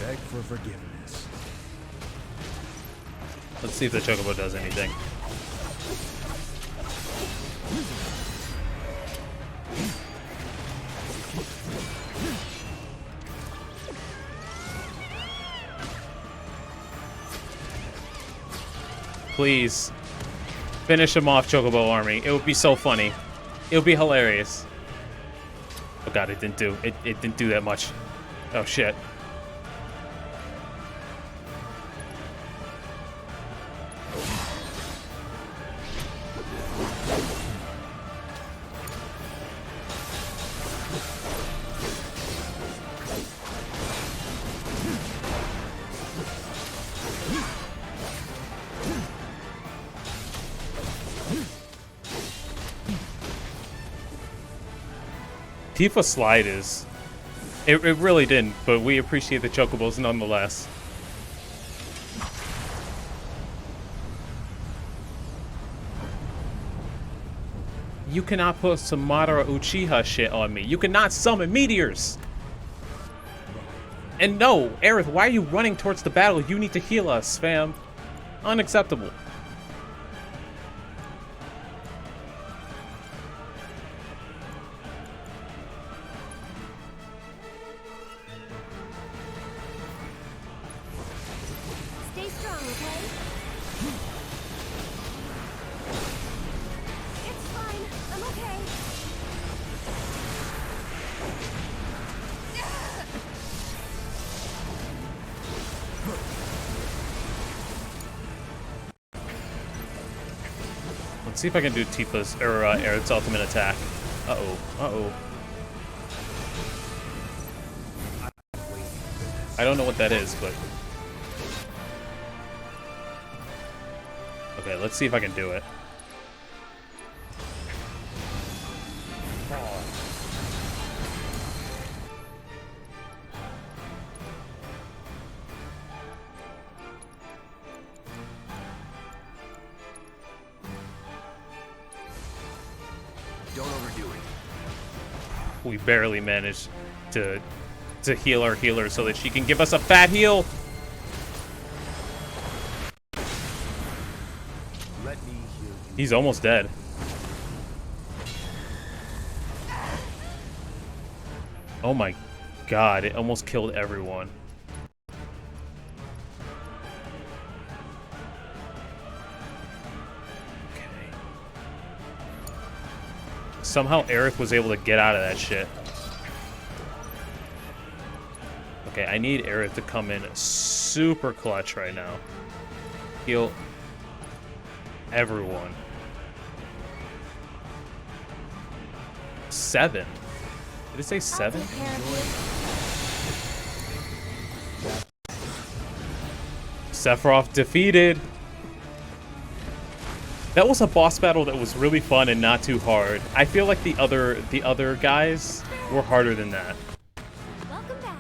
Beg for forgiveness. Let's see if the Chocobo does anything. Please. Finish him off, Chocobo Army. It would be so funny. It would be hilarious. Oh god, it didn't do. It didn't do that much. Oh shit. Tifa slide is... It really didn't, but we appreciate the chocobos nonetheless. You cannot put some Madara Uchiha shit on me. You cannot summon meteors! And no, Aerith, why are you running towards the battle? You need to heal us, fam. Unacceptable. Stay strong, okay? It's fine. I'm okay. Let's see if I can do Tifa's or Aerith's ultimate attack. Uh-oh. Uh-oh. I don't know what that is, but... Okay, let's see if I can do it. Don't overdo it. We barely managed to heal our healer so that she can give us a fat heal. Let me heal you. He's almost dead. Oh my god, it almost killed everyone. Okay. Somehow Aerith was able to get out of that shit. Okay, I need Aerith to come in super clutch right now. Heal everyone. 7. Did it say 7? I'll take care of Sephiroth defeated. That was a boss battle that was really fun and not too hard. I feel like the other guys were harder than that. you. Welcome back.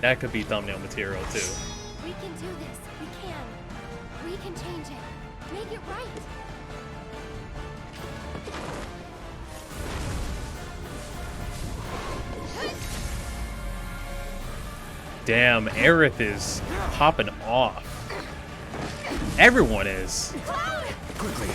That could be thumbnail material too. We can do this. We can. We can change it. Make it right. Damn, Aerith is popping off. Everyone is. Quickly.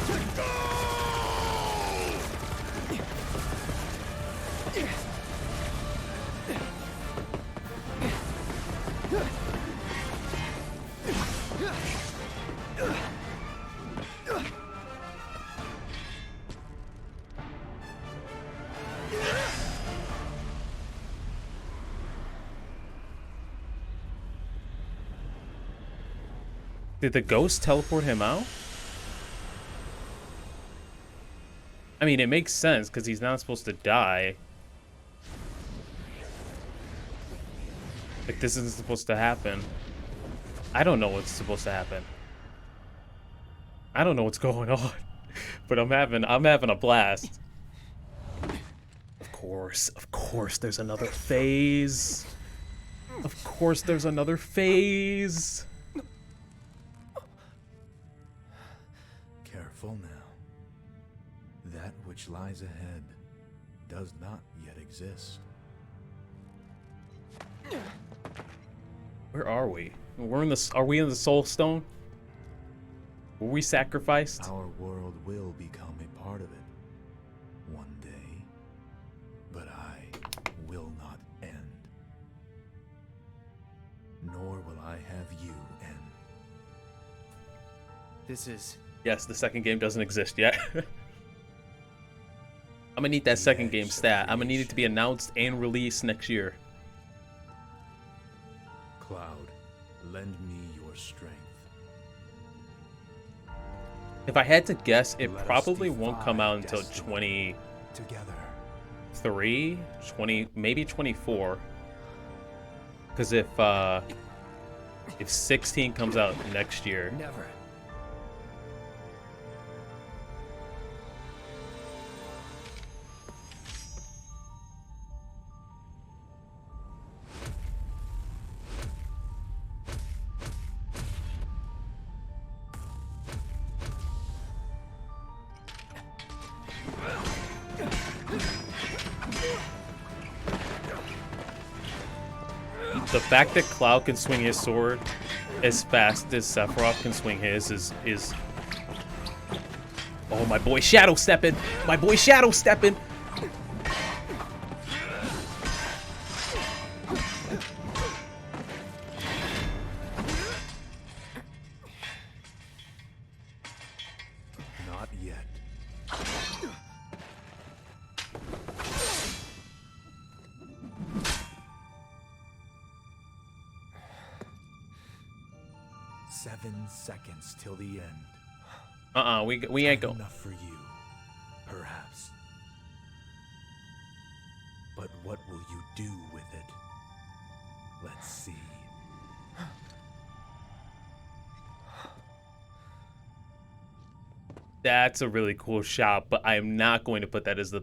Did the ghost teleport him out? I mean, it makes sense because he's not supposed to die. Like, this isn't supposed to happen. I don't know what's supposed to happen. I don't know what's going on, but I'm having a blast. Of course, there's another phase. Of course, there's another phase. Careful now. That which lies ahead does not yet exist. Where are we? Are we in the Soul Stone? Were we sacrificed? Our world will become a part of it one day, but I will not end. Nor will I have you end. This is... Yes, the second game doesn't exist yet. I'm gonna need that second game stat. I'm gonna need it to be announced and released next year. Cloud, lend me your strength. If I had to guess, it Let us probably won't defy come out until destiny 23, together. 20, maybe 24. Because if 16 comes out next year, Never. the fact that Cloud can swing his sword as fast as Sephiroth can swing his is. Oh, my boy Shadow stepping! My boy Shadow stepping! Not yet. Seven seconds till the end. We ain't going. Enough for you, perhaps. But what will you do with it? Let's see. That's a really cool shot, but I am not going to put that as the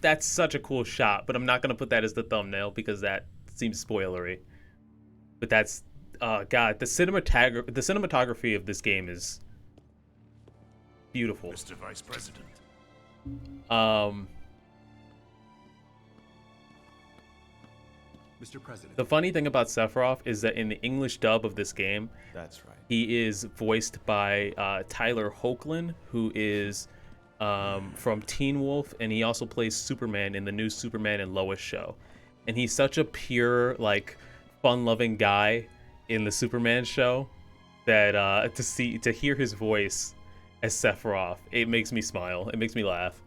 that's such a cool shot, but I'm not going to put that as the thumbnail because that seems spoilery. But that's God, the cinematography of this game is beautiful. Mr. Vice President. Mr. President. The funny thing about Sephiroth is that in the English dub of this game, That's right. he is voiced by Tyler Hoechlin, who is from Teen Wolf, and he also plays Superman in the new Superman and Lois show. And he's such a pure, like, fun-loving guy in the Superman show that to hear his voice as Sephiroth, it makes me smile. It makes me laugh.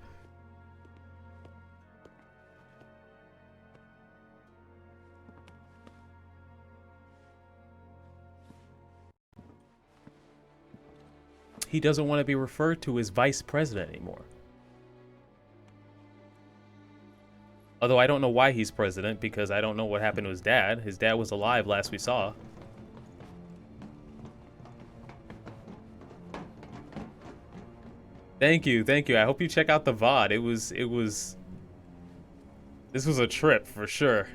He doesn't want to be referred to as vice president anymore. Although I don't know why he's president, because I don't know what happened to his dad. His dad was alive last we saw. Thank you, thank you. I hope you check out the VOD. This was a trip for sure.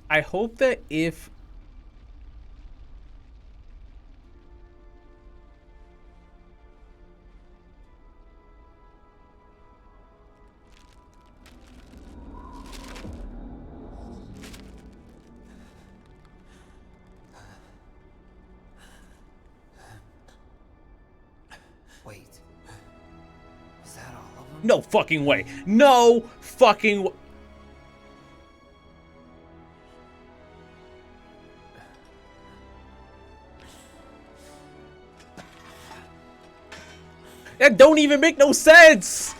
I hope that if Wait. Is that all of them? no fucking way. No fucking way. That don't even make no sense.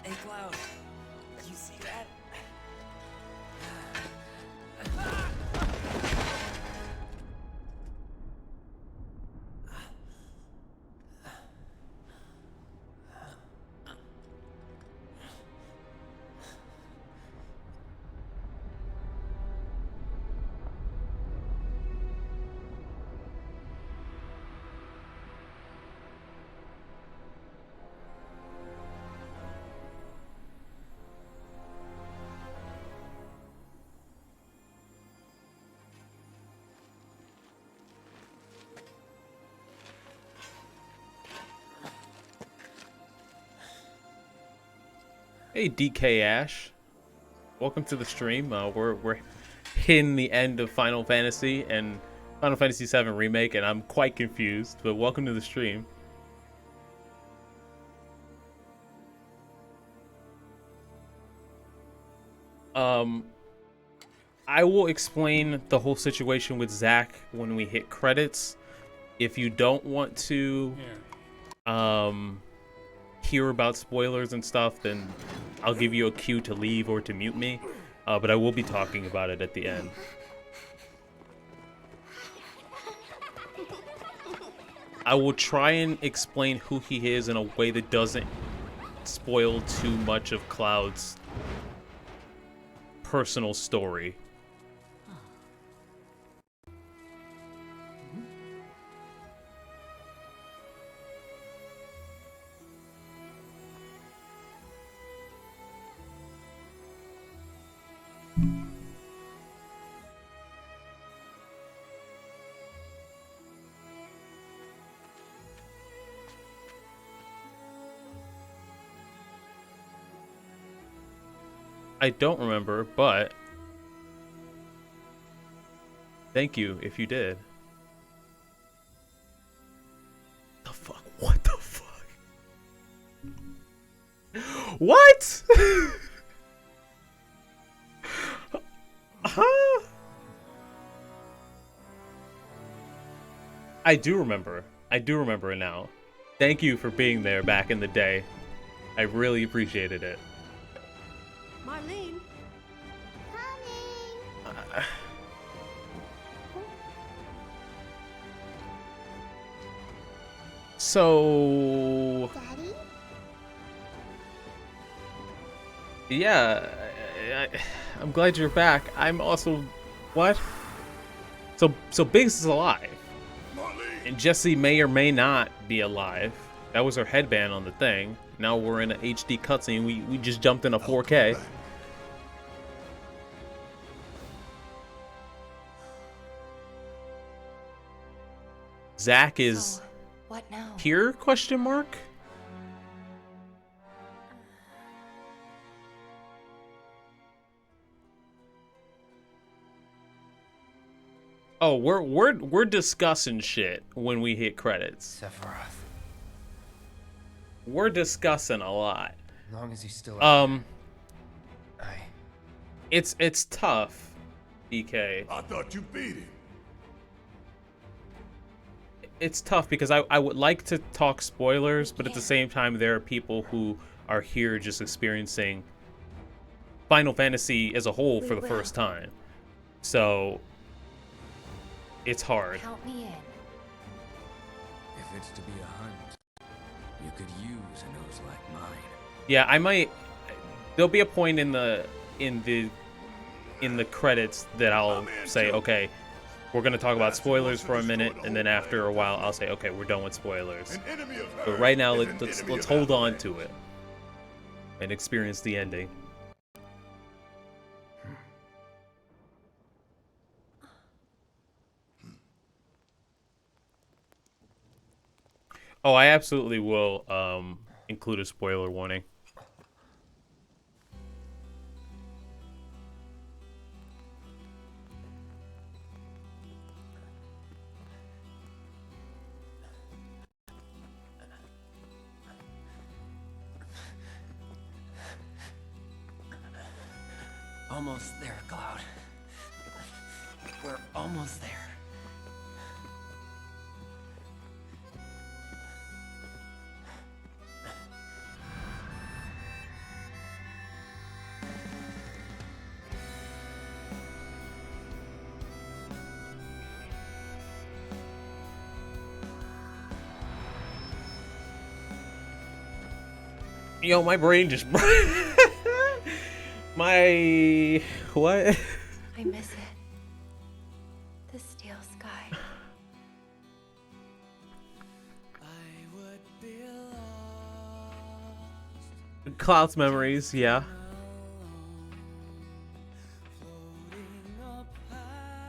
Hey, Cloud. You see that? Hey DK Ash, welcome to the stream. We're hitting the end of Final Fantasy and Final Fantasy VII Remake, and I'm quite confused. But welcome to the stream. I will explain the whole situation with Zach when we hit credits. If you don't want to, hear about spoilers and stuff, then I'll give you a cue to leave or to mute me, but I will be talking about it at the end. I will try and explain who he is in a way that doesn't spoil too much of Cloud's personal story. I don't remember, but thank you if you did. The fuck? What the fuck? What? Huh? I do remember. I do remember it now. Thank you for being there back in the day. I really appreciated it. Marlene. So Daddy? yeah, I'm glad you're back. I'm also what? So Biggs is alive, Marlene! and Jessie may or may not be alive. That was her headband on the thing. Now we're in an HD cutscene. We just jumped in a 4K. Zach is So, what now? here? Question mark. Oh, we're discussing shit when we hit credits. Sephiroth. We're discussing a lot. As long as he's still out there, It's tough, BK. I thought you beat him. It's tough because I would like to talk spoilers, but at the same time there are people who are here just experiencing Final Fantasy as a whole for the first time. So it's hard. Count me in. If it's to be a hunt, you could use a nose like mine. Yeah, I might. There'll be a point in the credits that I'll say, okay, we're gonna talk about spoilers for a minute, and then after a while, I'll say, okay, we're done with spoilers. An enemy of But her right now, is an let's enemy of hold our on race. to it and experience the ending. Oh, I absolutely will include a spoiler warning. Almost there, Cloud. We're almost there. Yo, my brain just my what? I miss it. The steel sky. Cloud's memories, yeah.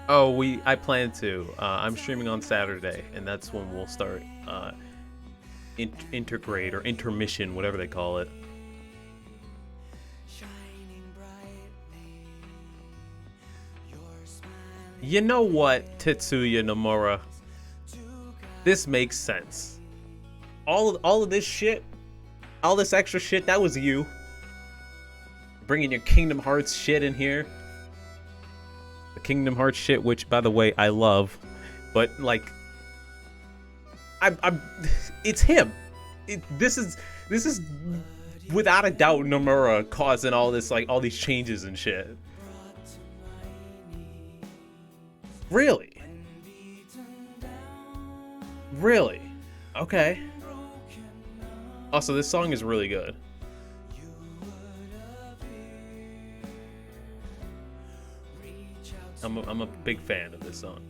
Oh, I plan to. I'm streaming on Saturday, and that's when we'll start integrate or intermission, whatever they call it. You know what, Tetsuya Nomura? This makes sense. All of this shit, all this extra shit, that was you. Bringing your Kingdom Hearts shit in here. The Kingdom Hearts shit, which, by the way, I love. But, like, it's him. This is without a doubt Nomura causing all this, like, all these changes and shit. Really? Really? Okay. Also, this song is really good. I'm a big fan of this song.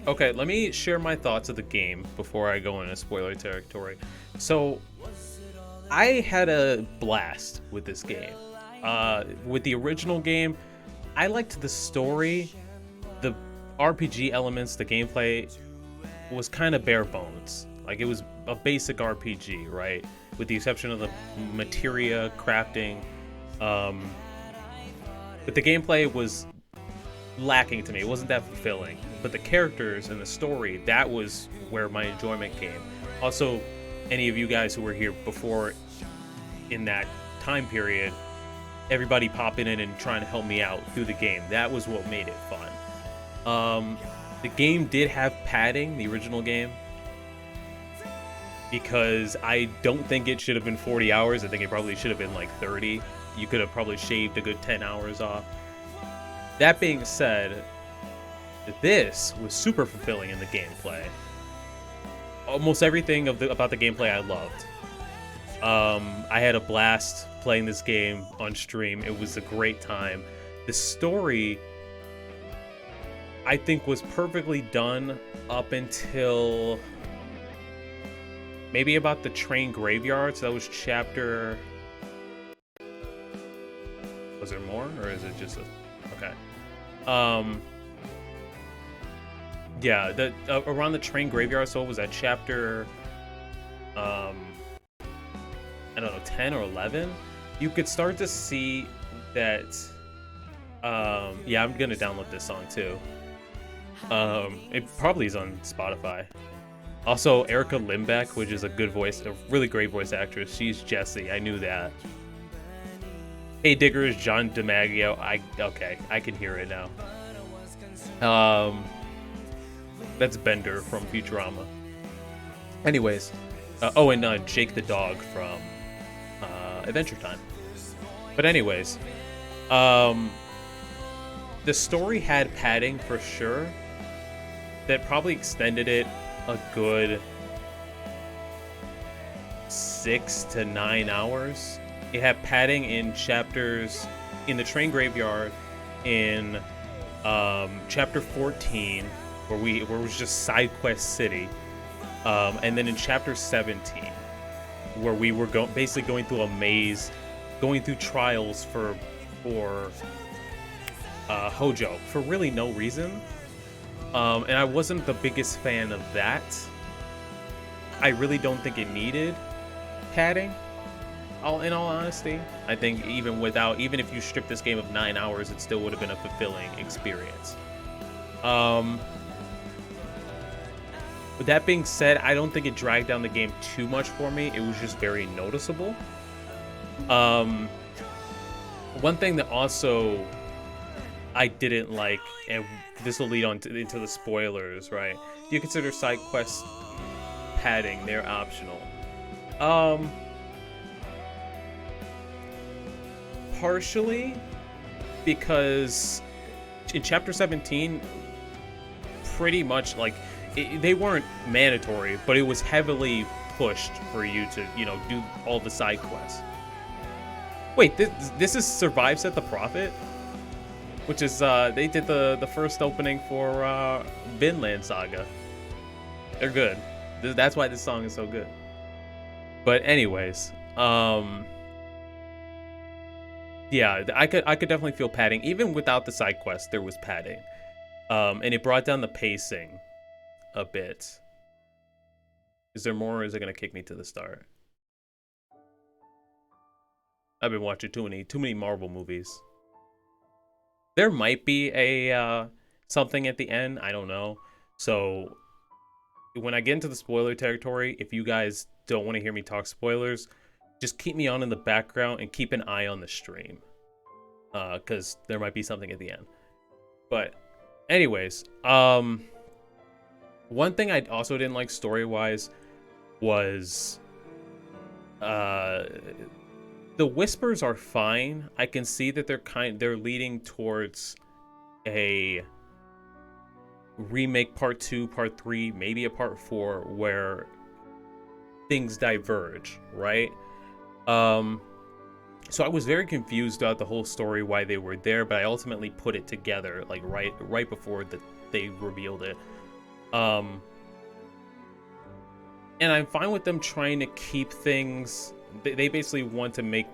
Okay, let me share my thoughts of the game before I go into spoiler territory. So, I had a blast with this game. With the original game, I liked the story. The RPG elements, the gameplay was kind of bare bones. Like, it was a basic RPG, right? With the exception of the materia crafting. But the gameplay was lacking to me. It wasn't that fulfilling. But the characters and the story, that was where my enjoyment came. Also, any of you guys who were here before in that time period, everybody popping in and trying to help me out through the game, that was what made it fun. The game did have padding, the original game, because I don't think it should have been 40 hours. I think it probably should have been like 30. You could have probably shaved a good 10 hours off. That being said, this was super fulfilling in the gameplay. Almost everything about the gameplay I loved. I had a blast playing this game on stream. It was a great time. The story, I think, was perfectly done up until maybe about the train graveyard. So that was chapter... Was there more, or is it just a... Okay. Yeah, around the train graveyard, so it was at chapter, I don't know, 10 or 11. You could start to see that, yeah, I'm gonna download this song too. It probably is on Spotify. Also, Erica Limbeck, which is a really great voice actress. She's Jessie, I knew that. Hey Diggers, John DiMaggio. Okay, I can hear it now. That's Bender from Futurama. Anyways, and Jake the dog from Adventure Time. But anyways, the story had padding for sure. That probably extended it a good 6 to 9 hours. It had padding in chapters in the train graveyard, in chapter 14, where it was just side quest city, and then in chapter 17, where we were basically going through a maze, going through trials for Hojo for really no reason. And I wasn't the biggest fan of that. I really don't think it needed padding. In all honesty, I think even if you strip this game of 9 hours, it still would have been a fulfilling experience. With that being said, I don't think it dragged down the game too much for me. It was just very noticeable. One thing that also I didn't like, and this will lead on into the spoilers, right? Do you consider side quests padding? They're optional. Partially, because in chapter 17, pretty much like they weren't mandatory, but it was heavily pushed for you to, do all the side quests. Wait, this is Survive Set the Prophet, which is they did the first opening for Vinland Saga. They're good. That's why this song is so good. But anyways, yeah, I could definitely feel padding. Even without the side quest, there was padding. And it brought down the pacing a bit. Is there more, or is it gonna kick me to the start? I've been watching too many Marvel movies. There might be a something at the end, I don't know. So when I get into the spoiler territory, if you guys don't want to hear me talk spoilers, just keep me on in the background and keep an eye on the stream, because there might be something at the end. But anyways, one thing I also didn't like story-wise was the whispers are fine. I can see that they're leading towards a remake part 2, part 3, maybe a part 4, where things diverge, right? So I was very confused throughout the whole story why they were there, but I ultimately put it together like right before they revealed it. And I'm fine with them trying to keep things. They basically want to make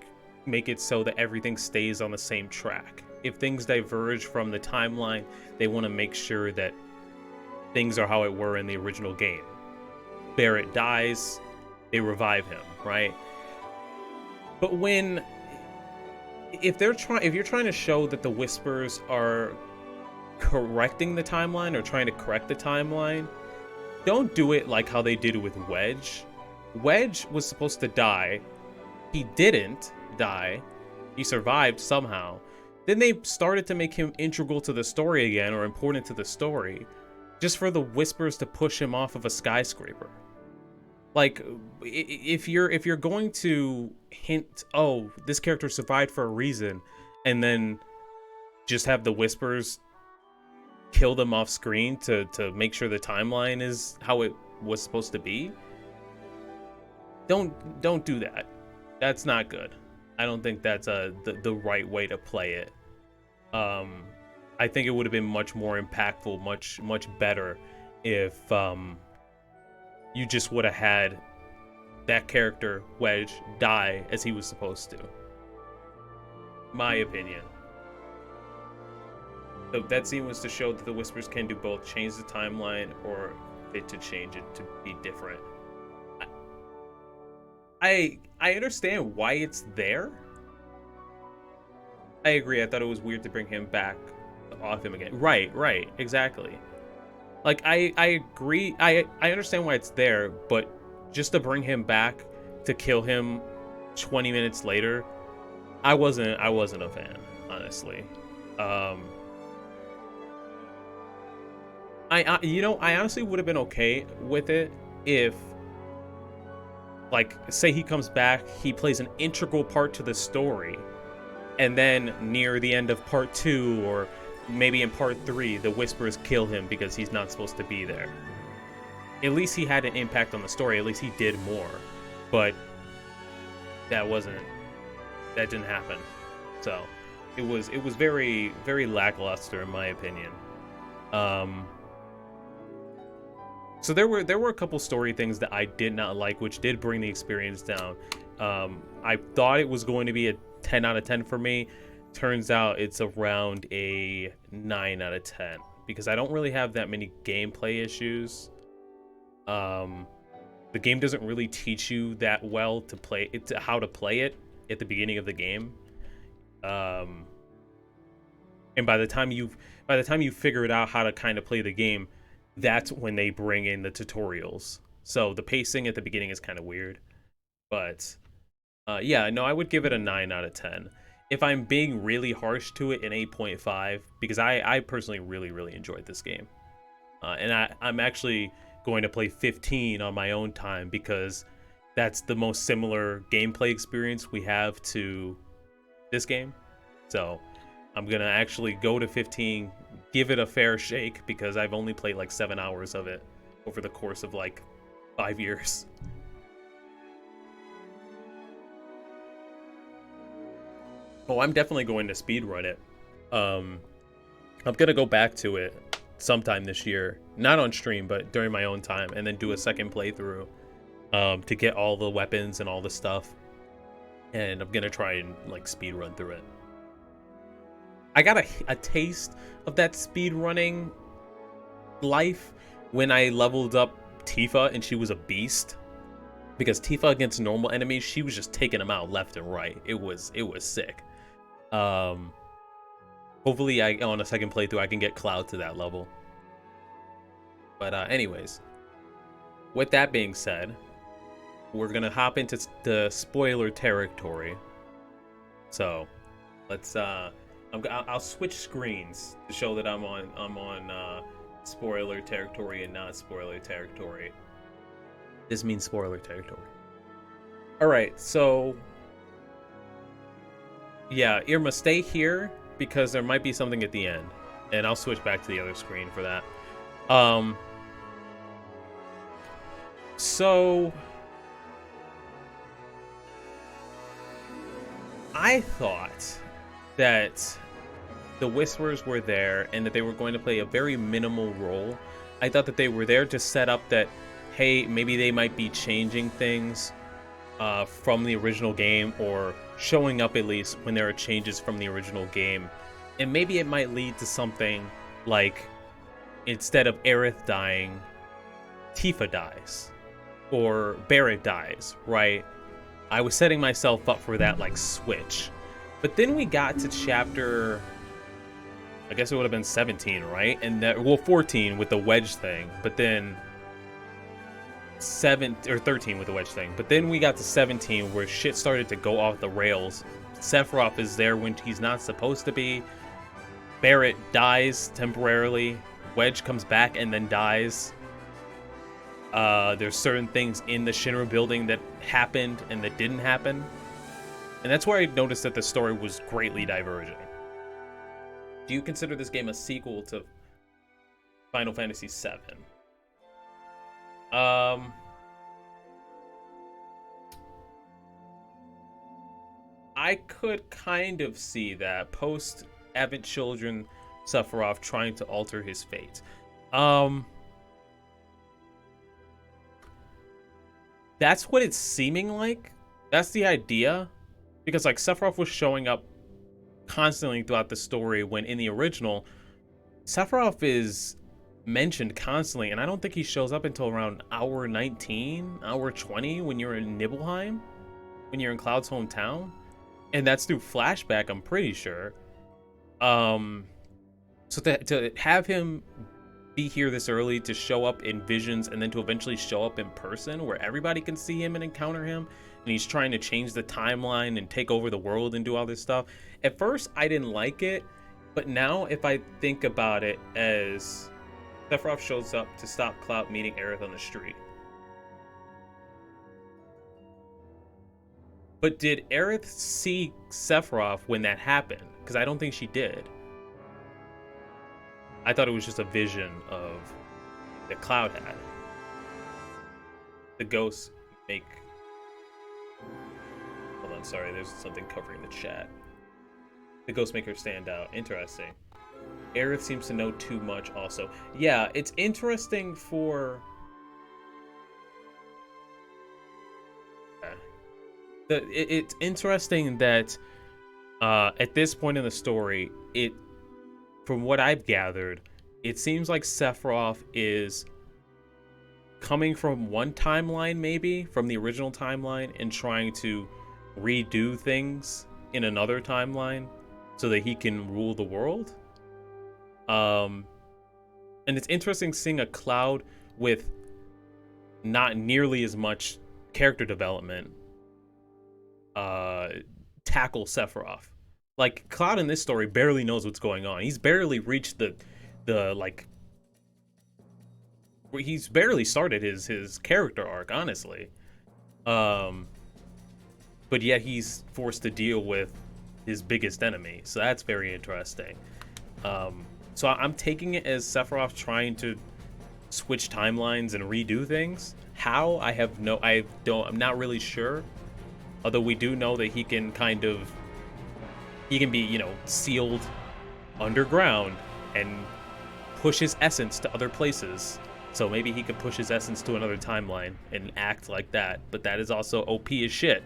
it so that everything stays on the same track. If things diverge from the timeline, they want to make sure that things are how it were in the original game. Barrett dies, they revive him, right? But if you're trying to show that the Whispers are correcting the timeline or trying to correct the timeline, don't do it like how they did it with Wedge. Wedge was supposed to die. He didn't die. He survived somehow. Then they started to make him integral to the story again, or important to the story, just for the Whispers to push him off of a skyscraper. Like, if you're going to hint, oh, this character survived for a reason, and then just have the Whispers kill them off screen to make sure the timeline is how it was supposed to be, don't do that. That's not good. I don't think that's the right way to play it. I think it would have been much more impactful, much better if you just would have had that character, Wedge, die as he was supposed to. My opinion. So that scene was to show that the Whispers can do both, change the timeline or to change it to be different. I understand why it's there. I agree. I thought it was weird to bring him back off him again. Right, exactly. Like, I agree. I understand why it's there, but just to bring him back to kill him 20 minutes later, I wasn't a fan, honestly. I honestly would have been okay with it if, like, say he comes back, he plays an integral part to the story, and then near the end of part 2 or maybe in part 3, the Whispers kill him because he's not supposed to be there. At least he had an impact on the story. At least he did more. But that didn't happen. So it was very, very lackluster in my opinion. So there were a couple story things that I did not like, which did bring the experience down. I thought it was going to be a 10 out of 10 for me. Turns out it's around a 9 out of 10 because I don't really have that many gameplay issues. The game doesn't really teach you that well to play it, how to play it at the beginning of the game. And by the time you figure it out how to kind of play the game, that's when they bring in the tutorials. So the pacing at the beginning is kind of weird. But yeah, no, I would give it a 9 out of 10. If I'm being really harsh to it, an 8.5, because I personally really enjoyed this game. And I'm actually going to play 15 on my own time because that's the most similar gameplay experience we have to this game. So I'm going to actually go to 15, give it a fair shake because I've only played like 7 hours of it over the course of like 5 years. Oh, I'm definitely going to speedrun it. I'm going to go back to it sometime this year. Not on stream, but during my own time. And then do a second playthrough to get all the weapons and all the stuff. And I'm going to try and like speedrun through it. I got a taste of that speedrunning life when I leveled up Tifa and she was a beast. Because Tifa against normal enemies, she was just taking them out left and right. It was sick. Hopefully on a second playthrough I can get Cloud to that level. But anyways, with that being said, we're gonna hop into the spoiler territory. So let's I'll switch screens to show that I'm on spoiler territory and not spoiler territory. This means spoiler territory. All right, so yeah, Irma, stay here because there might be something at the end, and I'll switch back to the other screen for that. So I thought that the Whisperers were there and that they were going to play a very minimal role. I thought that they were there to set up that, hey, maybe they might be changing things from the original game, or showing up at least when there are changes from the original game. And maybe it might lead to something like, instead of Aerith dying, Tifa dies. or Barrett dies, right? I was setting myself up for that like switch. But then we got to chapter, I guess it would have been 17, right? And that, well, 14 with the wedge thing, but then 13 with the wedge thing. But then we got to 17 where shit started to go off the rails. Sephiroth is there when he's not supposed to be. Barrett dies temporarily. Wedge comes back and then dies. There's certain things in the Shinra building that happened and that didn't happen. And that's where I noticed that the story was greatly diverging. Do you consider this game a sequel to Final Fantasy VII? I could kind of see that post Advent Children Sephiroth trying to alter his fate. That's what it's seeming like. That's the idea. Because like Sephiroth was showing up constantly throughout the story when in the original, Sephiroth is mentioned constantly, and I don't think he shows up until around hour 19, hour 20 when you're in Nibelheim, when you're in Cloud's hometown. And that's through flashback, I'm pretty sure. So to have him be here this early, to show up in visions, and then to eventually show up in person where everybody can see him and encounter him, and he's trying to change the timeline and take over the world and do all this stuff. At first, I didn't like it, but now if I think about it as Sephiroth shows up to stop Cloud meeting Aerith on the street. But did Aerith see Sephiroth when that happened? Because I don't think she did. I thought it was just a vision of that Cloud had. The ghosts make... Hold on, sorry, there's something covering the chat. The ghosts make her stand out. Interesting. Aerith seems to know too much also. Yeah, it's interesting for... It's interesting that at this point in the story, from what I've gathered, it seems like Sephiroth is coming from one timeline, maybe from the original timeline, and trying to redo things in another timeline so that he can rule the world. And it's interesting seeing a Cloud with not nearly as much character development tackle Sephiroth. Like, Cloud in this story barely knows what's going on. He's barely reached the like, he's barely started his character arc, honestly. But yet he's forced to deal with his biggest enemy, so that's very interesting. So I'm taking it as Sephiroth trying to switch timelines and redo things. How? I'm not really sure. Although we do know that he can be, sealed underground and push his essence to other places. So maybe he could push his essence to another timeline and act like that. But that is also OP as shit.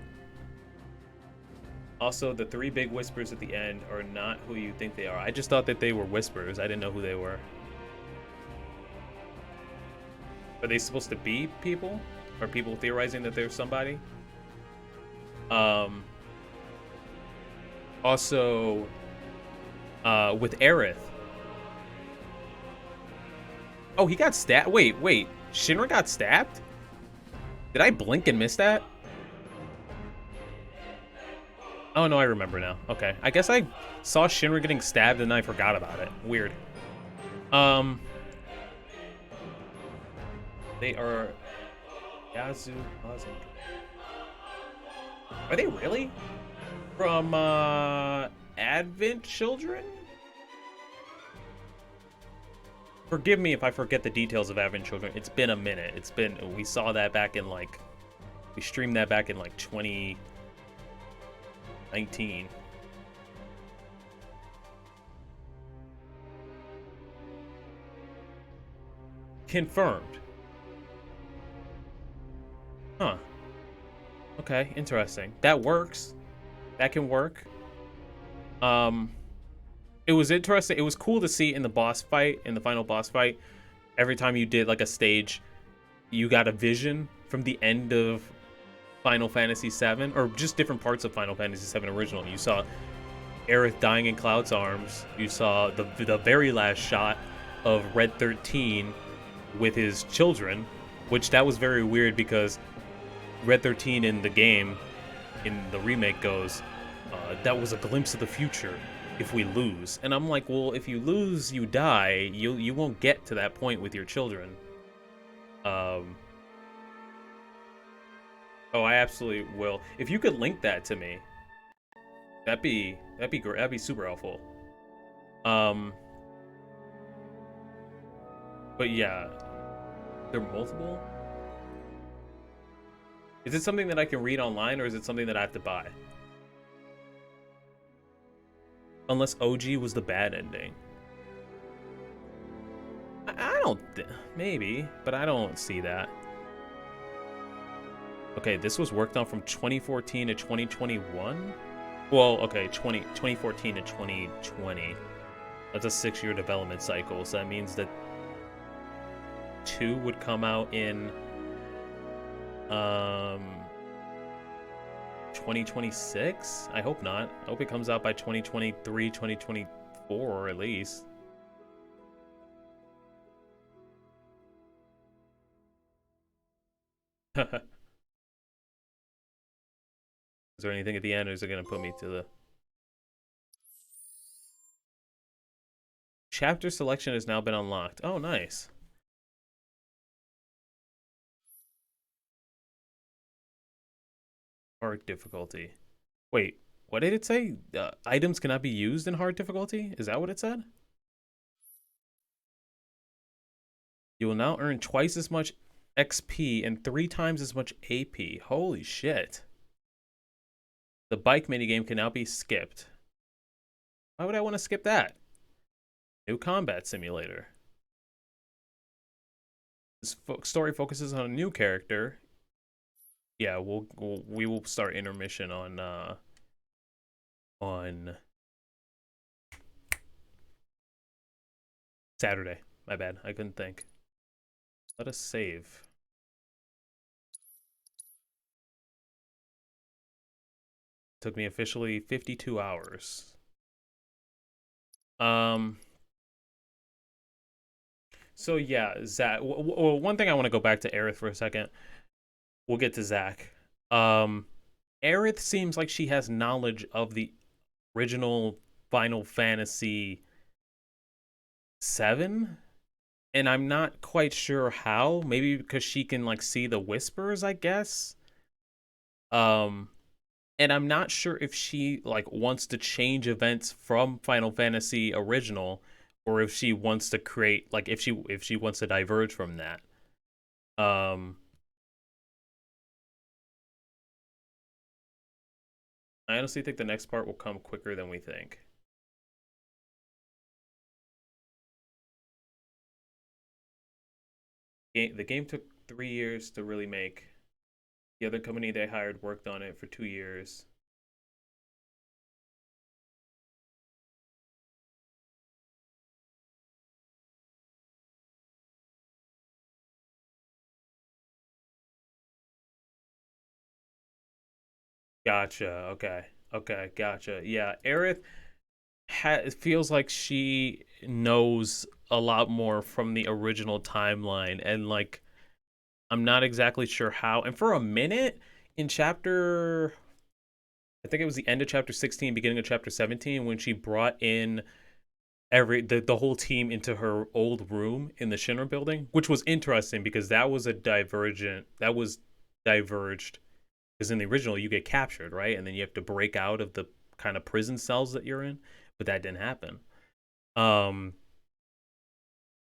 Also, the 3 big whispers at the end are not who you think they are. I just thought that they were whispers. I didn't know who they were. Are they supposed to be people? Are people theorizing that they're somebody? Also, with Aerith. Oh, he got stabbed? Wait. Shinra got stabbed? Did I blink and miss that? Oh, no, I remember now. Okay. I guess I saw Shinra getting stabbed and I forgot about it. Weird. They are... Yazu... Are they really? From, Advent Children? Forgive me if I forget the details of Advent Children. It's been a minute. We saw that back in, we streamed that back in, 2019. Confirmed. Huh. Okay, interesting. That works. That can work. It was interesting. It was cool to see in the boss fight, in the final boss fight, every time you did a stage, you got a vision from the end of Final Fantasy VII, or just different parts of Final Fantasy VII original. You saw Aerith dying in Cloud's arms. You saw the very last shot of Red 13 with his children, which that was very weird because Red 13 in the game, in the remake, goes, that was a glimpse of the future if we lose. And I'm like, well, if you lose, you die. You won't get to that point with your children. Oh, I absolutely will. If you could link that to me, that'd be great. That'd be super helpful. But yeah, they're multiple. Is it something that I can read online, or is it something that I have to buy? Unless OG was the bad ending. I don't... Maybe, but I don't see that. Okay, this was worked on from 2014 to 2021? Well, okay, 2014 to 2020. That's a 6-year development cycle, so that means that 2 would come out in 2026? I hope not. I hope it comes out by 2023, 2024 at least. Is there anything at the end, or is it going to put me to the... Chapter selection has now been unlocked. Oh, nice. Hard difficulty. Wait, what did it say? Items cannot be used in hard difficulty? Is that what it said? You will now earn twice as much XP and 3 times as much AP. Holy shit. The bike minigame can now be skipped. Why would I want to skip that? New combat simulator. This story focuses on a new character. Yeah, we will start intermission on Saturday. My bad, I couldn't think. Let us save. Took me officially 52 hours. So yeah, Zach. Well, one thing I want to go back to Aerith for a second. We'll get to Zach. Aerith seems like she has knowledge of the original Final Fantasy VII, and I'm not quite sure how. Maybe because she can like see the whispers, I guess. And I'm not sure if she like wants to change events from Final Fantasy original, or if she wants to create like if she wants to diverge from that. I honestly think the next part will come quicker than we think. The game took 3 years to really make. The other company they hired worked on it for 2 years. Gotcha. Okay. Okay. Gotcha. Yeah. Aerith it feels like she knows a lot more from the original timeline, and like I'm not exactly sure how. And for a minute in chapter, I think it was the end of chapter 16, beginning of chapter 17, when she brought in the whole team into her old room in the Shinra building, which was interesting because that was diverged. Because in the original, you get captured, right? And then you have to break out of the kind of prison cells that you're in. But that didn't happen.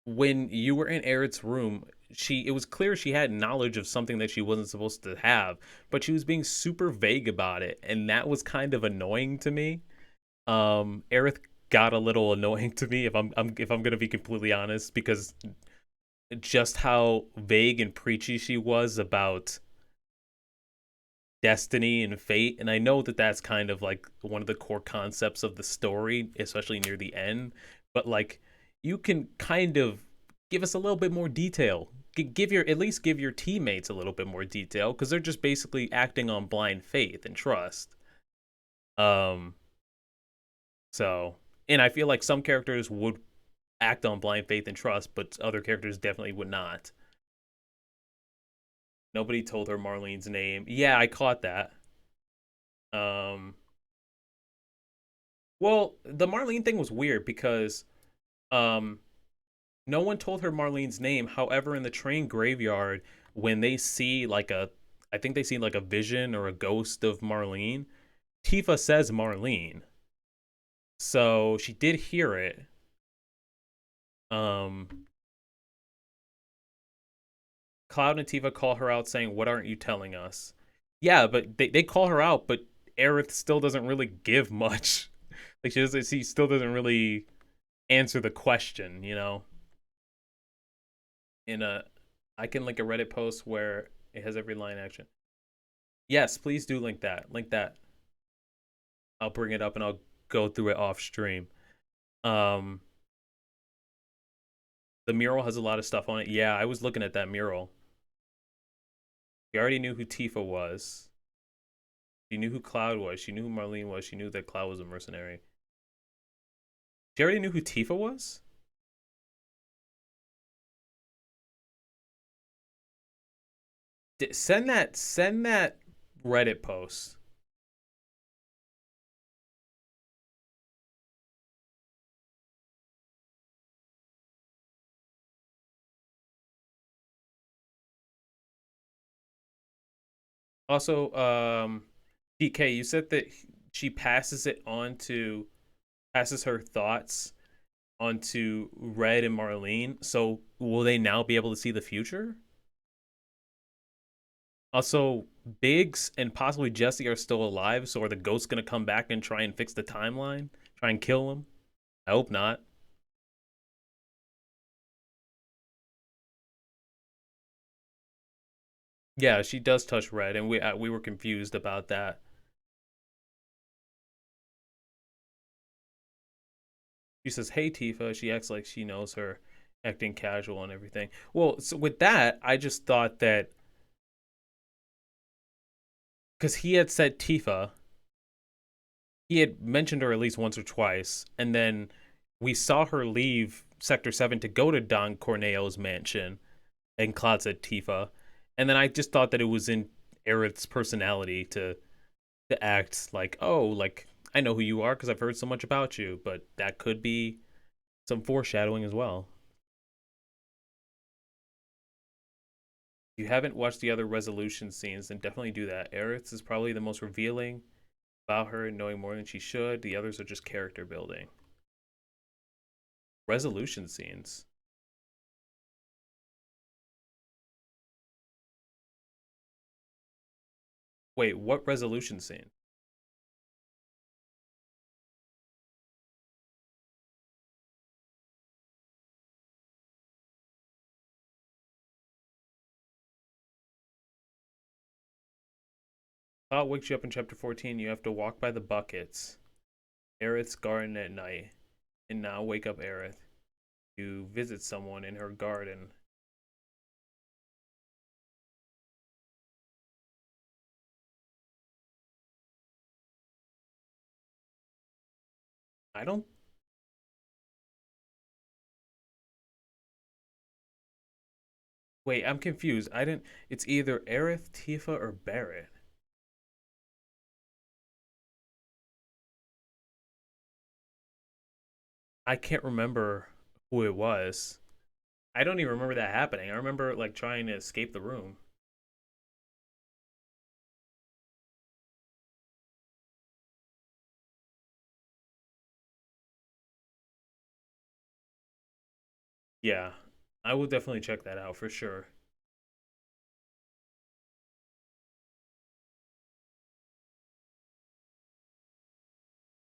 When you were in Aerith's room, it was clear she had knowledge of something that she wasn't supposed to have, but she was being super vague about it, and that was kind of annoying to me. Aerith got a little annoying to me if I'm gonna be completely honest, because just how vague and preachy she was about destiny and fate. And I know that that's kind of like one of the core concepts of the story, especially near the end, but like you can kind of give us a little bit more detail give your at least give your teammates a little bit more detail, because they're just basically acting on blind faith and trust. Um. So, and I feel like some characters would act on blind faith and trust, but other characters definitely would not. Nobody told her Marlene's name. Yeah, I caught that. Um. Well, the Marlene thing was weird because um no one told her Marlene's name. However, in the train graveyard, when they see like I think they see like a vision or a ghost of Marlene, Tifa says Marlene. So she did hear it. Um, Cloud and Tifa call her out saying, "What aren't you telling us?" Yeah, but they call her out, but Aerith still doesn't really give much. Like she still doesn't really answer the question, you know? In a I can link a Reddit post where it has every line action. Yes, please do link that. Link that. I'll bring it up and I'll go through it off stream. Um, the mural has a lot of stuff on it. Yeah, I was looking at that mural. She already knew who Tifa was. She knew who Cloud was. She knew who Marlene was. She knew that Cloud was a mercenary. She already knew who Tifa was? Send that Reddit post. Also, DK, you said that she passes her thoughts onto Red and Marlene. So will they now be able to see the future? Also, Biggs and possibly Jesse are still alive, so are the ghosts gonna come back and try and fix the timeline? Try and kill them? I hope not. Yeah, she does touch Red, and we were confused about that. She says, "Hey Tifa." She acts like she knows her, acting casual and everything. Well, so with that, I just thought that because he had said Tifa, he had mentioned her at least once or twice, and then we saw her leave Sector 7 to go to Don Corneo's mansion, and Cloud said Tifa, and then I just thought that it was in Aerith's personality to act like, oh, like I know who you are because I've heard so much about you, but that could be some foreshadowing as well. If you haven't watched the other resolution scenes, then definitely do that. Aerith's is probably the most revealing about her, knowing more than she should. The others are just character building. Resolution scenes. Wait, what resolution scene? Cloud wakes you up in chapter 14. You have to walk by the buckets. Aerith's garden at night. And now wake up Aerith. You visit someone in her garden. I don't. Wait, I'm confused. I didn't. It's either Aerith, Tifa, or Barrett. I can't remember who it was. I don't even remember that happening. I remember like trying to escape the room. Yeah, I will definitely check that out for sure.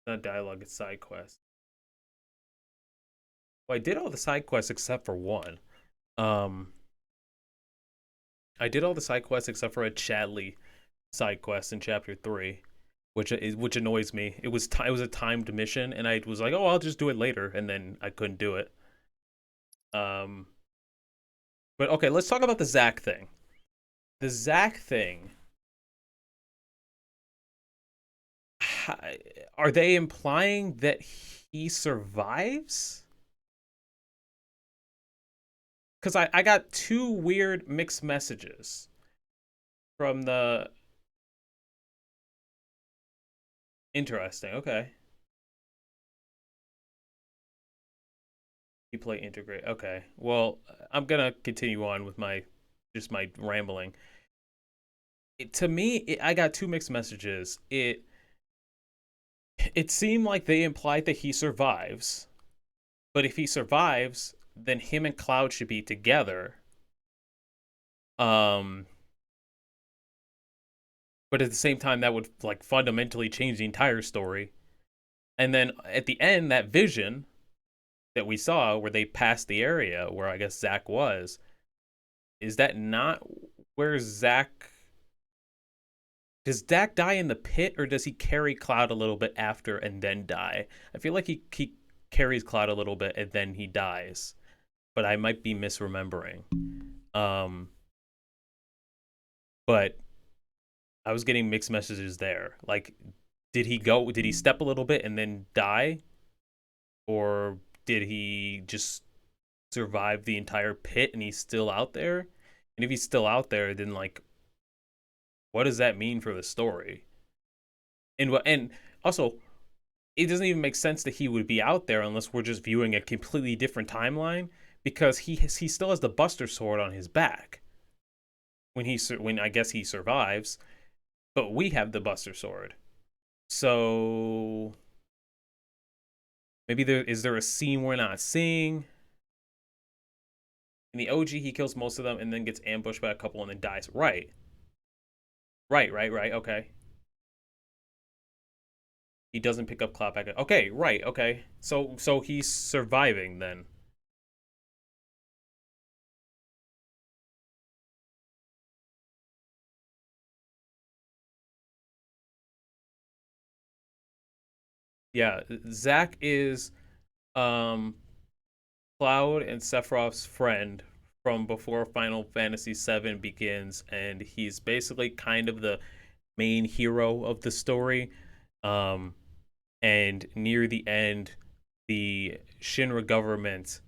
Not dialogue, it's side quest. Well, I did all the side quests except for one. Um, I did all the side quests except for a Chadley side quest in chapter 3, which annoys me. It was a timed mission, and I was like, oh, I'll just do it later, and then I couldn't do it. Um, But okay, let's talk about the Zack thing. The Zack thing. Are they implying that he survives? Because I got two weird mixed messages from the. Interesting. Okay. You play integrate. Okay. Well, I'm gonna continue on with my rambling. To me, I got two mixed messages. It seemed like they implied that he survives, but if he survives, then him and Cloud should be together. Um, but at the same time, that would like fundamentally change the entire story. And then at the end, that vision that we saw where they passed the area where I guess Zack was, is that not where Zack? Does Zack die in the pit, or does he carry Cloud a little bit after and then die? I feel like he carries Cloud a little bit and then he dies, but I might be misremembering. Um, but I was getting mixed messages there. Like, did he go? Did he step a little bit and then die, or did he just survive the entire pit and he's still out there? And if he's still out there, then like, what does that mean for the story? And also, it doesn't even make sense that he would be out there unless we're just viewing a completely different timeline, because he still has the Buster Sword on his back when I guess he survives, but we have the Buster Sword. So maybe there a scene we're not seeing? In the OG, he kills most of them and then gets ambushed by a couple and then dies. Right. Right. Okay. He doesn't pick up Cloud back. Okay, right. Okay. So he's surviving then. Yeah, Zack is um Cloud and Sephiroth's friend from before Final Fantasy VII begins, and he's basically kind of the main hero of the story. Um, and near the end, the Shinra government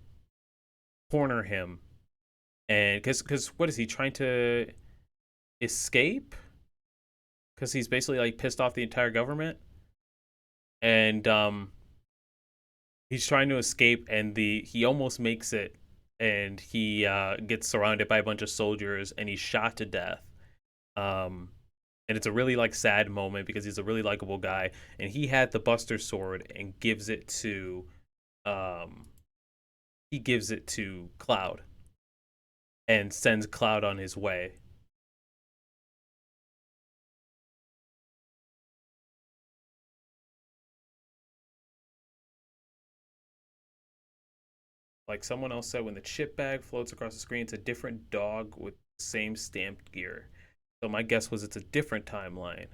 corner him, and because what is he trying to escape? Because he's basically like pissed off the entire government, and he's trying to escape, and he almost makes it, and he gets surrounded by a bunch of soldiers, and he's shot to death. Um, and it's a really like sad moment because he's a really likable guy, and he had the Buster Sword and um, gives it to Cloud, and sends Cloud on his way. Like someone else said, when the chip bag floats across the screen, it's a different dog with the same stamped gear. So my guess was it's a different timeline.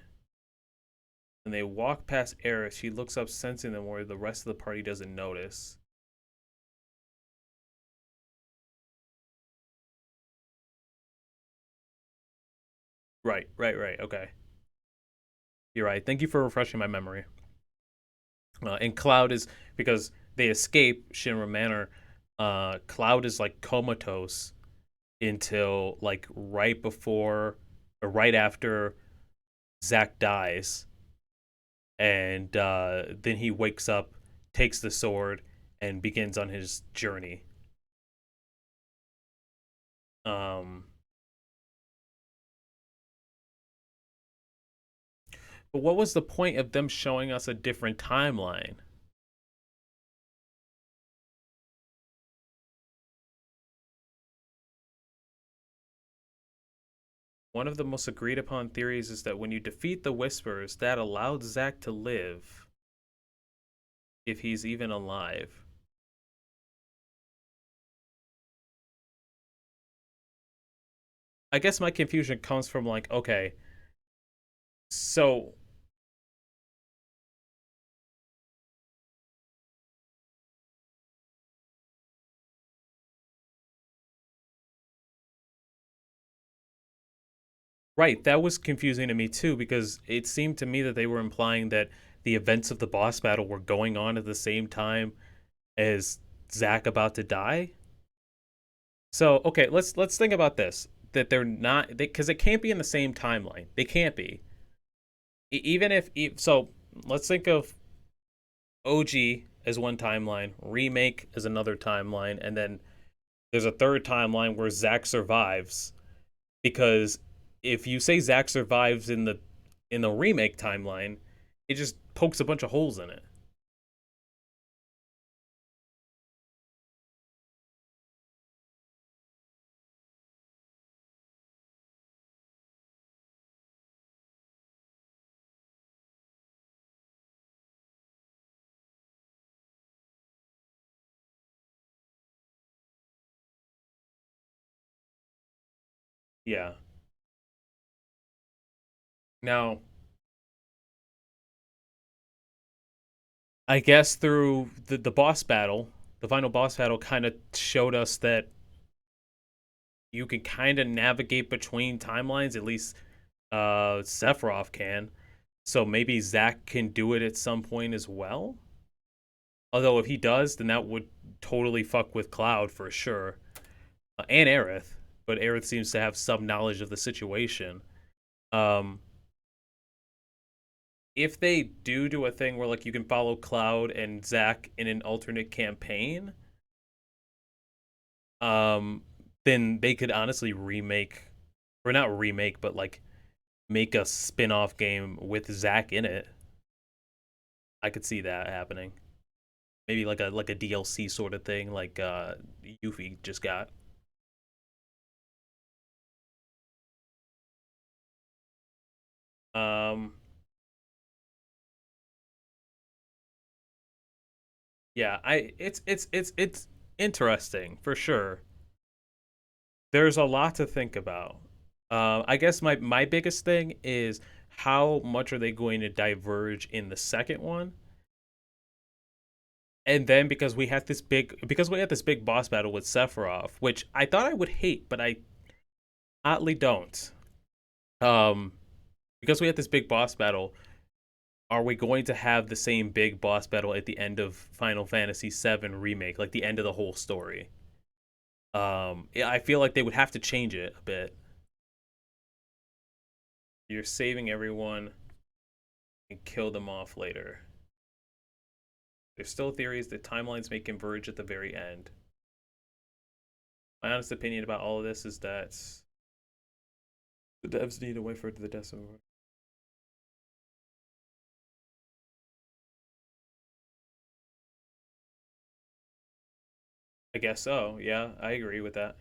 When they walk past Aerith, she looks up, sensing them where the rest of the party doesn't notice. Right. Okay. You're right. Thank you for refreshing my memory. And Cloud is, because they escape Shinra Manor, Cloud is like comatose until like right before or right after Zack dies. And then he wakes up, takes the sword, and begins on his journey. Um, but what was the point of them showing us a different timeline? One of the most agreed upon theories is that when you defeat the Whispers, that allowed Zack to live, if he's even alive. I guess my confusion comes from like, okay, so Right, that was confusing to me too because it seemed to me that they were implying that the events of the boss battle were going on at the same time as Zack about to die. So, okay, let's think about this. That they're not because it can't be in the same timeline. They can't be. Even if so, let's think of OG as one timeline, Remake as another timeline, and then there's a third timeline where Zack survives. Because if you say Zack survives in the Remake timeline, it just pokes a bunch of holes in it. Yeah. Now, I guess through the boss battle, the final boss battle kind of showed us that you can kind of navigate between timelines. At least Sephiroth can. So maybe Zack can do it at some point as well. Although if he does, then that would totally fuck with Cloud for sure, and Aerith. But Aerith seems to have some knowledge of the situation. Um, if they do a thing where like you can follow Cloud and Zack in an alternate campaign, um, then they could honestly remake, or not remake, but like make a spin-off game with Zack in it. I could see that happening. Maybe like a DLC sort of thing, like Yuffie just got. Um, yeah, it's interesting for sure. There's a lot to think about. I guess my biggest thing is how much are they going to diverge in the second one? And then because we had this big boss battle with Sephiroth, which I thought I would hate, but I oddly don't. Um, because we had this big boss battle, are we going to have the same big boss battle at the end of Final Fantasy VII Remake, like the end of the whole story? Yeah, I feel like they would have to change it a bit. You're saving everyone and kill them off later. There's still theories that timelines may converge at the very end. My honest opinion about all of this is that the devs need to wait for the death of. I guess so. Yeah, I agree with that.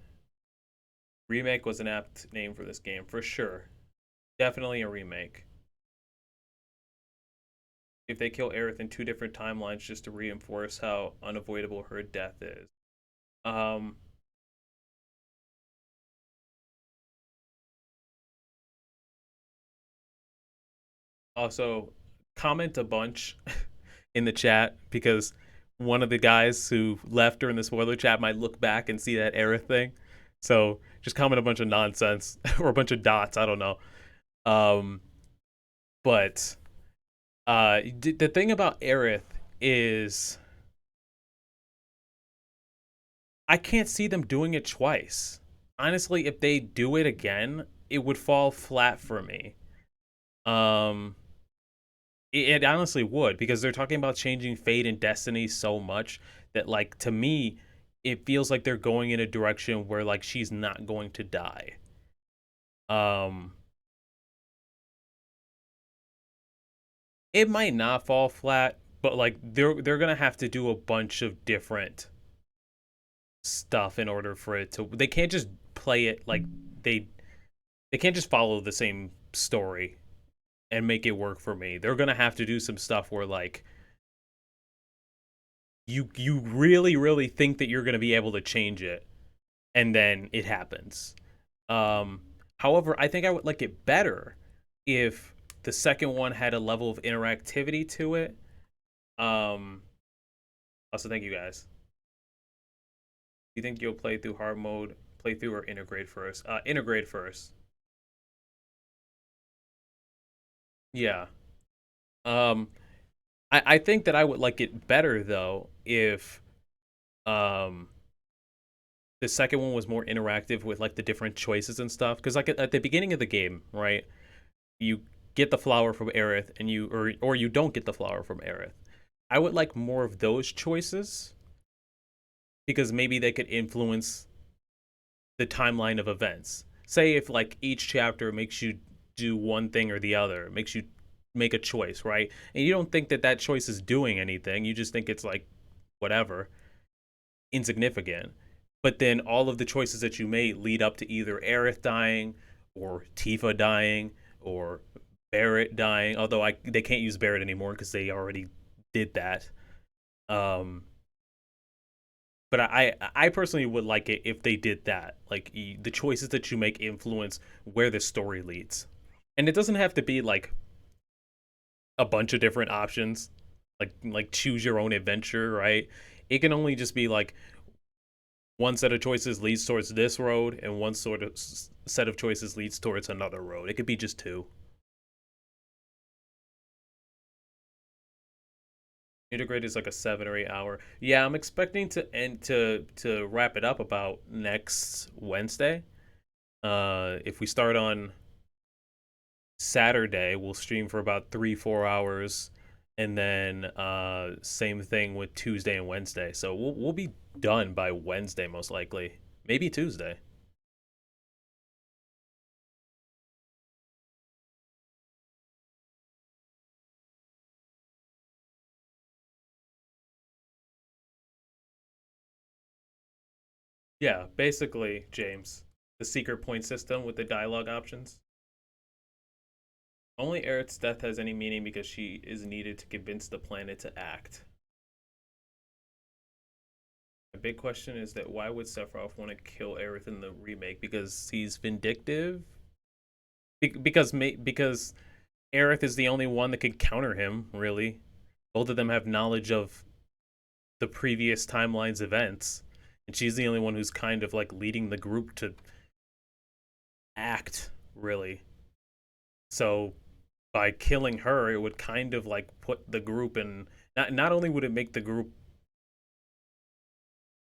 Remake was an apt name for this game, for sure. Definitely a remake. If they kill Aerith in two different timelines just to reinforce how unavoidable her death is. Um, Also, comment a bunch in the chat because one of the guys who left during the spoiler chat might look back and see that Aerith thing. So just comment a bunch of nonsense or a bunch of dots. I don't know. Um, but the thing about Aerith is I can't see them doing it twice. Honestly, if they do it again, it would fall flat for me. Um, it honestly would because they're talking about changing fate and destiny so much that like to me it feels like they're going in a direction where like she's not going to die. Um it might not fall flat, but like they're going to have to do a bunch of different stuff in order for it to they can't just play it like they they can't just follow the same story and make it work for me. They're going to have to do some stuff where like you really think that you're going to be able to change it and then it happens. Um, However, I think I would like it better if the second one had a level of interactivity to it. Um, Also, thank you guys. Do you think you'll play through hard mode, play through, or integrate first? Integrate first. Yeah. Um, I think that I would like it better though if um the second one was more interactive with like the different choices and stuff. Because like at the beginning of the game, right, you get the flower from Aerith, and or you don't get the flower from Aerith. I would like more of those choices because maybe they could influence the timeline of events. Say if like each chapter makes you do one thing or the other, makes you make a choice, right? And you don't think that that choice is doing anything. You just think it's like whatever, insignificant. But then all of the choices that you made lead up to either Aerith dying or Tifa dying or Barrett dying. Although they can't use Barrett anymore because they already did that. Um, but I personally would like it if they did that. Like the choices that you make influence where the story leads, and it doesn't have to be like a bunch of different options, like choose your own adventure, right? It can only just be like one set of choices leads towards this road, and one sort of set of choices leads towards another road. It could be just two. Integrate is like a 7 or 8 hour. Yeah, I'm expecting to end to wrap it up about next Wednesday. If we start on Saturday, we'll stream for about 3 4 hours, and then same thing with Tuesday and Wednesday. So we'll be done by Wednesday most likely, maybe Tuesday. Yeah, basically, James, the secret point system with the dialogue options. Only Aerith's death has any meaning because she is needed to convince the planet to act. The big question is that why would Sephiroth want to kill Aerith in the remake? Because he's vindictive. Because Aerith is the only one that could counter him. Really, both of them have knowledge of the previous timeline's events, and she's the only one who's kind of like leading the group to act. Really, so by killing her, it would kind of like put the group in. Not only would it make the group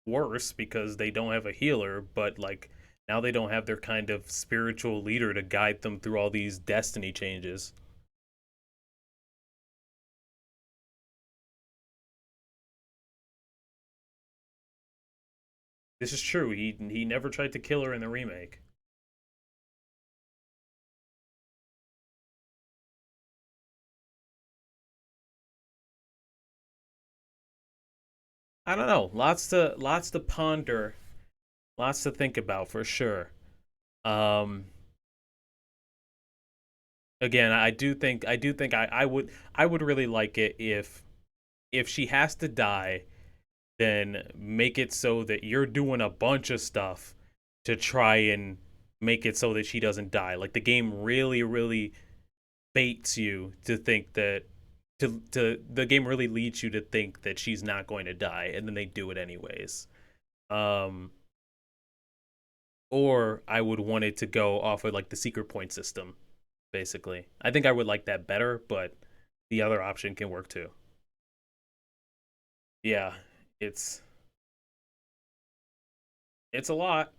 worse because they don't have a healer, but like now they don't have their kind of spiritual leader to guide them through all these destiny changes. This is true. He never tried to kill her in the remake. I don't know. Lots to ponder, lots to think about for sure. Um, Again, I do think I would really like it if she has to die, then make it so that you're doing a bunch of stuff to try and make it so that she doesn't die. Like the game really baits you to think that to the game really leads you to think that she's not going to die, and then they do it anyways. Um or I would want it to go off of like the secret point system, basically. I think I would like that better, but the other option can work too. Yeah, it's it's a lot.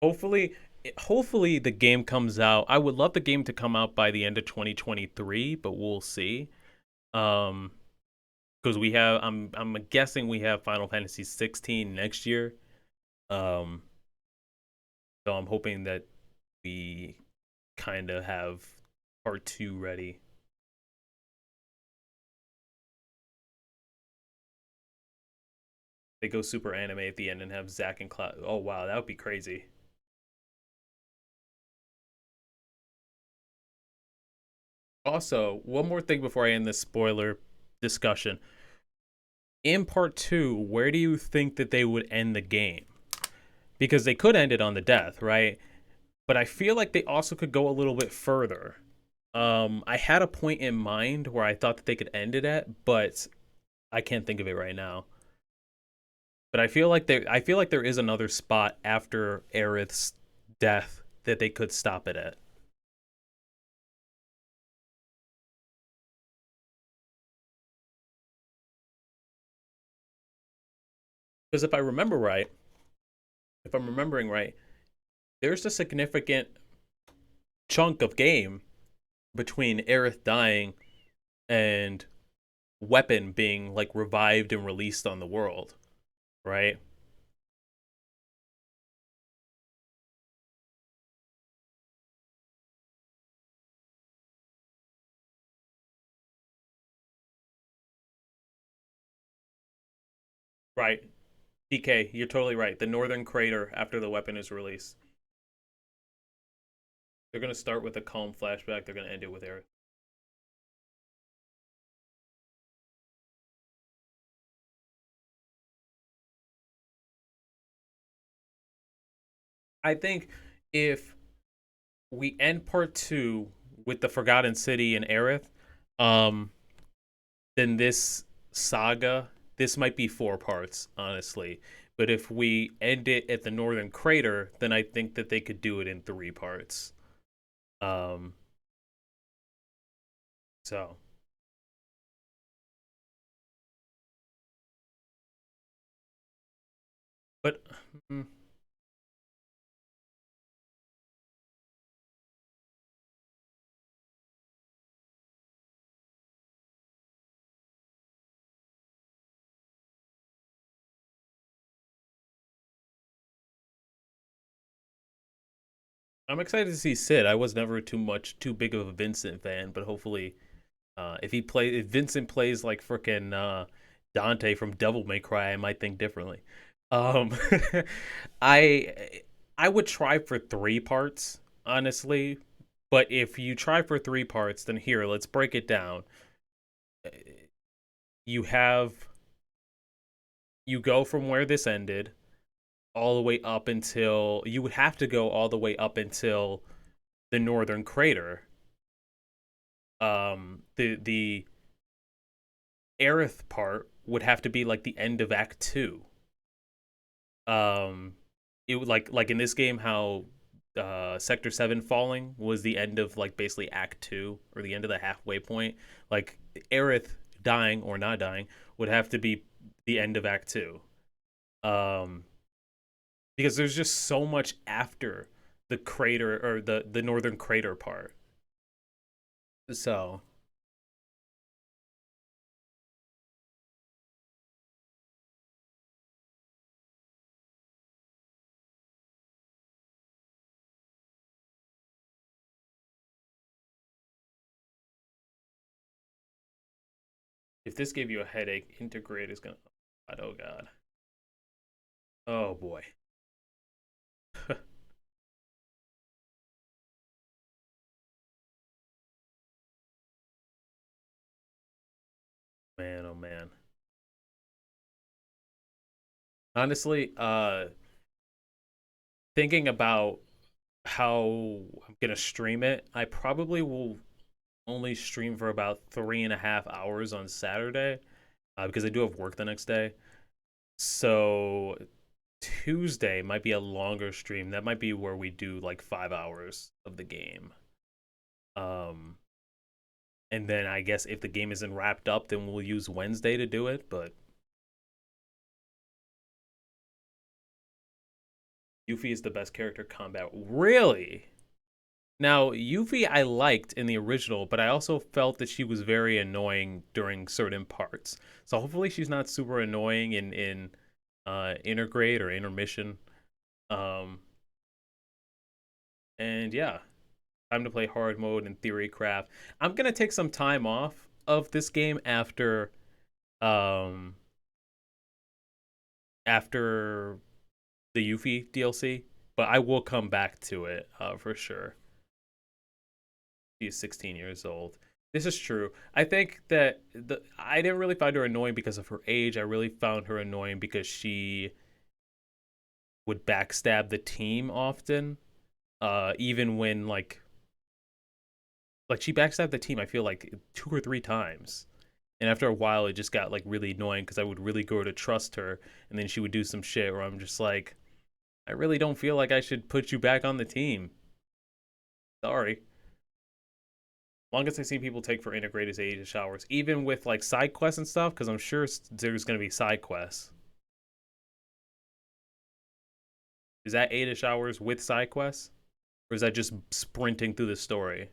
hopefully hopefully the game comes out. I would love the game to come out by the end of 2023, but we'll see. Um because we have I'm guessing we have Final Fantasy 16 next year. Um so I'm hoping that we kind of have part 2 ready. They go super anime at the end and have Zack and Cloud. Oh wow, that would be crazy. Also, one more thing before I end this spoiler discussion. In part 2, where do you think that they would end the game? Because they could end it on the death, right? But I feel like they also could go a little bit further. I had a point in mind where I thought that they could end it at, but I can't think of it right now. But I feel like there is another spot after Aerith's death that they could stop it at. Because if I remember right, if I'm remembering right, there's a significant chunk of game between Aerith dying and Weapon being like revived and released on the world, right? Right. DK, you're totally right. The northern crater after the weapon is released. They're gonna start with a calm flashback. They're gonna end it with Aerith. I think if we end part two with the Forgotten City and Aerith, um, then this saga, this might be 4 parts, honestly. But if we end it at the Northern Crater, then I think that they could do it in 3 parts. Um, so, but mm, I'm excited to see Sid. I was never too big of a Vincent fan, but hopefully, if Vincent plays like freaking Dante from Devil May Cry, I might think differently. Um, I I would try for 3 parts, honestly. But if you try for 3 parts, then here, let's break it down. You have you go from where this ended all the way up until you would have to go all the way up until the northern crater. The Aerith part would have to be like the end of Act 2. Um, it would like in this game how Sector 7 falling was the end of like basically Act 2 or the end of the halfway point. Like Aerith dying or not dying would have to be the end of Act 2. Um, because there's just so much after the crater or the northern crater part. So if this gave you a headache, integrate is gonna. Oh god. Oh boy. Man, oh man. Honestly, thinking about how I'm gonna stream it, I probably will only stream for about 3.5 hours on Saturday, because I do have work the next day. So Tuesday might be a longer stream. That might be where we do like 5 hours of the game. Um, and then I guess if the game isn't wrapped up, then we'll use Wednesday to do it. But Yuffie is the best character combat. Really? Now, Yuffie I liked in the original, but I also felt that she was very annoying during certain parts. So hopefully she's not super annoying in Intergrade or Intermission. Um, and yeah, time to play hard mode and theory craft. I'm gonna take some time off of this game um after the Yuffie DLC, but I will come back to it for sure. She's 16 years old. This is true. I think that I didn't really find her annoying because of her age. I really found her annoying because she would backstab the team often. Even when like she backstabbed the team, I feel like 2 or 3 times. And after a while, it just got like really annoying because I would really grow to trust her, and then she would do some shit where I'm just like, I really don't feel like I should put you back on the team. Sorry. Longest I've seen people take for integrated age showers, even with like side quests and stuff, because I'm sure there's gonna be side quests. Is that 8-ish hours with side quests? Or is that just sprinting through the story?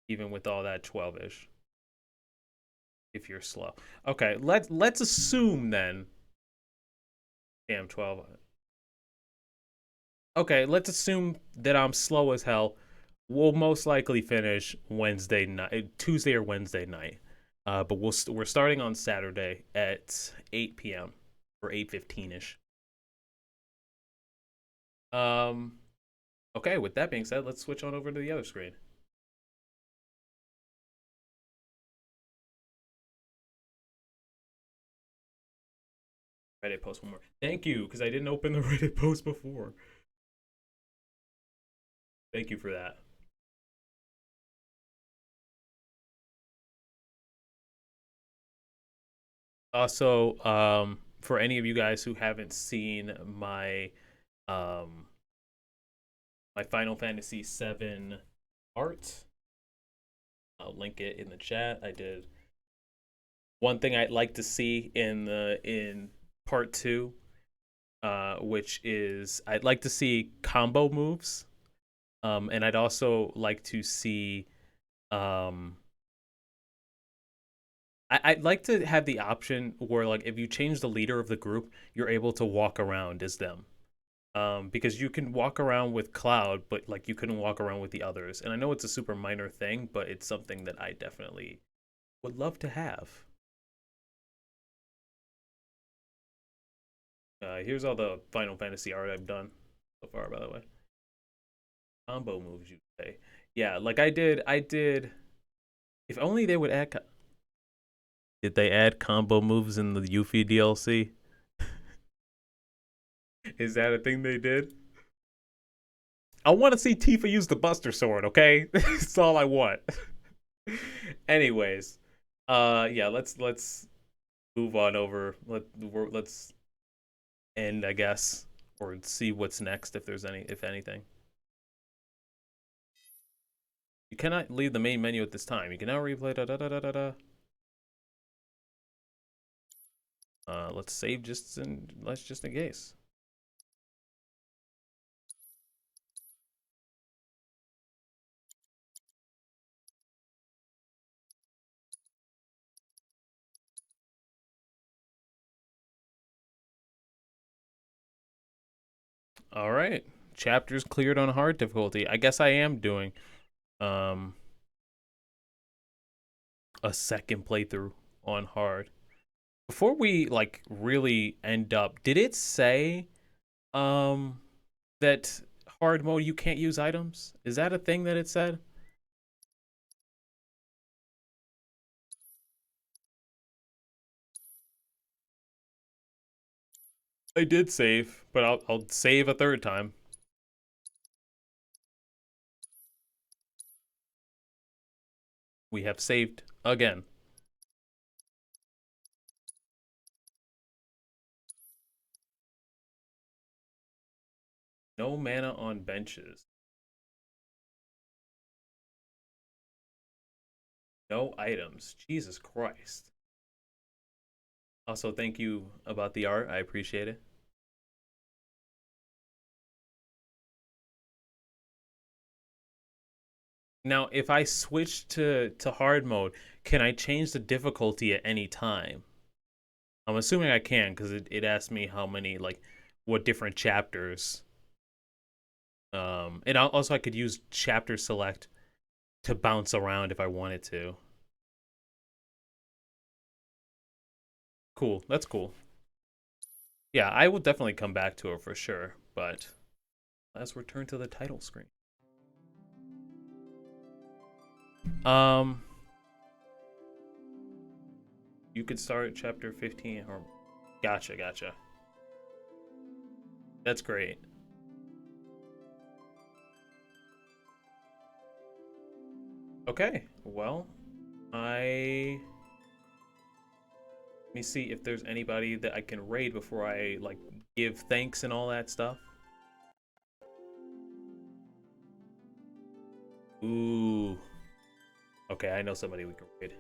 Even with all that 12-ish. If you're slow. Okay, let's assume then. Damn, 12. Okay, let's assume that I'm slow as hell. We'll most likely finish Wednesday night, Tuesday or Wednesday night. But we're starting on Saturday at 8 p.m. or 8:15ish. Okay, with that being said, let's switch on over to the other screen. Reddit post one more. Thank you, because I didn't open the Reddit post before. Thank you for that. Also, for any of you guys who haven't seen my my Final Fantasy VII art, I'll link it in the chat. I did one thing I'd like to see in part 2, which is I'd like to see combo moves, and I'd also like to see I'd like to have the option where, like, if you change the leader of the group, you're able to walk around as them. Because you can walk around with Cloud, but like you couldn't walk around with the others. And I know it's a super minor thing, but it's something that I definitely would love to have. Here's all the Final Fantasy art I've done so far, by the way. Combo moves, you say? Yeah, like I did. If only they would add. Did they add combo moves in the Yuffie DLC? Is that a thing they did? I want to see Tifa use the Buster Sword, okay? That's all I want. Anyways, yeah, let's move on over. Let's end, I guess, or see what's next if there's anything. You cannot leave the main menu at this time. You can now replay let's save just in case. All right, chapters cleared on hard difficulty. I guess I am doing a second playthrough on hard. Before we like really end up, did it say that hard mode you can't use items? Is that a thing that it said? I did save, but I'll save a third time. We have saved again. No mana on benches. No items. Jesus Christ. Also, thank you about the art. I appreciate it. Now, if I switch to hard mode, can I change the difficulty at any time? I'm assuming I can because it asked me how many, like, what different chapters. And also I could use chapter select to bounce around if I wanted to. Cool, that's cool. Yeah, I will definitely come back to it for sure, but let's return to the title screen. You could start at chapter 15 or gotcha. That's great. Okay, well, let me see if there's anybody that I can raid before I like give thanks and all that stuff. Ooh. Okay, I know somebody we can raid.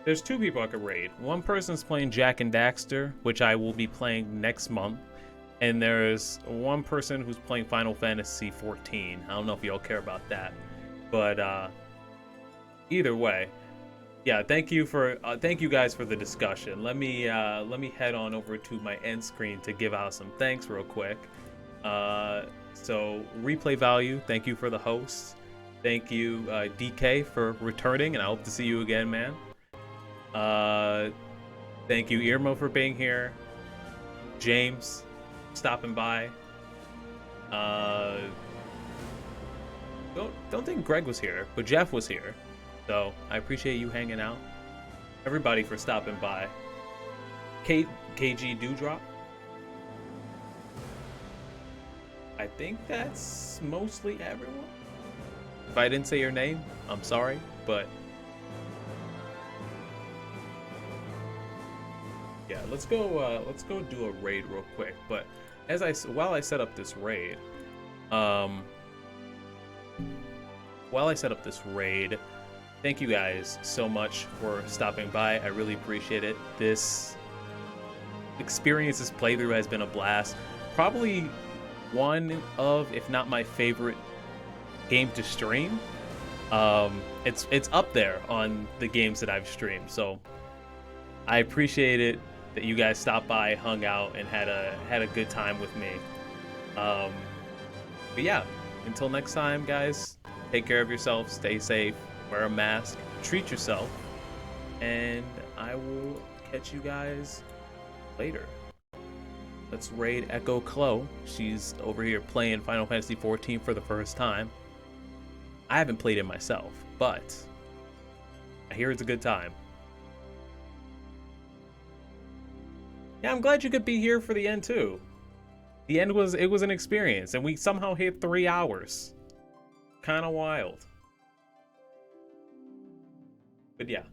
There's two people I could raid. One person's playing Jack and Daxter, which I will be playing next month. And there's one person who's playing Final Fantasy 14. I don't know if y'all care about that. But either way, yeah, thank you guys for the discussion. Let me head on over to my end screen to give out some thanks real quick. So Replay Value, thank you for the host. Thank you DK for returning, and I hope to see you again, man. Thank you Irma for being here. James stopping by. Don't think Greg was here, but Jeff was here. So I appreciate you hanging out. Everybody for stopping by. KG Dewdrop. I think that's mostly everyone. If I didn't say your name, I'm sorry, but yeah, let's go do a raid real quick. But while I set up this raid, thank you guys so much for stopping by. I really appreciate it. This playthrough has been a blast. Probably one of, if not my favorite game to stream. It's up there on the games that I've streamed. So I appreciate it that you guys stopped by, hung out, and had a good time with me. But yeah, until next time, guys, take care of yourself, stay safe, wear a mask, treat yourself, and I will catch you guys later. Let's raid Echo Chloe. She's over here playing Final Fantasy 14 for the first time. I haven't played it myself, but I hear it's a good time. Yeah, I'm glad you could be here for the end too. The end was an experience, and we somehow hit 3 hours. Kind of wild. But yeah.